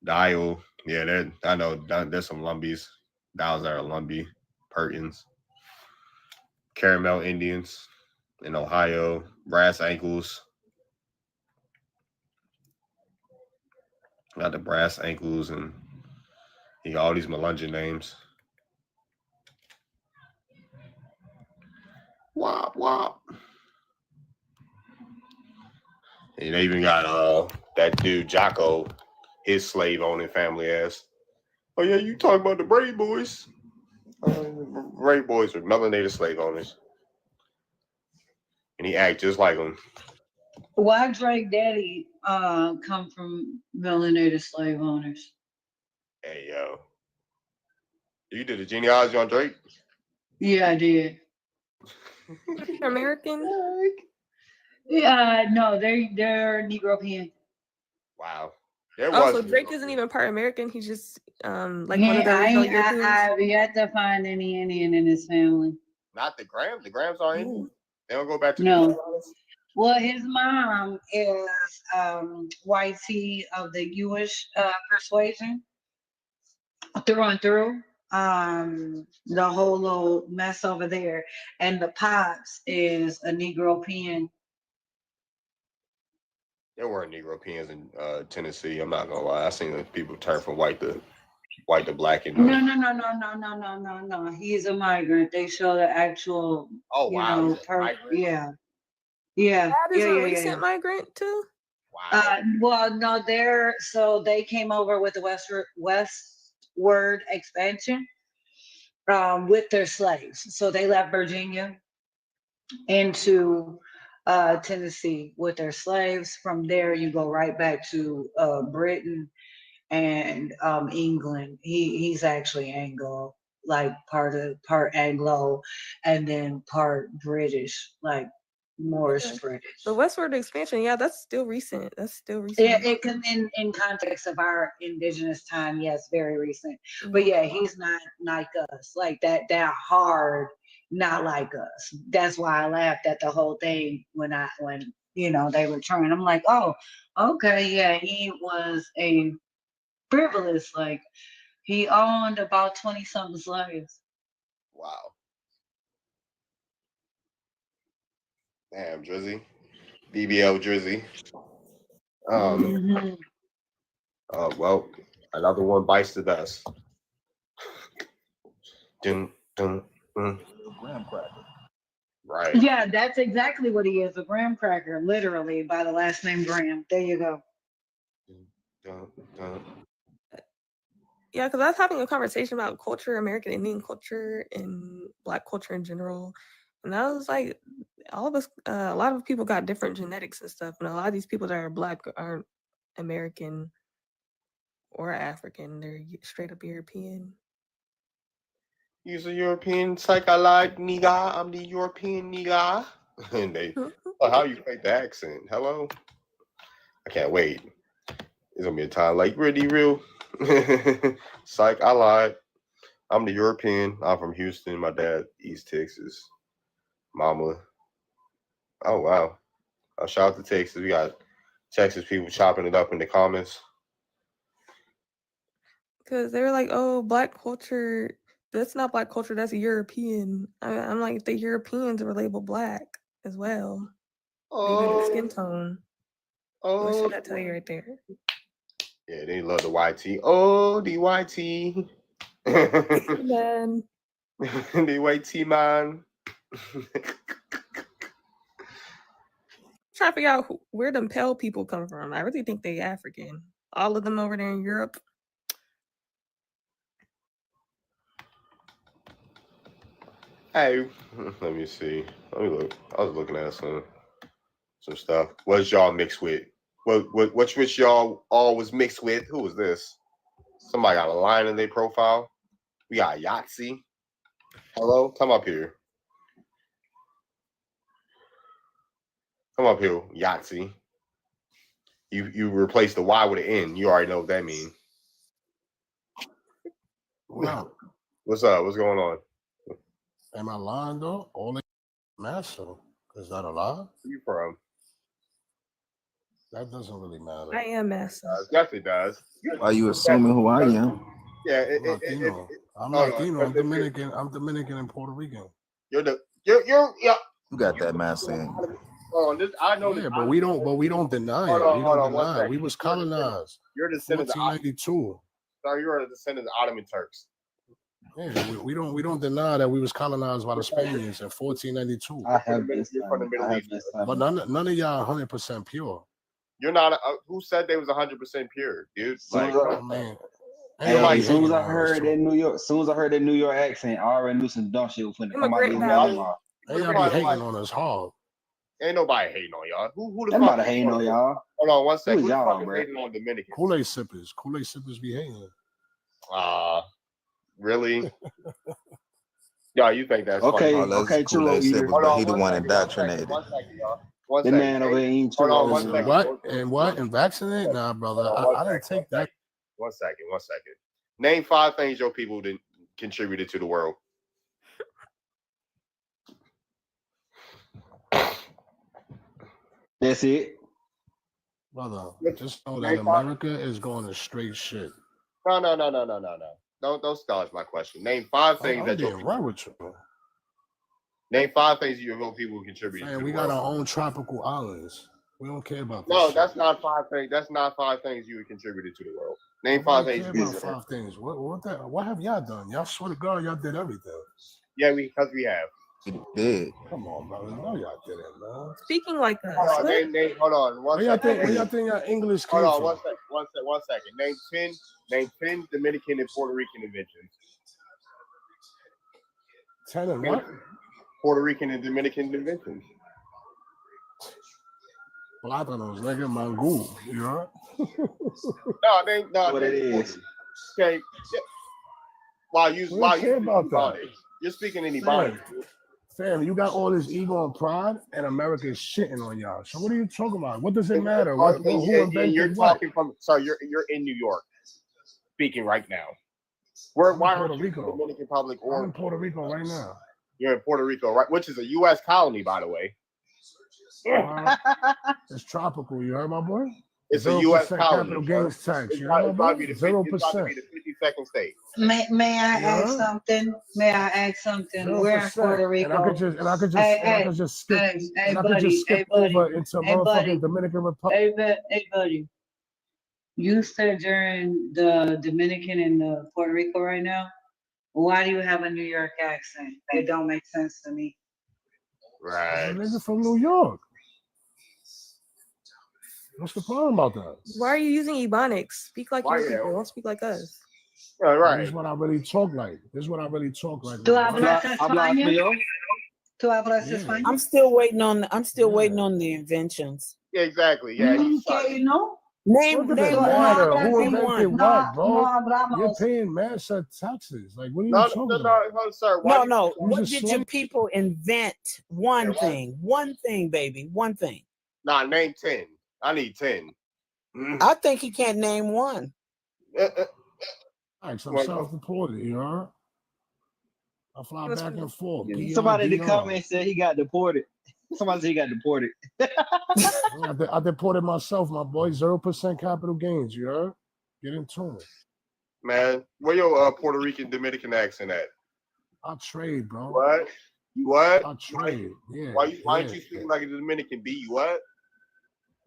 [SPEAKER 1] Dial. Yeah, I know there's some Lumbees. Dials are Lumbee. Perkins. Caramel Indians in Ohio. Brass Ankles. Got the Brass Ankles, and you got all these Melungeon names. Wop, wop. And they even got that dude Jocko, his slave owning family ass. Oh yeah, you talking about the Brave Boys? Brave Boys were melanated slave owners, and he act just like them.
[SPEAKER 9] Why Drake Daddy come from melanated slave owners?
[SPEAKER 1] Hey yo, you did a genealogy on Drake?
[SPEAKER 9] Yeah, I did.
[SPEAKER 5] American?
[SPEAKER 9] Yeah, no, they're Negropean.
[SPEAKER 1] Wow.
[SPEAKER 5] So Drake isn't even part American. He's just like one of the original Europeans.
[SPEAKER 9] I've yet to find any Indian in his family.
[SPEAKER 1] Not the Grams. The Grams are Indian. They don't go back to
[SPEAKER 9] no. Well, his mom is white tea of the Jewish persuasion through and through. The whole little mess over there, and the pops is a Negropean.
[SPEAKER 1] There weren't Negropeans in Tennessee. I'm not gonna lie. I seen the people turn from white to black. And
[SPEAKER 9] No. He's a migrant. They show the actual.
[SPEAKER 1] Oh wow.
[SPEAKER 9] Yeah.
[SPEAKER 5] Dad is a recent migrant too.
[SPEAKER 1] Wow.
[SPEAKER 9] Well, no, they came over with the West
[SPEAKER 10] word expansion with their slaves. So they left Virginia into Tennessee with their slaves. From there, you go right back to Britain and England. He's actually Anglo, like part Anglo, and then part British, like Moorish
[SPEAKER 5] Okay.
[SPEAKER 10] British.
[SPEAKER 5] The westward expansion, yeah, that's still recent. That's still
[SPEAKER 10] Yeah,
[SPEAKER 5] recent.
[SPEAKER 10] it can in context of our indigenous time, yes, very recent. But yeah, he's not like us, like that hard, not like us. That's why I laughed at the whole thing when they were trying. I'm like, oh, okay, yeah, he was a frivolous, like he owned about 20 something slaves.
[SPEAKER 1] Wow. Damn, Drizzy. BBL Drizzy.
[SPEAKER 10] Mhm.
[SPEAKER 1] Well, another one bites the dust. Dun, dun, dun.
[SPEAKER 4] Graham cracker.
[SPEAKER 1] Right.
[SPEAKER 10] Yeah, that's exactly what he is, a graham cracker, literally by the last name Graham. There you go.
[SPEAKER 1] Dun, dun.
[SPEAKER 5] Yeah, because I was having a conversation about culture, American Indian culture, and Black culture in general. And I was like, all of us, a lot of people got different genetics and stuff. And a lot of these people that are Black aren't American or African. They're straight up European.
[SPEAKER 1] He's a European psycholite nigga. I'm the European nigga. And they, oh, how you fake the accent? Hello? I can't wait. It's gonna be a time like really real. Psych, I lied. I'm the European. I'm from Houston. My dad, East Texas. Mama. Oh wow. Shout out to Texas. We got Texas people chopping it up in the comments.
[SPEAKER 5] Because they were like, oh, Black culture, that's not Black culture, that's European. I'm like, the Europeans were labeled Black as well. Due to the skin tone. What should that tell you right there?
[SPEAKER 1] Yeah, they love the YT. Oh, the YT.
[SPEAKER 5] Man.
[SPEAKER 1] The YT man.
[SPEAKER 5] Trying to figure out where them pale people come from. I really think they African. All of them over there in Europe.
[SPEAKER 1] Hey, let me see. Let me look. I was looking at some stuff. What's y'all mixed with? Which y'all all was mixed with? Who was this? Somebody got a line in their profile. We got Yahtzee. Hello, come up here. Come up here, Yahtzee. You replace the Y with an N. You already know what that means.
[SPEAKER 15] Wow.
[SPEAKER 1] What's up? What's going on?
[SPEAKER 15] Am I lying though? Only Massa. Is that a lie?
[SPEAKER 1] Where you from?
[SPEAKER 15] That doesn't really matter.
[SPEAKER 5] I am Massa.
[SPEAKER 1] Yes, it does.
[SPEAKER 4] Are you assuming who I am?
[SPEAKER 1] Yeah,
[SPEAKER 15] I'm Latino. I'm Dominican. I'm Dominican and Puerto Rican.
[SPEAKER 1] You're
[SPEAKER 4] You got that mass in.
[SPEAKER 1] Hold on, this I know.
[SPEAKER 15] Yeah, but we don't deny it. We don't deny it. We was colonized.
[SPEAKER 1] You're descendant of
[SPEAKER 15] 1492.
[SPEAKER 1] Sorry, you're a descendant of Ottoman Turks.
[SPEAKER 15] Yeah, we don't deny that we was colonized by the Spaniards in 1492.
[SPEAKER 1] I have been from the Middle East.
[SPEAKER 15] But none of y'all 100% pure.
[SPEAKER 1] You're not. Who said they was 100% pure, dude? Like,
[SPEAKER 15] oh, man.
[SPEAKER 16] Hey, as soon as I heard that New York accent, I already knew some dumb shit was finna come out of his mouth.
[SPEAKER 15] They y'all be hating on us hard.
[SPEAKER 1] Ain't nobody hating on y'all. Who the
[SPEAKER 16] Ain't
[SPEAKER 1] fuck
[SPEAKER 16] nobody hating on y'all.
[SPEAKER 1] Hold on one second.
[SPEAKER 16] Who
[SPEAKER 1] Who the
[SPEAKER 16] y'all,
[SPEAKER 1] fuck is
[SPEAKER 16] bro?
[SPEAKER 1] hating on Dominicans?
[SPEAKER 15] Kool-Aid sippers be hating.
[SPEAKER 1] Really? Yeah, you think that's
[SPEAKER 16] Okay,
[SPEAKER 1] funny?
[SPEAKER 16] okay,
[SPEAKER 4] Kool-Aid
[SPEAKER 16] Chill,
[SPEAKER 4] sippers,
[SPEAKER 16] Hold
[SPEAKER 4] but
[SPEAKER 16] on,
[SPEAKER 4] he the one indoctrinated.
[SPEAKER 1] One second, y'all. One
[SPEAKER 16] The
[SPEAKER 1] second.
[SPEAKER 16] man over here eating
[SPEAKER 1] Hold on, one
[SPEAKER 16] churros.
[SPEAKER 1] second.
[SPEAKER 15] What? And vaccinate? Nah, brother. I didn't take that.
[SPEAKER 1] One second. Name 5 things your people did contributed to the world.
[SPEAKER 16] That's it.
[SPEAKER 15] Brother, just know that America is going to straight shit.
[SPEAKER 1] No. Don't dodge my question. Name 5 things
[SPEAKER 15] I'm
[SPEAKER 1] that your
[SPEAKER 15] being
[SPEAKER 1] people.
[SPEAKER 15] right with you.
[SPEAKER 1] Name 5 things your people contributed
[SPEAKER 15] Man,
[SPEAKER 1] to
[SPEAKER 15] we
[SPEAKER 1] the
[SPEAKER 15] got
[SPEAKER 1] world.
[SPEAKER 15] our own tropical islands. We don't care about this.
[SPEAKER 1] No,
[SPEAKER 15] shit.
[SPEAKER 1] that's not 5 things. That's not 5 things you contributed to the world. Name
[SPEAKER 15] Nobody
[SPEAKER 1] 5
[SPEAKER 15] care
[SPEAKER 1] things.
[SPEAKER 15] about 5 things. What have y'all done? Y'all swear to God, y'all did everything.
[SPEAKER 1] Yeah, because we have.
[SPEAKER 4] It did.
[SPEAKER 15] Come on, brother. No, y'all didn't, man.
[SPEAKER 5] Speaking like us.
[SPEAKER 1] Hold on,
[SPEAKER 5] What?
[SPEAKER 1] name, hold on.
[SPEAKER 15] Where y'all think your English came
[SPEAKER 1] Hold on,
[SPEAKER 15] from?
[SPEAKER 1] one second. Name 10 Dominican and Puerto Rican inventions.
[SPEAKER 15] 10 and what?
[SPEAKER 1] Puerto Rican and Dominican inventions.
[SPEAKER 15] Plátanos, nigga, mangú. You know?
[SPEAKER 1] No,
[SPEAKER 16] What it is.
[SPEAKER 1] Okay. Yeah. Why you
[SPEAKER 15] care about that?
[SPEAKER 1] You're speaking in Ebonics.
[SPEAKER 15] Fam, you got all this ego and pride, and America is shitting on y'all. So what are you talking about? What does it matter? Who invented
[SPEAKER 1] you're
[SPEAKER 15] what?
[SPEAKER 1] talking from you're in New York, speaking right now. Why
[SPEAKER 15] Puerto
[SPEAKER 1] aren't you in the
[SPEAKER 15] Rico.
[SPEAKER 1] Dominican Republic
[SPEAKER 15] I'm in Puerto Rico right now.
[SPEAKER 1] You're in Puerto Rico, right? Which is a U.S. colony, by the way.
[SPEAKER 15] It's tropical. You heard my boy?
[SPEAKER 1] It's a U.S. colony.
[SPEAKER 15] Capital gains tax.
[SPEAKER 1] It's
[SPEAKER 15] You heard my
[SPEAKER 1] about to
[SPEAKER 15] boy?
[SPEAKER 1] be the
[SPEAKER 15] 0%.
[SPEAKER 1] 52nd state.
[SPEAKER 10] May I ask
[SPEAKER 15] Yeah.
[SPEAKER 10] something? May I ask something? We're in
[SPEAKER 15] 0%.
[SPEAKER 10] Puerto Rico.
[SPEAKER 15] And I could just skip
[SPEAKER 10] buddy,
[SPEAKER 15] over into
[SPEAKER 10] hey, buddy.
[SPEAKER 15] motherfucking Dominican Republic.
[SPEAKER 10] Hey, buddy. You said during the Dominican and the Puerto Rico right now. Why do you have a New York accent? It don't make sense to me.
[SPEAKER 1] Right.
[SPEAKER 15] Nigga from New York. What's the problem about that?
[SPEAKER 5] Why are you using Ebonics? Speak like
[SPEAKER 1] Why,
[SPEAKER 5] your
[SPEAKER 1] yeah.
[SPEAKER 5] people. Don't speak like us.
[SPEAKER 1] Right.
[SPEAKER 15] This is what I really talk like.
[SPEAKER 10] ¿Tú hablas español? ¿Tú hablas
[SPEAKER 15] Yeah.
[SPEAKER 10] español?
[SPEAKER 8] I'm still waiting on the inventions.
[SPEAKER 1] Yeah, exactly. Yeah. he's
[SPEAKER 10] Que
[SPEAKER 1] sorry.
[SPEAKER 10] no?
[SPEAKER 8] Name
[SPEAKER 15] What does it
[SPEAKER 8] one.
[SPEAKER 15] matter?
[SPEAKER 10] hablas
[SPEAKER 15] Who
[SPEAKER 10] de-
[SPEAKER 15] invented
[SPEAKER 10] no,
[SPEAKER 15] what, bro?
[SPEAKER 10] no hablamos.
[SPEAKER 15] You're paying massive taxes. Like, what are you
[SPEAKER 1] No,
[SPEAKER 15] talking
[SPEAKER 1] no,
[SPEAKER 15] about?
[SPEAKER 1] no, sir. Why
[SPEAKER 8] No.
[SPEAKER 15] You
[SPEAKER 8] What
[SPEAKER 15] just
[SPEAKER 8] did
[SPEAKER 15] slave-
[SPEAKER 8] your people invent? One thing, baby. One thing.
[SPEAKER 1] Nah, name 10. I need 10.
[SPEAKER 8] I think he can't name one.
[SPEAKER 15] All right, so I'm
[SPEAKER 1] Well,
[SPEAKER 15] self-deported, you know? I fly
[SPEAKER 5] What's
[SPEAKER 15] back
[SPEAKER 5] from
[SPEAKER 15] and forth. PR,
[SPEAKER 16] Somebody in the
[SPEAKER 15] DR.
[SPEAKER 16] comments said he got deported. Somebody said he got deported.
[SPEAKER 15] I deported myself, my boy. 0% capital gains, you heard? Get into it.
[SPEAKER 1] Man, where your Puerto Rican Dominican accent at?
[SPEAKER 15] I trade, bro.
[SPEAKER 1] What? You what?
[SPEAKER 15] I trade. Yeah.
[SPEAKER 1] Why aren't
[SPEAKER 15] yeah.
[SPEAKER 1] you speaking like a Dominican? B, you what?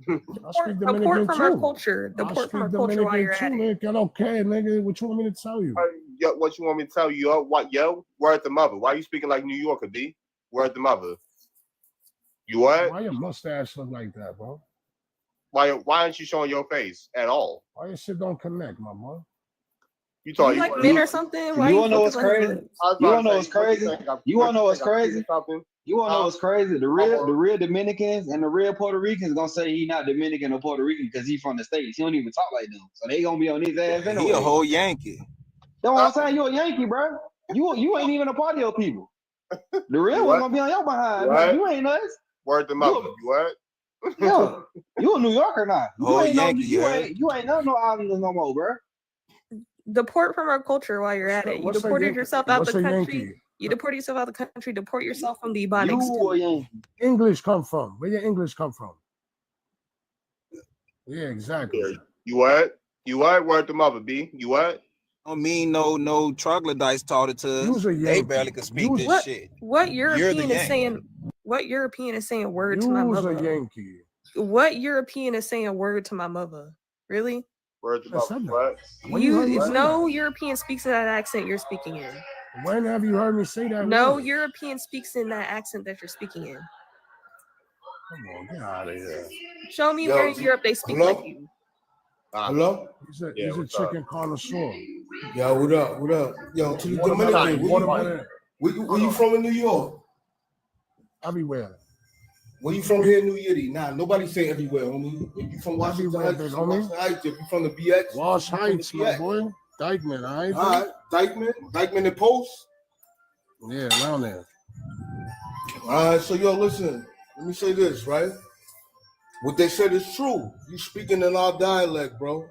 [SPEAKER 15] I speak
[SPEAKER 5] Deport
[SPEAKER 15] Dominican
[SPEAKER 5] from our
[SPEAKER 15] too.
[SPEAKER 5] culture.
[SPEAKER 15] I
[SPEAKER 5] Deport from our
[SPEAKER 15] speak
[SPEAKER 5] culture while you're
[SPEAKER 15] Dominican
[SPEAKER 5] at
[SPEAKER 15] too,
[SPEAKER 5] it.
[SPEAKER 15] nigga. Okay, nigga. What you want me to tell you?
[SPEAKER 1] Yo, what you want me to tell you? Yo, what? Yo, where's the mother? Why you speaking like New Yorker, B? Where's the mother? You what?
[SPEAKER 15] Why your mustache look like that, bro?
[SPEAKER 1] Why aren't you showing your face at all?
[SPEAKER 15] Why your shit don't connect, my boy?
[SPEAKER 1] You
[SPEAKER 5] You
[SPEAKER 1] thought
[SPEAKER 5] like men or something? Why
[SPEAKER 16] You
[SPEAKER 5] you
[SPEAKER 16] wanna know what's
[SPEAKER 5] focus on his
[SPEAKER 16] crazy?
[SPEAKER 5] lips?
[SPEAKER 1] I was
[SPEAKER 16] You
[SPEAKER 1] about
[SPEAKER 16] wanna know
[SPEAKER 1] to
[SPEAKER 16] what's
[SPEAKER 1] say, what
[SPEAKER 16] crazy?
[SPEAKER 1] think I'm-
[SPEAKER 16] You wanna know
[SPEAKER 1] what
[SPEAKER 16] what's
[SPEAKER 1] think I'm
[SPEAKER 16] crazy?
[SPEAKER 1] seeing something?
[SPEAKER 16] You wanna know what's crazy? The real Dominicans and the real Puerto Ricans gonna say he not Dominican or Puerto Rican because he from the States. He don't even talk like them. So they gonna be on his ass anyway.
[SPEAKER 4] He a whole Yankee.
[SPEAKER 16] That's what I'm saying. You a Yankee, bro. You ain't even a part of your people. The real one gonna be on your behind.
[SPEAKER 1] What?
[SPEAKER 16] Man, you ain't us.
[SPEAKER 1] Where's the mother? You what?
[SPEAKER 16] Yo, you a New Yorker now. You
[SPEAKER 4] Whole
[SPEAKER 16] ain't
[SPEAKER 4] Yankee,
[SPEAKER 16] you
[SPEAKER 4] yeah.
[SPEAKER 16] ain't no islanders no more, bro.
[SPEAKER 5] Deport from our culture while you're at it. You
[SPEAKER 15] What's a
[SPEAKER 5] deported
[SPEAKER 15] Yankee?
[SPEAKER 5] yourself out
[SPEAKER 15] What's
[SPEAKER 5] the
[SPEAKER 15] a
[SPEAKER 5] country.
[SPEAKER 15] Yankee?
[SPEAKER 5] You deported yourself out the country. Deport yourself from the Ebonics
[SPEAKER 16] You
[SPEAKER 5] too.
[SPEAKER 16] a Yankee.
[SPEAKER 15] English come from? Where your English come from? Yeah, exactly.
[SPEAKER 1] You what? You what? Where's the mother, B? You what?
[SPEAKER 4] Don't mean no troglodytes taught it to us.
[SPEAKER 15] You's a
[SPEAKER 4] They
[SPEAKER 15] Yankee.
[SPEAKER 4] barely could speak
[SPEAKER 15] You's-
[SPEAKER 4] this shit.
[SPEAKER 5] What
[SPEAKER 4] You're the
[SPEAKER 5] European is
[SPEAKER 4] Yankee.
[SPEAKER 5] saying? What European is saying word to my
[SPEAKER 15] You's a
[SPEAKER 5] mother?
[SPEAKER 15] Yankee.
[SPEAKER 5] What European is saying word to my mother? Really?
[SPEAKER 1] Where's the
[SPEAKER 15] I
[SPEAKER 1] mother?
[SPEAKER 15] said that.
[SPEAKER 1] What?
[SPEAKER 15] When you heard me say
[SPEAKER 5] No European speaks in that accent you're speaking in.
[SPEAKER 15] that? When have you heard me say that?
[SPEAKER 5] No
[SPEAKER 15] word?
[SPEAKER 5] European speaks in that accent that you're speaking in.
[SPEAKER 15] Come on, get out of here.
[SPEAKER 5] Show me
[SPEAKER 15] Yo,
[SPEAKER 5] where in Europe they speak
[SPEAKER 15] hello?
[SPEAKER 5] like you.
[SPEAKER 17] Hello?
[SPEAKER 15] He's a,
[SPEAKER 1] Yeah,
[SPEAKER 15] he's a
[SPEAKER 1] what's up?
[SPEAKER 15] chicken connoisseur.
[SPEAKER 17] Yo, what up? What up? Yo, to the
[SPEAKER 15] Watermelon,
[SPEAKER 17] Dominican,
[SPEAKER 15] watermelon.
[SPEAKER 17] where you from in New York?
[SPEAKER 15] Everywhere.
[SPEAKER 17] Where you from here in New York? Nah, nobody say everywhere, homie. If you from Washington
[SPEAKER 15] Everywhere,
[SPEAKER 17] Heights,
[SPEAKER 15] big
[SPEAKER 17] from
[SPEAKER 15] homie.
[SPEAKER 17] Washington Heights. If you from the BX,
[SPEAKER 15] Wash
[SPEAKER 17] you from the
[SPEAKER 15] Heights, my
[SPEAKER 17] BX.
[SPEAKER 15] boy. Dykeman, all right?
[SPEAKER 17] All right, Dykeman and Post.
[SPEAKER 15] Yeah, around there.
[SPEAKER 17] All right, so yo, listen. Let me say this, right? What they said is true. You speaking in our dialect, bro.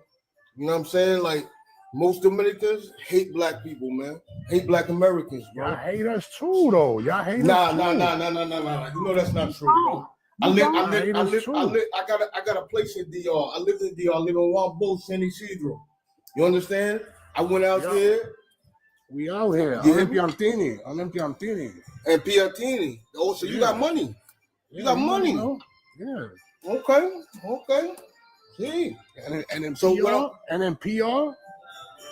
[SPEAKER 17] You know what I'm saying? Like most Dominicans hate black people, man. Hate black Americans, bro.
[SPEAKER 15] Y'all hate us too, though. Y'all hate
[SPEAKER 17] Nah.
[SPEAKER 15] us too.
[SPEAKER 17] You know that's not true, bro. I got a place in DR. I live in DR. I live in Juan Boat, San Isidro. You understand? I went out there.
[SPEAKER 15] We out here.
[SPEAKER 17] Yeah.
[SPEAKER 15] Olympiantini.
[SPEAKER 17] And Piantini. Oh, so you got money. You got money.
[SPEAKER 15] Yeah.
[SPEAKER 17] Okay. See.
[SPEAKER 15] And then
[SPEAKER 17] So
[SPEAKER 15] PR,
[SPEAKER 17] what
[SPEAKER 15] and then PR,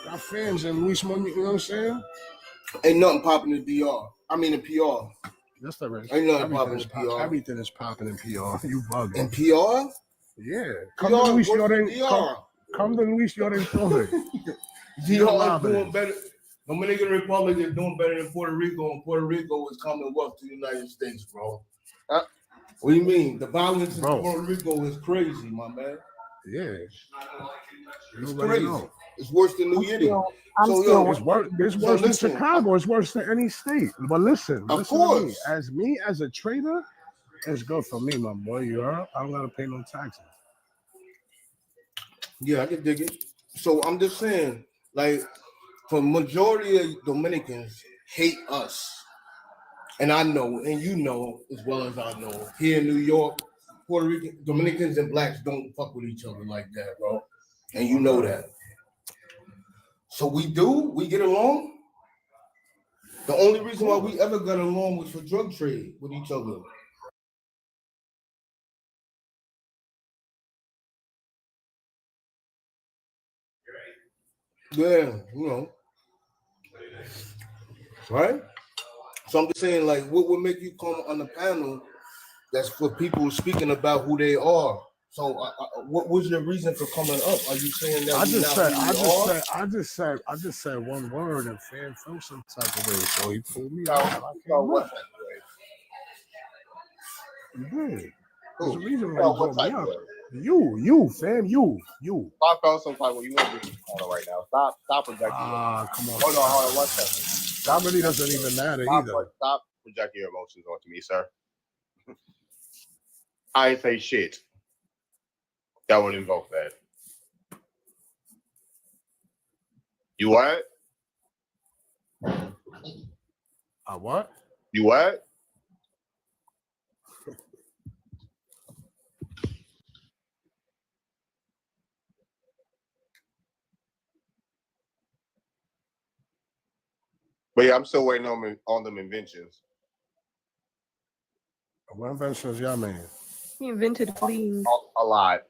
[SPEAKER 15] got fans in Luis Money, you know what I'm saying?
[SPEAKER 17] Ain't nothing popping in DR. I mean in PR.
[SPEAKER 15] Yes, there is.
[SPEAKER 17] Ain't nothing
[SPEAKER 15] Everything
[SPEAKER 17] popping
[SPEAKER 15] is
[SPEAKER 17] in PR.
[SPEAKER 15] Everything is popping in PR. You bugging.
[SPEAKER 17] In PR?
[SPEAKER 15] Yeah.
[SPEAKER 17] PR
[SPEAKER 15] Come to Luis
[SPEAKER 17] worse than
[SPEAKER 15] Jordan.
[SPEAKER 17] DR.
[SPEAKER 15] Come to Luis Jordan Torres.
[SPEAKER 17] DR is doing better. Dominican Republic is doing better than Puerto Rico, and Puerto Rico is Commonwealth to the United States, bro. What do you mean? The violence in Puerto Rico is crazy, my man.
[SPEAKER 15] Yeah.
[SPEAKER 17] It's crazy. It's worse than New York.
[SPEAKER 15] It's worse than Chicago. It's worse than any state. But listen,
[SPEAKER 17] Of
[SPEAKER 15] listen to me.
[SPEAKER 17] course.
[SPEAKER 15] As a trader, it's good for me, my boy. You heard? I don't gotta pay no taxes.
[SPEAKER 17] Yeah, I can dig it. So I'm just saying, like, for majority of Dominicans hate us. And I know, and you know as well as I know, here in New York, Puerto Rican, Dominicans and blacks don't fuck with each other like that, bro. And you know that. So we get along. The only reason why we ever got along was for drug trade with each other. Yeah, you know. Right? So I'm just saying, like, what would make you come on the panel that's for people speaking about who they are? So what was your reason for coming up? Are you saying that
[SPEAKER 15] I just said one word and fan felt some type of way, so he pulled me out. And I came
[SPEAKER 7] what
[SPEAKER 15] up.
[SPEAKER 7] type
[SPEAKER 15] You did. There's a
[SPEAKER 7] Who?
[SPEAKER 15] reason why
[SPEAKER 7] Oh,
[SPEAKER 15] you
[SPEAKER 7] what
[SPEAKER 15] brought me
[SPEAKER 7] type of
[SPEAKER 15] up.
[SPEAKER 7] way?
[SPEAKER 15] You, fam, you.
[SPEAKER 7] I felt some type of way. You want to be right now. Stop projecting.
[SPEAKER 15] Come on.
[SPEAKER 7] Hold on 1 second.
[SPEAKER 15] That really doesn't even matter either.
[SPEAKER 7] Stop projecting your emotions onto me, sir. I ain't say shit that would invoke that. You what?
[SPEAKER 15] What?
[SPEAKER 7] You what? But yeah, I'm still waiting on them inventions.
[SPEAKER 15] What inventions y'all made?
[SPEAKER 5] He invented fleas.
[SPEAKER 7] A lot.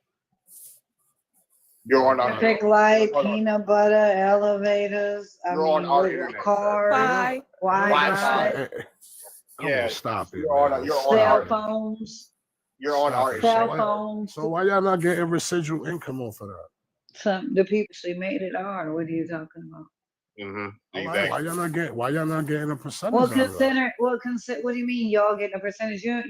[SPEAKER 7] You're on our
[SPEAKER 10] Traffic light, peanut butter, elevators.
[SPEAKER 7] You're on our internet,
[SPEAKER 10] cars,
[SPEAKER 5] Wi-Fi.
[SPEAKER 10] Wi-Fi,
[SPEAKER 7] Yeah,
[SPEAKER 15] Stop it.
[SPEAKER 7] you're
[SPEAKER 15] Man.
[SPEAKER 7] on
[SPEAKER 10] cell
[SPEAKER 7] our
[SPEAKER 10] phones,
[SPEAKER 7] you're on our
[SPEAKER 10] cell
[SPEAKER 7] internet.
[SPEAKER 10] phones.
[SPEAKER 15] So why y'all not getting residual income off of that?
[SPEAKER 10] The people she made it hard. What are you talking about?
[SPEAKER 7] Exactly.
[SPEAKER 15] Why y'all not getting a percentage?
[SPEAKER 10] Well,
[SPEAKER 15] out of that?
[SPEAKER 10] consider. What do you mean, y'all getting a percentage? You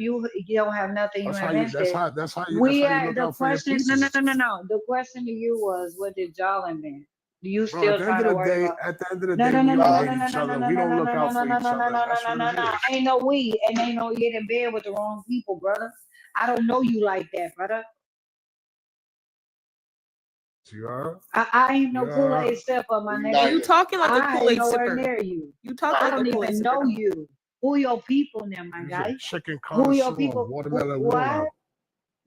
[SPEAKER 10] don't have nothing you
[SPEAKER 15] That's how
[SPEAKER 10] invented.
[SPEAKER 15] that's how you
[SPEAKER 10] We
[SPEAKER 15] look
[SPEAKER 10] are the
[SPEAKER 15] out for your
[SPEAKER 10] question.
[SPEAKER 15] people.
[SPEAKER 10] No. The question to you was, what did y'all invent? Do you
[SPEAKER 15] Bro,
[SPEAKER 10] still
[SPEAKER 15] at the
[SPEAKER 10] trying
[SPEAKER 15] end
[SPEAKER 10] to
[SPEAKER 15] of the
[SPEAKER 10] worry
[SPEAKER 15] day,
[SPEAKER 10] about?
[SPEAKER 15] at the end of the
[SPEAKER 10] No,
[SPEAKER 15] day,
[SPEAKER 10] no, no,
[SPEAKER 15] we
[SPEAKER 10] no,
[SPEAKER 15] all
[SPEAKER 10] no,
[SPEAKER 15] hate
[SPEAKER 10] no, no,
[SPEAKER 15] each
[SPEAKER 10] no,
[SPEAKER 15] other.
[SPEAKER 10] no,
[SPEAKER 15] We
[SPEAKER 10] no,
[SPEAKER 15] don't
[SPEAKER 10] no,
[SPEAKER 15] look
[SPEAKER 10] no,
[SPEAKER 15] out
[SPEAKER 10] no,
[SPEAKER 15] for
[SPEAKER 10] no,
[SPEAKER 15] each
[SPEAKER 10] no, no,
[SPEAKER 15] other.
[SPEAKER 10] no,
[SPEAKER 15] That's
[SPEAKER 10] no,
[SPEAKER 15] what
[SPEAKER 10] no,
[SPEAKER 15] it
[SPEAKER 10] no.
[SPEAKER 15] is.
[SPEAKER 10] Ain't no we, and ain't no you in bed with the wrong people, brother. I don't know you like that, brother.
[SPEAKER 15] You heard?
[SPEAKER 10] I ain't no
[SPEAKER 15] Yeah.
[SPEAKER 10] Kool-Aid sipper, my
[SPEAKER 5] You
[SPEAKER 10] nigga.
[SPEAKER 5] talking like a
[SPEAKER 10] I ain't
[SPEAKER 5] Kool-Aid
[SPEAKER 10] nowhere
[SPEAKER 5] sipper.
[SPEAKER 10] near you.
[SPEAKER 5] You talk
[SPEAKER 10] I
[SPEAKER 5] like a
[SPEAKER 10] don't
[SPEAKER 5] Kool-Aid
[SPEAKER 10] even
[SPEAKER 5] sipper.
[SPEAKER 10] know
[SPEAKER 5] though.
[SPEAKER 10] you. Who your people now, my
[SPEAKER 15] He's
[SPEAKER 10] guy?
[SPEAKER 15] a chicken
[SPEAKER 10] Who your
[SPEAKER 15] connoisseur,
[SPEAKER 10] people?
[SPEAKER 15] watermelon
[SPEAKER 10] What?
[SPEAKER 15] warlock.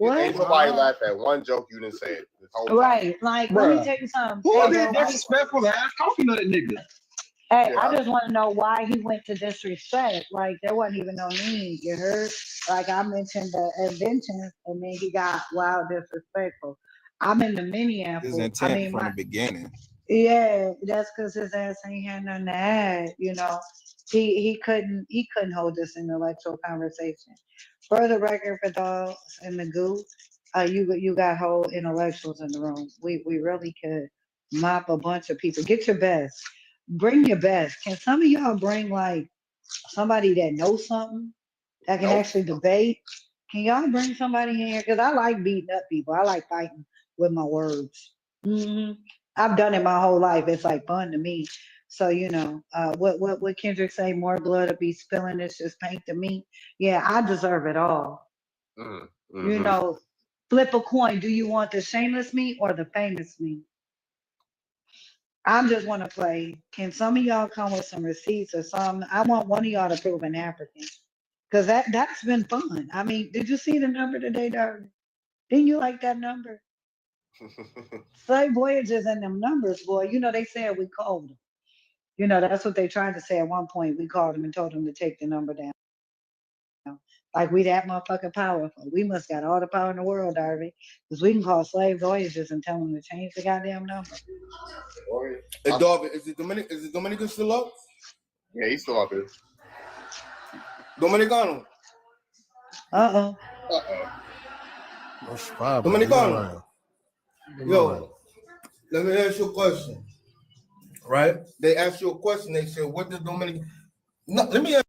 [SPEAKER 7] Ain't
[SPEAKER 10] What?
[SPEAKER 7] nobody laugh at one joke you didn't say this whole time.
[SPEAKER 10] Right. Like, let me
[SPEAKER 16] Bruh.
[SPEAKER 10] tell you something.
[SPEAKER 16] Who
[SPEAKER 10] Hey,
[SPEAKER 16] did
[SPEAKER 10] bro,
[SPEAKER 16] disrespectful ass coffee nut nigga?
[SPEAKER 10] hey,
[SPEAKER 7] Yeah.
[SPEAKER 10] I just want to know why he went to disrespect. Like, there wasn't even no need. You heard? Like, I mentioned the inventions, and then he got wild disrespectful. I'm in the
[SPEAKER 4] His
[SPEAKER 10] Minneapolis.
[SPEAKER 4] intent from the beginning.
[SPEAKER 10] Yeah, that's because his ass ain't had nothing to add. You know, he couldn't hold this intellectual conversation. For the record, for dogs and the goo, you got whole intellectuals in the room. We really could mop a bunch of people. Get your best. Bring your best. Can some of y'all bring like somebody that knows something that can actually debate? Can y'all bring somebody in here? Because I like beating up people. I like fighting with my words. I've done it my whole life. It's like fun to me. So you know, what Kendrick say? More blood to be spilling. It's just paint to me. Yeah, I deserve it all. You know, flip a coin. Do you want the shameless me or the famous me? I just want to play. Can some of y'all come with some receipts or something? I want one of y'all to prove an African, because that's been fun. I mean, did you see the number today, darling? Didn't you like that number? Slave voyages and them numbers, boy. You know they said we called them. You know that's what they tried to say at one point. We called them and told them to take the number down. Like we that motherfucking powerful. We must got all the power in the world, Darby, because we can call slave voyages and tell them to change the goddamn number.
[SPEAKER 17] Hey, Darby, is the Dominican still up?
[SPEAKER 7] Yeah, he's still up here.
[SPEAKER 17] Dominicano.
[SPEAKER 10] Uh-oh.
[SPEAKER 15] What's poppin'? You
[SPEAKER 17] Dominicano.
[SPEAKER 15] know,
[SPEAKER 17] Yo, let me ask you a question. Right? They asked you a question. They said, what did Dominican? No, let me ask.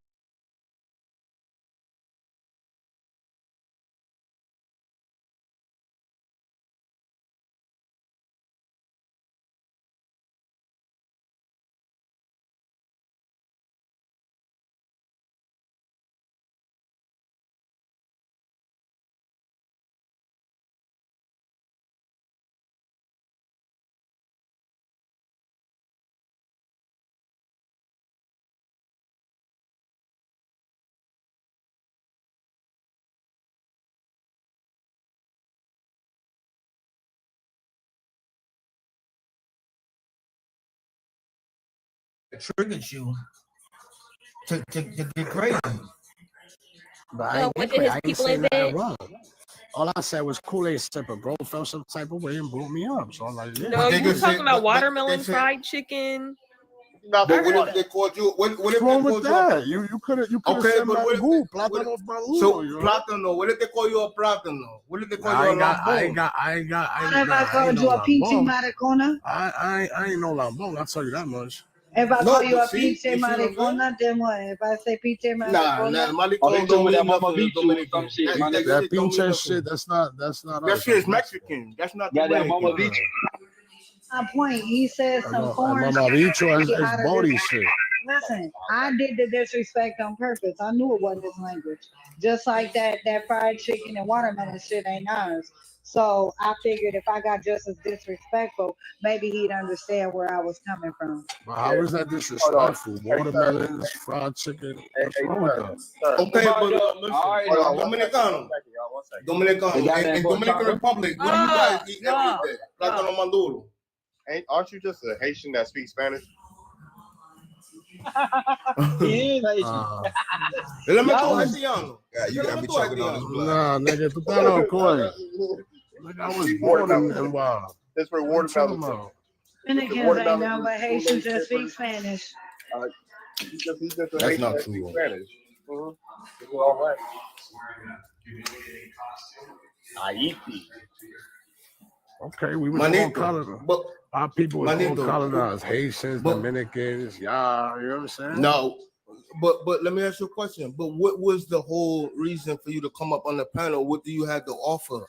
[SPEAKER 12] Triggered you to get crazy.
[SPEAKER 15] but I
[SPEAKER 5] No,
[SPEAKER 15] ain't
[SPEAKER 5] what
[SPEAKER 15] get
[SPEAKER 5] did
[SPEAKER 15] crazy.
[SPEAKER 5] his
[SPEAKER 15] I ain't
[SPEAKER 5] people
[SPEAKER 15] say nothing
[SPEAKER 5] invent?
[SPEAKER 15] wrong. All I said was Kool-Aid sipper. Bro felt some type of way and brought me up. So I'm like, yeah.
[SPEAKER 5] No, you were
[SPEAKER 17] say-
[SPEAKER 5] talking about
[SPEAKER 17] but
[SPEAKER 5] watermelon
[SPEAKER 17] they say-
[SPEAKER 5] fried chicken.
[SPEAKER 17] But
[SPEAKER 5] I
[SPEAKER 17] what
[SPEAKER 5] heard
[SPEAKER 17] if they called you? What
[SPEAKER 15] What's
[SPEAKER 17] if they
[SPEAKER 15] wrong with
[SPEAKER 17] called you? a-
[SPEAKER 15] that? You could have
[SPEAKER 17] Okay,
[SPEAKER 15] said
[SPEAKER 17] but what if
[SPEAKER 15] Malibu,
[SPEAKER 17] they- what
[SPEAKER 15] plátano
[SPEAKER 17] if-
[SPEAKER 15] maduro.
[SPEAKER 17] So
[SPEAKER 15] You know?
[SPEAKER 17] plátano. What if they call you a plátano? What if they call
[SPEAKER 15] I
[SPEAKER 17] you
[SPEAKER 15] ain't
[SPEAKER 17] a
[SPEAKER 15] got, I ain't
[SPEAKER 17] lambón?
[SPEAKER 15] got, I ain't got, I
[SPEAKER 10] What
[SPEAKER 15] ain't,
[SPEAKER 10] if
[SPEAKER 15] nah,
[SPEAKER 10] I
[SPEAKER 15] I ain't
[SPEAKER 10] called
[SPEAKER 15] no
[SPEAKER 10] you a pinche
[SPEAKER 15] lambón.
[SPEAKER 10] maricona?
[SPEAKER 15] I ain't no lambón. I'll tell you that much.
[SPEAKER 10] If I
[SPEAKER 17] No,
[SPEAKER 10] call you
[SPEAKER 17] but
[SPEAKER 10] a
[SPEAKER 17] see,
[SPEAKER 10] pinche
[SPEAKER 17] you see what I'm saying?
[SPEAKER 10] maricona, then what? If I say pinche
[SPEAKER 17] Nah,
[SPEAKER 10] maricona,
[SPEAKER 16] Oh, they
[SPEAKER 17] Malicón
[SPEAKER 16] told
[SPEAKER 17] don't
[SPEAKER 16] me that
[SPEAKER 17] mean
[SPEAKER 16] Mama
[SPEAKER 17] nothing to
[SPEAKER 16] beat you or
[SPEAKER 17] Dominican.
[SPEAKER 16] some shit,
[SPEAKER 17] That,
[SPEAKER 16] my
[SPEAKER 17] that
[SPEAKER 16] nigga.
[SPEAKER 17] shit don't mean
[SPEAKER 15] That pinche
[SPEAKER 17] nothing.
[SPEAKER 15] shit, that's not
[SPEAKER 17] That
[SPEAKER 15] us.
[SPEAKER 17] shit
[SPEAKER 15] That's
[SPEAKER 17] is
[SPEAKER 15] Mexican.
[SPEAKER 17] Mexican. That's not
[SPEAKER 16] Goddamn Mama
[SPEAKER 17] Dominican.
[SPEAKER 16] beat you.
[SPEAKER 10] my point. He said some foreign
[SPEAKER 15] Mama
[SPEAKER 10] shit
[SPEAKER 15] bicho is
[SPEAKER 10] out of
[SPEAKER 15] body
[SPEAKER 10] this.
[SPEAKER 15] shit.
[SPEAKER 10] Listen, I did the disrespect on purpose. I knew it wasn't his language. Just like that fried chicken and watermelon shit ain't ours. So I figured if I got just as disrespectful, maybe he'd understand where I was coming from.
[SPEAKER 15] But how is that disrespectful? Watermelons, fried chicken. What's wrong with that?
[SPEAKER 17] Okay, but listen,
[SPEAKER 16] All right, now.
[SPEAKER 17] Dominicano,
[SPEAKER 16] The
[SPEAKER 17] Dominicano,
[SPEAKER 16] goddamn
[SPEAKER 17] in
[SPEAKER 16] boy
[SPEAKER 17] Dominican
[SPEAKER 16] chocolate.
[SPEAKER 17] Republic, what do you guys eat every day? Plátano maduro.
[SPEAKER 1] Aren't you just a Haitian that speaks Spanish?
[SPEAKER 16] He is Haitian.
[SPEAKER 17] Elemento
[SPEAKER 16] Y'all-
[SPEAKER 17] haitiano.
[SPEAKER 4] Yeah, you gotta be
[SPEAKER 17] Elemento
[SPEAKER 4] choking on this
[SPEAKER 17] haitiano.
[SPEAKER 4] blood.
[SPEAKER 15] Nah, nigga, tú estás loco, eh. Nigga, I was born in wow.
[SPEAKER 1] That's where
[SPEAKER 15] What you talking
[SPEAKER 1] watermelon.
[SPEAKER 15] about?
[SPEAKER 10] Dominicans ain't nothing but Haitians that speak Spanish.
[SPEAKER 1] He's just a
[SPEAKER 17] That's
[SPEAKER 1] Haitian
[SPEAKER 17] not
[SPEAKER 1] that
[SPEAKER 17] true.
[SPEAKER 1] speaks Spanish. It's all right. Haiti.
[SPEAKER 15] Okay, we was all
[SPEAKER 17] Manito,
[SPEAKER 15] colonized.
[SPEAKER 17] but
[SPEAKER 15] Our people was all
[SPEAKER 17] Manito,
[SPEAKER 15] colonized. Haitians,
[SPEAKER 17] but
[SPEAKER 15] Dominicans, yeah, you know what I'm saying?
[SPEAKER 17] no, but let me ask you a question. But what was the whole reason for you to come up on the panel? What do you have to offer?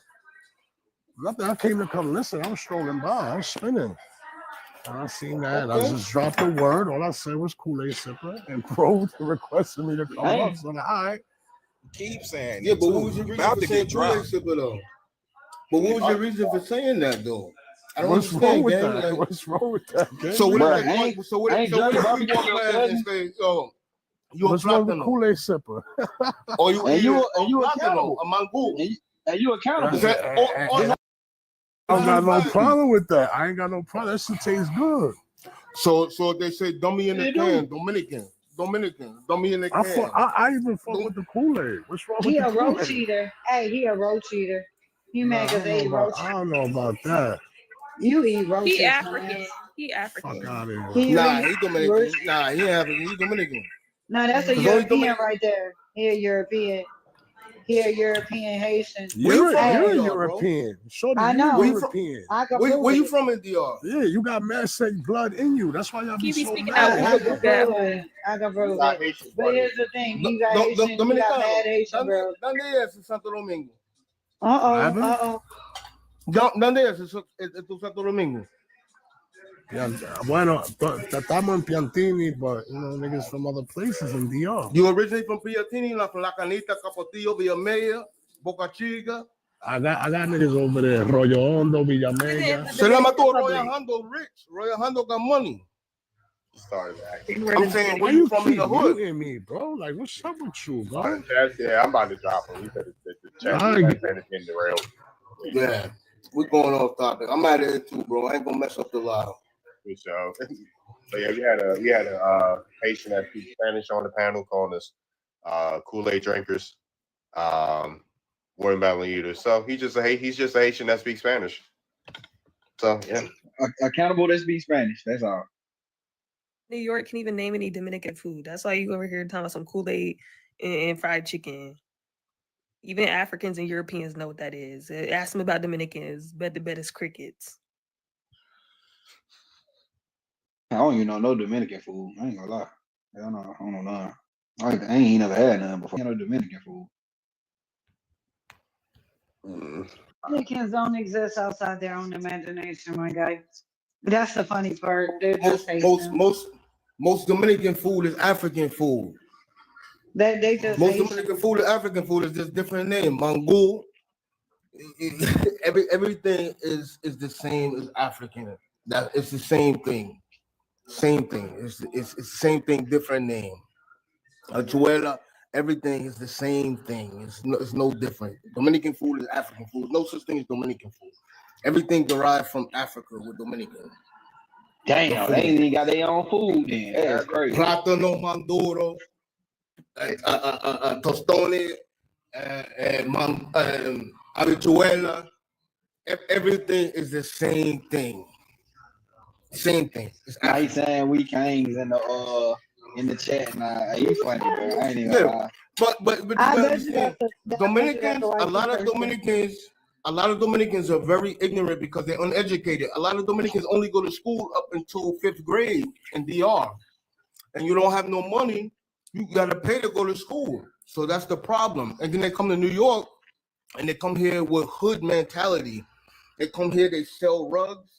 [SPEAKER 15] Nothing. I came to come listen. I was strolling by. I was spinning. And I seen that. I
[SPEAKER 17] Okay.
[SPEAKER 15] just dropped a word. All I said was Kool-Aid sipper. And Pro requested me to come
[SPEAKER 16] Hey.
[SPEAKER 15] up. So I'm like, all right.
[SPEAKER 4] Keep saying
[SPEAKER 17] Yeah,
[SPEAKER 4] it
[SPEAKER 17] but
[SPEAKER 4] too.
[SPEAKER 17] what was your
[SPEAKER 4] You
[SPEAKER 17] reason
[SPEAKER 4] about
[SPEAKER 17] for
[SPEAKER 4] to
[SPEAKER 17] saying
[SPEAKER 4] get
[SPEAKER 17] Kool-Aid
[SPEAKER 4] dropped.
[SPEAKER 17] sipper though? But what was your reason for saying that though? I don't
[SPEAKER 15] What's wrong
[SPEAKER 17] understand,
[SPEAKER 15] with
[SPEAKER 17] gang.
[SPEAKER 15] that?
[SPEAKER 17] Like,
[SPEAKER 15] What's wrong with that, gang?
[SPEAKER 17] so what
[SPEAKER 16] Bruh,
[SPEAKER 17] if they
[SPEAKER 16] I ain't-
[SPEAKER 17] walk, so what
[SPEAKER 16] I
[SPEAKER 17] if,
[SPEAKER 16] ain't
[SPEAKER 17] so what
[SPEAKER 16] Johnny
[SPEAKER 17] if we
[SPEAKER 16] Barbecue,
[SPEAKER 17] walk
[SPEAKER 16] your
[SPEAKER 17] past and
[SPEAKER 16] cousin.
[SPEAKER 17] say, yo, you a
[SPEAKER 15] What's wrong with
[SPEAKER 17] plátano,
[SPEAKER 15] Kool-Aid sipper?
[SPEAKER 17] or you
[SPEAKER 16] And you
[SPEAKER 17] plátano,
[SPEAKER 16] accountable.
[SPEAKER 17] a mango?
[SPEAKER 16] And you accountable.
[SPEAKER 17] Is that, or
[SPEAKER 15] I don't got no
[SPEAKER 17] fine.
[SPEAKER 15] problem with that. I ain't got no problem. That shit tastes good.
[SPEAKER 17] So they say dummy in the
[SPEAKER 16] You do.
[SPEAKER 17] can, Dominican, dummy in the can.
[SPEAKER 15] I even fuck with the Kool-Aid. What's wrong
[SPEAKER 10] He
[SPEAKER 15] with
[SPEAKER 10] a
[SPEAKER 15] the
[SPEAKER 10] roach
[SPEAKER 15] Kool-Aid?
[SPEAKER 10] eater. Hey, he a roach eater. He
[SPEAKER 15] Nah,
[SPEAKER 10] mad because they eat roach.
[SPEAKER 15] I don't know about that.
[SPEAKER 10] You eat roaches,
[SPEAKER 5] He
[SPEAKER 10] man.
[SPEAKER 5] African. He African.
[SPEAKER 15] Fuck out of here.
[SPEAKER 10] He
[SPEAKER 17] Nah,
[SPEAKER 10] eat
[SPEAKER 17] he Dominican.
[SPEAKER 10] roach.
[SPEAKER 17] Nah, he African. He Dominican.
[SPEAKER 10] No, that's a
[SPEAKER 17] 'Cause only
[SPEAKER 10] European
[SPEAKER 17] Dominican.
[SPEAKER 10] right there. He a European. He a European Haitian.
[SPEAKER 17] Where you from
[SPEAKER 15] You're
[SPEAKER 17] in
[SPEAKER 15] a
[SPEAKER 17] DR, bro?
[SPEAKER 15] European. Shorty,
[SPEAKER 10] I
[SPEAKER 15] you're
[SPEAKER 10] know.
[SPEAKER 17] Where you from?
[SPEAKER 15] European.
[SPEAKER 10] I can
[SPEAKER 17] Where
[SPEAKER 10] prove
[SPEAKER 17] you
[SPEAKER 10] it.
[SPEAKER 17] from in DR?
[SPEAKER 15] Yeah, you got Maasai blood in you. That's why y'all be
[SPEAKER 5] He be
[SPEAKER 15] so
[SPEAKER 5] speaking
[SPEAKER 15] mad.
[SPEAKER 5] that
[SPEAKER 10] I
[SPEAKER 5] Uga
[SPEAKER 10] can
[SPEAKER 5] Buga.
[SPEAKER 10] prove it. I can prove
[SPEAKER 1] Not
[SPEAKER 10] it.
[SPEAKER 1] Haitian,
[SPEAKER 10] But
[SPEAKER 1] buddy.
[SPEAKER 10] here's the thing. You got Haitian, you got
[SPEAKER 17] Dominicano.
[SPEAKER 10] mad Haitian girls.
[SPEAKER 17] ¿Dónde es Santo Domingo?
[SPEAKER 10] Uh oh.
[SPEAKER 15] happened?
[SPEAKER 10] Uh oh.
[SPEAKER 17] ¿Dónde es tu Santo Domingo?
[SPEAKER 15] Bueno, estamos en Piantini, but you know, niggas from other places in DR.
[SPEAKER 17] You originally from Piantini, like from La Canita, Capotillo, Villamella, Boca Chica.
[SPEAKER 15] I got niggas over there, Rollo Hondo, Villamella.
[SPEAKER 17] Se le mató Royal Hondo rich. Royal Hondo got money.
[SPEAKER 1] Sorry, man.
[SPEAKER 17] I'm saying,
[SPEAKER 15] Why
[SPEAKER 17] where you
[SPEAKER 15] you
[SPEAKER 17] from in
[SPEAKER 15] keep
[SPEAKER 17] the hood?
[SPEAKER 15] muting me, bro? Like, what's up with you, bro?
[SPEAKER 1] Yeah, I'm about to drop him. We said the chat
[SPEAKER 15] I
[SPEAKER 1] is
[SPEAKER 15] get-
[SPEAKER 1] getting derailed.
[SPEAKER 17] Yeah, we going off topic. I'm out of here too, bro. I ain't gonna mess up the live.
[SPEAKER 1] Good show. So yeah, we had a Haitian that speaks Spanish on the panel calling us Kool-Aid drinkers, watermelon eaters. So he's just a Haitian that speaks Spanish. So yeah.
[SPEAKER 16] Accountable to speak Spanish. That's all.
[SPEAKER 5] New York can even name any Dominican food. That's why you over here talking about some Kool-Aid and fried chicken. Even Africans and Europeans know what that is. Ask them about Dominicans, bet it's crickets.
[SPEAKER 16] I don't even know no Dominican food. I ain't gonna lie. Hell no, I don't know none. I ain't never had none before. I know Dominican food.
[SPEAKER 10] Dominicans don't exist outside their own imagination, my guy. That's the funny part. They're just Haitian.
[SPEAKER 17] Most Dominican food is African food.
[SPEAKER 10] They just
[SPEAKER 17] Most
[SPEAKER 10] Haitian.
[SPEAKER 17] Dominican food is African food. It's just different name. Mangul. Everything is the same as African. That it's the same thing. Same thing. It's the same thing, different name. Achuela, everything is the same thing. It's no different. Dominican food is African food. No such thing as Dominican food. Everything derived from Africa with Dominican.
[SPEAKER 16] Damn, they ain't even got their own food then. That's crazy.
[SPEAKER 17] Plátano maduro, tostones, habichuela. Everything is the same thing. Same thing.
[SPEAKER 16] Now he's saying we kings in the chat. Nah, you funny, bro. I ain't even gonna lie.
[SPEAKER 17] But you understand, Dominicans, a lot of Dominicans are very ignorant because they're uneducated. A lot of Dominicans only go to school up until 5th grade in DR. And you don't have no money, you gotta pay to go to school. So that's the problem. And then they come to New York and they come here with hood mentality. They come here, they sell rugs.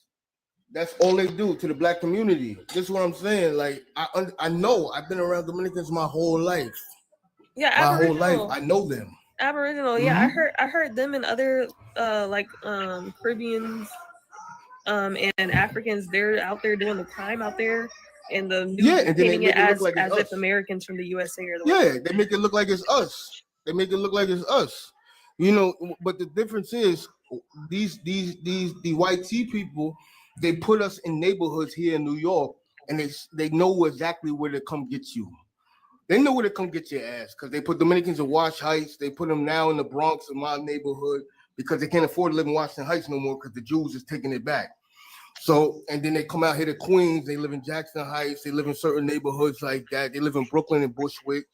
[SPEAKER 17] That's all they do to the black community. This is what I'm saying. Like, I know, I've been around Dominicans my whole life.
[SPEAKER 5] Yeah,
[SPEAKER 17] my whole life, I know them.
[SPEAKER 5] Aboriginal, yeah, I heard them and other Caribbeans and Africans. They're out there doing the crime out there, and the news
[SPEAKER 17] and then they
[SPEAKER 5] painting
[SPEAKER 17] make
[SPEAKER 5] it
[SPEAKER 17] it look
[SPEAKER 5] as
[SPEAKER 17] like it's
[SPEAKER 5] if
[SPEAKER 17] us.
[SPEAKER 5] Americans from the USA are the
[SPEAKER 17] Yeah, they make it look like it's us. They make it look like it's us. You know, but the difference is the white tea people, they put us in neighborhoods here in New York, and they know exactly where to come get you. They know where to come get your ass because they put Dominicans in Wash Heights. They put them now in the Bronx, in my neighborhood, because they can't afford to live in Washington Heights no more because the Jews is taking it back. So, and then they come out here to Queens. They live in Jackson Heights. They live in certain neighborhoods like that. They live in Brooklyn and Bushwick.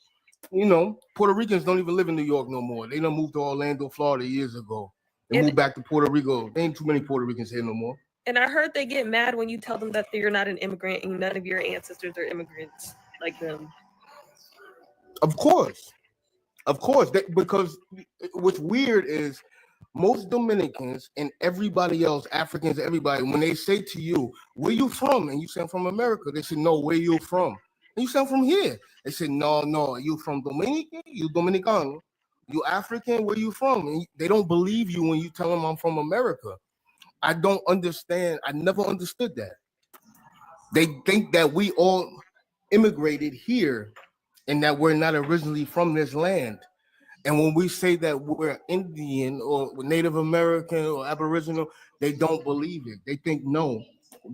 [SPEAKER 17] You know, Puerto Ricans don't even live in New York no more. They done moved to Orlando, Florida years ago. They moved back to Puerto Rico. There ain't too many Puerto Ricans here no more.
[SPEAKER 5] And I heard they get mad when you tell them that you're not an immigrant and none of your ancestors are immigrants like them.
[SPEAKER 17] Of course, because what's weird is most Dominicans and everybody else, Africans, everybody, when they say to you, "Where you from?" and you say, "I'm from America," they say, "No, where you from?" And you say, "I'm from here." They say, "No, you from Dominican? You Dominicano? You African? Where you from?" And they don't believe you when you tell them I'm from America. I don't understand. I never understood that. They think that we all immigrated here and that we're not originally from this land. And when we say that we're Indian or Native American or Aboriginal, they don't believe it. They think no,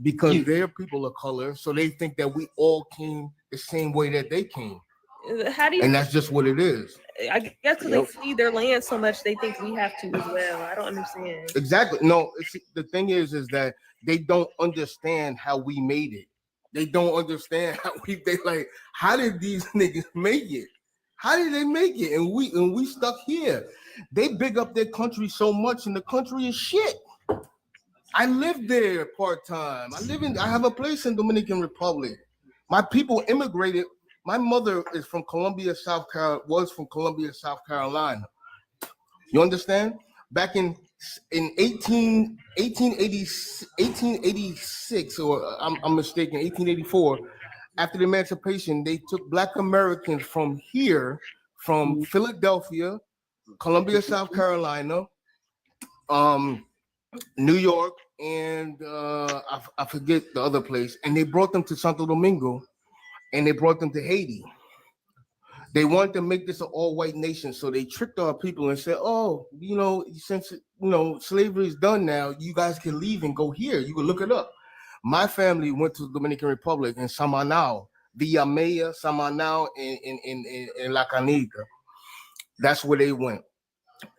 [SPEAKER 17] because they're people of color. So they think that we all came the same way that they came.
[SPEAKER 5] How do you?
[SPEAKER 17] And that's just what it is.
[SPEAKER 5] I guess because they flee their land so much, they think we have to as well. I don't understand.
[SPEAKER 17] Exactly. No, the thing is that they don't understand how we made it. They don't understand how they like, how did these niggas make it? How did they make it? And we stuck here. They big up their country so much, and the country is shit. I live there part-time. I have a place in Dominican Republic. My people immigrated. My mother is from Columbia, South Carolina, was from Columbia, South Carolina. You understand? Back in 1886, or I'm mistaken, 1884, after the emancipation, they took Black Americans from here, from Philadelphia, Columbia, South Carolina, New York, and I forget the other place, and they brought them to Santo Domingo, and they brought them to Haiti. They wanted to make this an all-white nation, so they tricked our people and said, "Oh, since slavery is done now, you guys can leave and go here. You can look it up." My family went to the Dominican Republic in Samanao, Villamella, Samanao, in La Canita. That's where they went.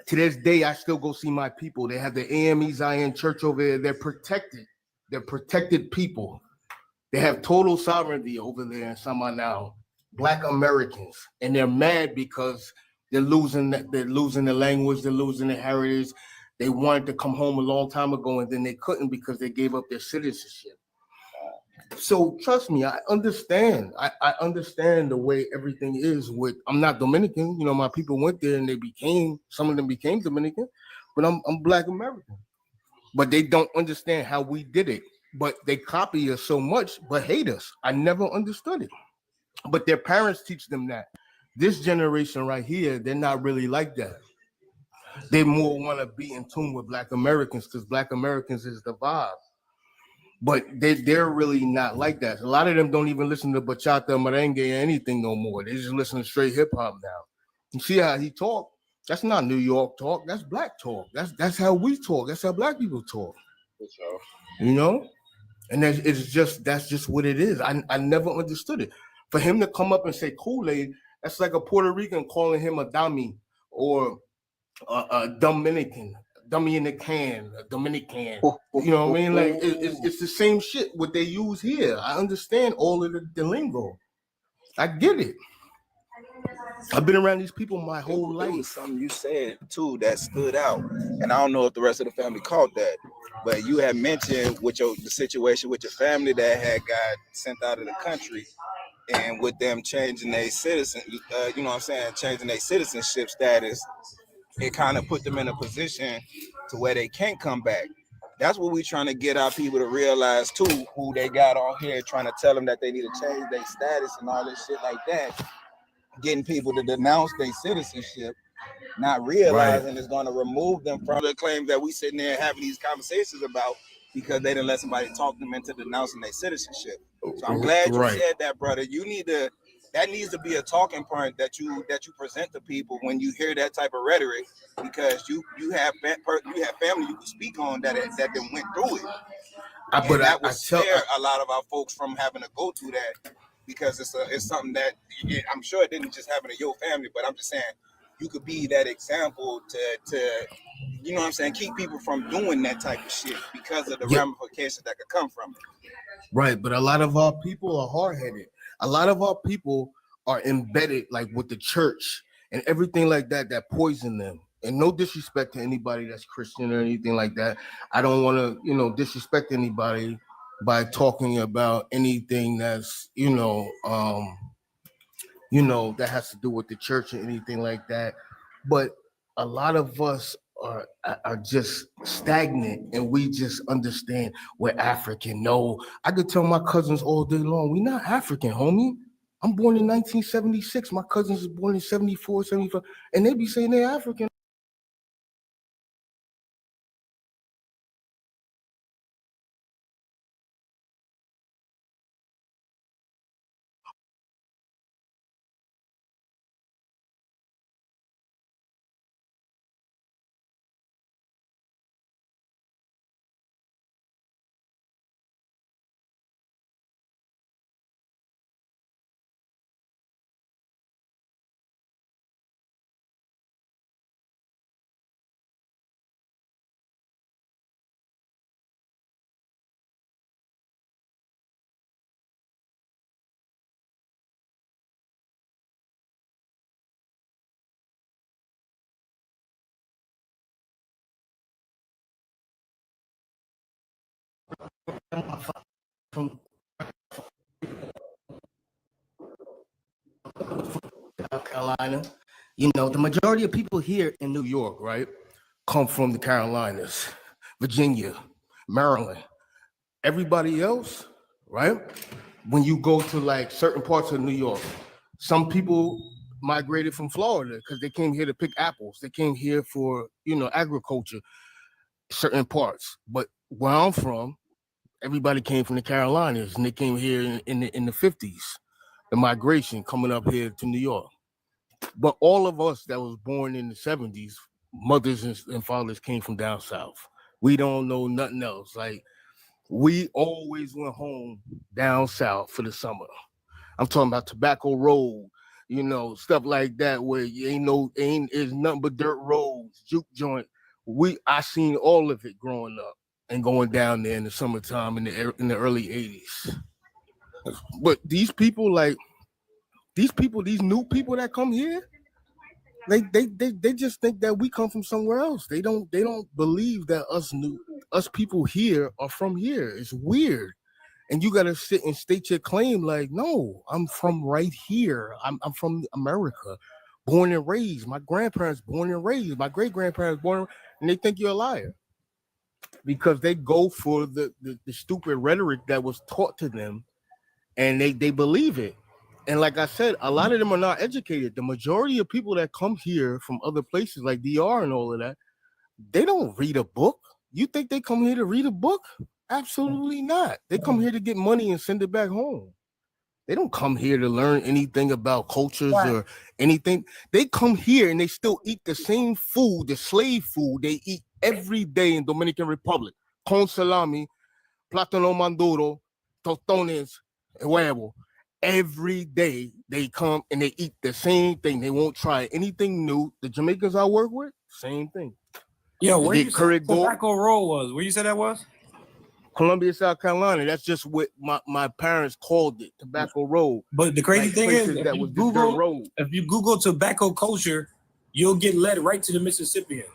[SPEAKER 17] To this day, I still go see my people. They have the AME Zion Church over there. They're protected. They're protected people. They have total sovereignty over there in Samanao. Black Americans, and they're mad because they're losing the language, they're losing their heritage. They wanted to come home a long time ago, and then they couldn't because they gave up their citizenship. So trust me, I understand. I understand the way everything is with. I'm not Dominican, you know. My people went there and some of them became Dominican, but I'm Black American. But they don't understand how we did it. But they copy us so much, but hate us. I never understood it. But their parents teach them that. This generation right here, they're not really like that. They more want to be in tune with Black Americans because Black Americans is the vibe. But they're really not like that. A lot of them don't even listen to bachata, merengue, or anything no more. They just listen to straight hip hop now. You see how he talk? That's not New York talk. That's Black talk. That's how we talk. That's how Black people talk. You know, and that's just what it is. I never understood it. For him to come up and say Kool-Aid, that's like a Puerto Rican calling him a dami or a Dominican. Dummy in the can, a Dominican. You know what I mean? Like it's the same shit what they use here. I understand all of the lingo. I get it. I've been around these people my whole life.
[SPEAKER 4] There was something you said too that stood out, and I don't know if the rest of the family caught that, but you had mentioned with the situation with your family that had got sent out of the country, and with them changing their you know what I'm saying, changing their citizenship status. It kind of put them in a position to where they can't come back. That's what we're trying to get our people to realize too, who they got on here trying to tell them that they need to change their status and all this shit like that. Getting people to denounce their citizenship, not realizing it's going to remove them from the claim that we sitting there having these conversations about because they didn't let somebody talk them into denouncing their citizenship. So I'm glad you said that, brother. That needs to be a talking point that you present to people when you hear that type of rhetoric, because you have family you can speak on that then went through it. But that would spare a lot of our folks from having to go through that, because it's something that I'm sure it didn't just happen to your family, but I'm just saying you could be that example to you know what I'm saying, keep people from doing that type of shit because of the ramifications that could come from it.
[SPEAKER 17] Right, but a lot of our people are hard-headed. A lot of our people are embedded like with the church and everything like that poison them. And no disrespect to anybody that's Christian or anything like that. I don't want to, disrespect anybody by talking about anything that's, that has to do with the church or anything like that. But a lot of us are just stagnant, and we just understand we're African. No, I could tell my cousins all day long, we're not African, homie. I'm born in 1976. My cousins was born in 74, 75, and they be saying they're African. From South Carolina, the majority of people here in New York, right, come from the Carolinas, Virginia, Maryland. Everybody else, right, when you go to like certain parts of New York, some people migrated from Florida because they came here to pick apples. They came here for, agriculture, certain parts. But where I'm from, everybody came from the Carolinas, and they came here in the 50s, the migration coming up here to New York. But all of us that was born in the 70s, mothers and fathers came from down south. We don't know nothing else. Like, we always went home down south for the summer. I'm talking about Tobacco Road, stuff like that, where it's nothing but dirt roads, juke joint. I seen all of it growing up and going down there in the summertime in the early 80s. But these people, like, these people, these new people that come here, they just think that we come from somewhere else. They don't believe that us people here are from here. It's weird. And you gotta sit and state your claim like, no, I'm from right here. I'm from America, born and raised. My grandparents born and raised. My great grandparents born, and they think you're a liar because they go for the stupid rhetoric that was taught to them, and they believe it. And like I said, a lot of them are not educated. The majority of people that come here from other places like DR and all of that, they don't read a book. You think they come here to read a book? Absolutely not. They come here to get money and send it back home. They don't come here to learn anything about cultures or anything. They come here and they still eat the same food, the slave food they eat every day in Dominican Republic. Con salami, plátano maduro, tostones, huevo. Every day they come and they eat the same thing. They won't try anything new. The Jamaicans I work with, same thing.
[SPEAKER 18] Yo, where
[SPEAKER 17] They
[SPEAKER 18] you said Tobacco Roll was? Where you said that was?
[SPEAKER 17] Columbia, South Carolina. That's just what my parents called it, Tobacco Road.
[SPEAKER 18] But the crazy
[SPEAKER 17] Like
[SPEAKER 18] thing is,
[SPEAKER 17] places that was the dirt road.
[SPEAKER 18] if you Google tobacco culture, you'll get led right to the Mississippians.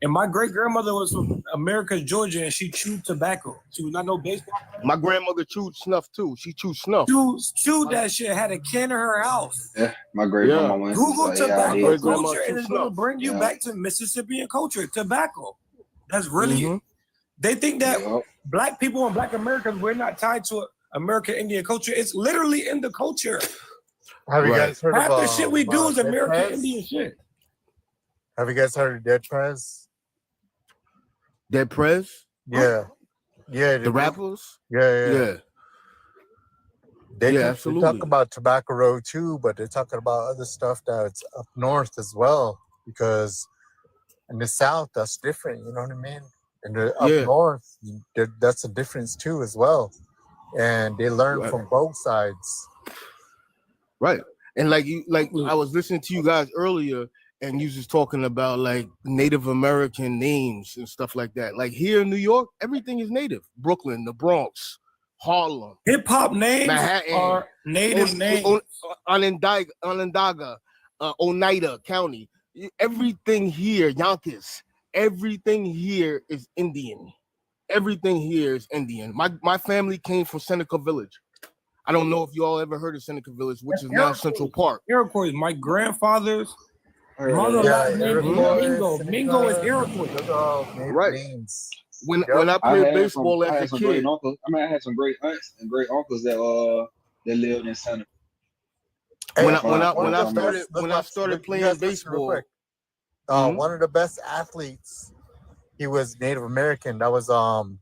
[SPEAKER 18] And my great grandmother was from America, Georgia, and she chewed tobacco. She was not no baseball.
[SPEAKER 17] My grandmother chewed snuff too. She chewed snuff.
[SPEAKER 18] Chewed that shit. Had a can in her house.
[SPEAKER 16] Yeah, my great grandma went.
[SPEAKER 18] Google
[SPEAKER 16] So, yeah, I
[SPEAKER 18] tobacco
[SPEAKER 16] did.
[SPEAKER 18] culture, and it's gonna bring you back to Mississippian culture. Tobacco. That's really. They think that Black people and Black Americans, we're not tied to American Indian culture. It's literally in the culture.
[SPEAKER 19] Have you guys heard
[SPEAKER 18] Half
[SPEAKER 19] of
[SPEAKER 18] the shit we do is
[SPEAKER 19] Dead
[SPEAKER 18] American
[SPEAKER 19] Prez?
[SPEAKER 18] Indian shit.
[SPEAKER 19] Have you guys heard of Dead Prez?
[SPEAKER 17] Dead Prez?
[SPEAKER 19] Yeah. Yeah.
[SPEAKER 17] The rappers?
[SPEAKER 19] Yeah. They
[SPEAKER 17] Yeah,
[SPEAKER 19] talk
[SPEAKER 17] absolutely.
[SPEAKER 19] about Tobacco Road too, but they're talking about other stuff that's up north as well. Because in the south, that's different. You know what I mean? And up north, that's a difference too as well. And they learn from both sides.
[SPEAKER 17] Right. And like I was listening to you guys earlier, and you just talking about like Native American names and stuff like that. Like here in New York, everything is native. Brooklyn, the Bronx, Harlem.
[SPEAKER 18] Hip hop names
[SPEAKER 17] Manhattan,
[SPEAKER 18] are native names.
[SPEAKER 17] Onondaga, Oneida County. Everything here, Yonkers, everything here is Indian. Everything here is Indian. My family came from Seneca Village. I don't know if you all ever heard of Seneca Village, which is now Central Park.
[SPEAKER 18] Iroquois. My grandfather's mother last name is Mingo. Mingo is Iroquois.
[SPEAKER 17] Right. When I played baseball as a kid,
[SPEAKER 16] I had some great aunts and great uncles that lived in Seneca.
[SPEAKER 17] When I started playing baseball,
[SPEAKER 19] one of the best athletes, he was Native American. That was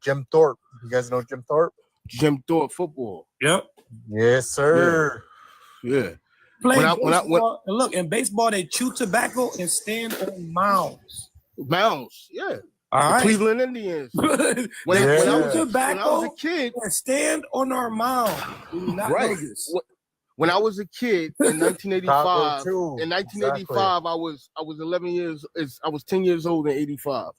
[SPEAKER 19] Jim Thorpe. You guys know Jim Thorpe?
[SPEAKER 17] Jim Thorpe football.
[SPEAKER 18] Yep.
[SPEAKER 19] Yes, sir.
[SPEAKER 17] Yeah.
[SPEAKER 18] Baseball, and look, in baseball, they chew tobacco and stand on mounds.
[SPEAKER 17] Mounds, yeah.
[SPEAKER 18] All
[SPEAKER 17] The
[SPEAKER 18] right.
[SPEAKER 17] Cleveland Indians.
[SPEAKER 18] When I was
[SPEAKER 17] a kid,
[SPEAKER 18] and stand on our mound. We do not know this.
[SPEAKER 17] When I was a kid in 1985,
[SPEAKER 19] too.
[SPEAKER 17] in 1985, I was 10 years old in 85.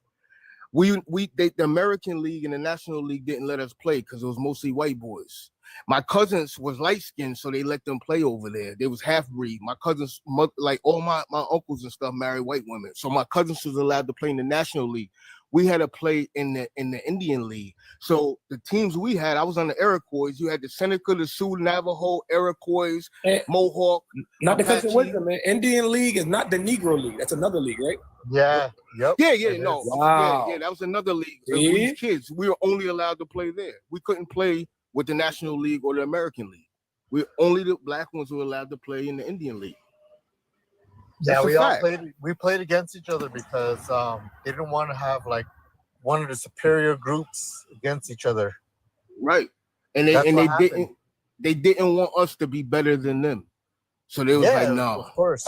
[SPEAKER 17] The American League and the National League didn't let us play because it was mostly white boys. My cousins was light skinned, so they let them play over there. They was half breed. My cousins, like all my uncles and stuff, married white women. So my cousins was allowed to play in the National League. We had to play in the Indian League. So the teams we had, I was on the Iroquois. You had the Seneca, the Sioux, Navajo, Iroquois, Mohawk.
[SPEAKER 18] Not the
[SPEAKER 17] Apache.
[SPEAKER 18] country man. Indian League is not the Negro League. That's another league, right?
[SPEAKER 19] Yeah. Yep.
[SPEAKER 17] Yeah, no.
[SPEAKER 18] Wow.
[SPEAKER 17] Yeah, that was another league. So
[SPEAKER 18] See?
[SPEAKER 17] we was kids, we were only allowed to play there. We couldn't play with the National League or the American League. Only the black ones were allowed to play in the Indian League.
[SPEAKER 19] Yeah,
[SPEAKER 17] That's a
[SPEAKER 19] we all
[SPEAKER 17] fact.
[SPEAKER 19] played against each other because they didn't want to have like one of the superior groups against each other.
[SPEAKER 17] Right. And they didn't want us to be better than them. So they was like, no,
[SPEAKER 19] of course.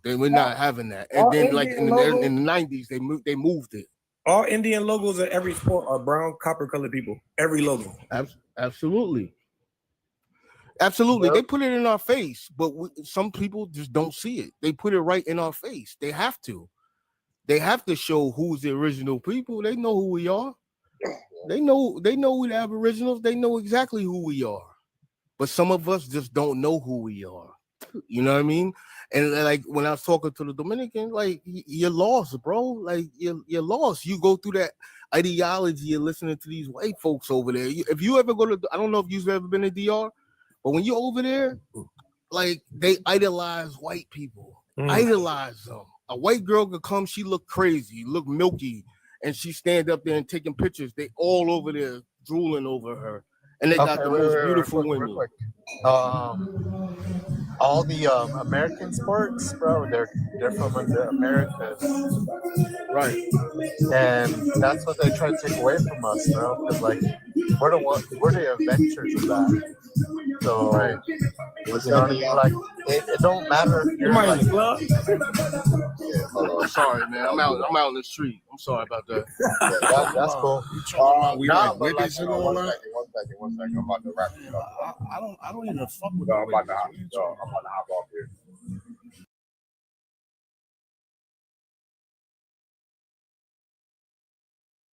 [SPEAKER 17] They were not having that. And
[SPEAKER 18] All
[SPEAKER 17] then like
[SPEAKER 18] Indian
[SPEAKER 17] in the 90s, they moved it.
[SPEAKER 18] All Indian logos at every sport are brown, copper colored people. Every logo.
[SPEAKER 17] Absolutely. Absolutely. They put it in our face, but some people just don't see it. They put it right in our face. They have to. They have to show who's the original people. They know who we are. They know we the Aboriginals. They know exactly who we are. but some of us just don't know who we are. You know what I mean? And like when I was talking to the Dominican, like you're lost, bro. Like you're lost. You go through that ideology and listening to these white folks over there. If you ever go to, I don't know if you've ever been to DR, but when you're over there, like they idolize white people, idolize them. A white girl could come, she look crazy, look milky, and she stand up there and taking pictures. They all over there drooling over her, and they got the most beautiful women.
[SPEAKER 19] All the American sports, bro, they're from the Americas,
[SPEAKER 17] right?
[SPEAKER 19] And that's what they try to take away from us, bro. Because like we're the inventors of that. So
[SPEAKER 17] Right.
[SPEAKER 19] you know what I mean? Like it don't matter if you're like,
[SPEAKER 17] Yeah, hold on. Sorry, man. I'm out in the street. I'm sorry about that.
[SPEAKER 19] that's cool.
[SPEAKER 15] We
[SPEAKER 19] Nah,
[SPEAKER 15] like
[SPEAKER 19] but
[SPEAKER 15] witness and all that.
[SPEAKER 1] One second. I'm about to wrap it up.
[SPEAKER 15] I don't even fuck with
[SPEAKER 1] No, I'm about to hop off here.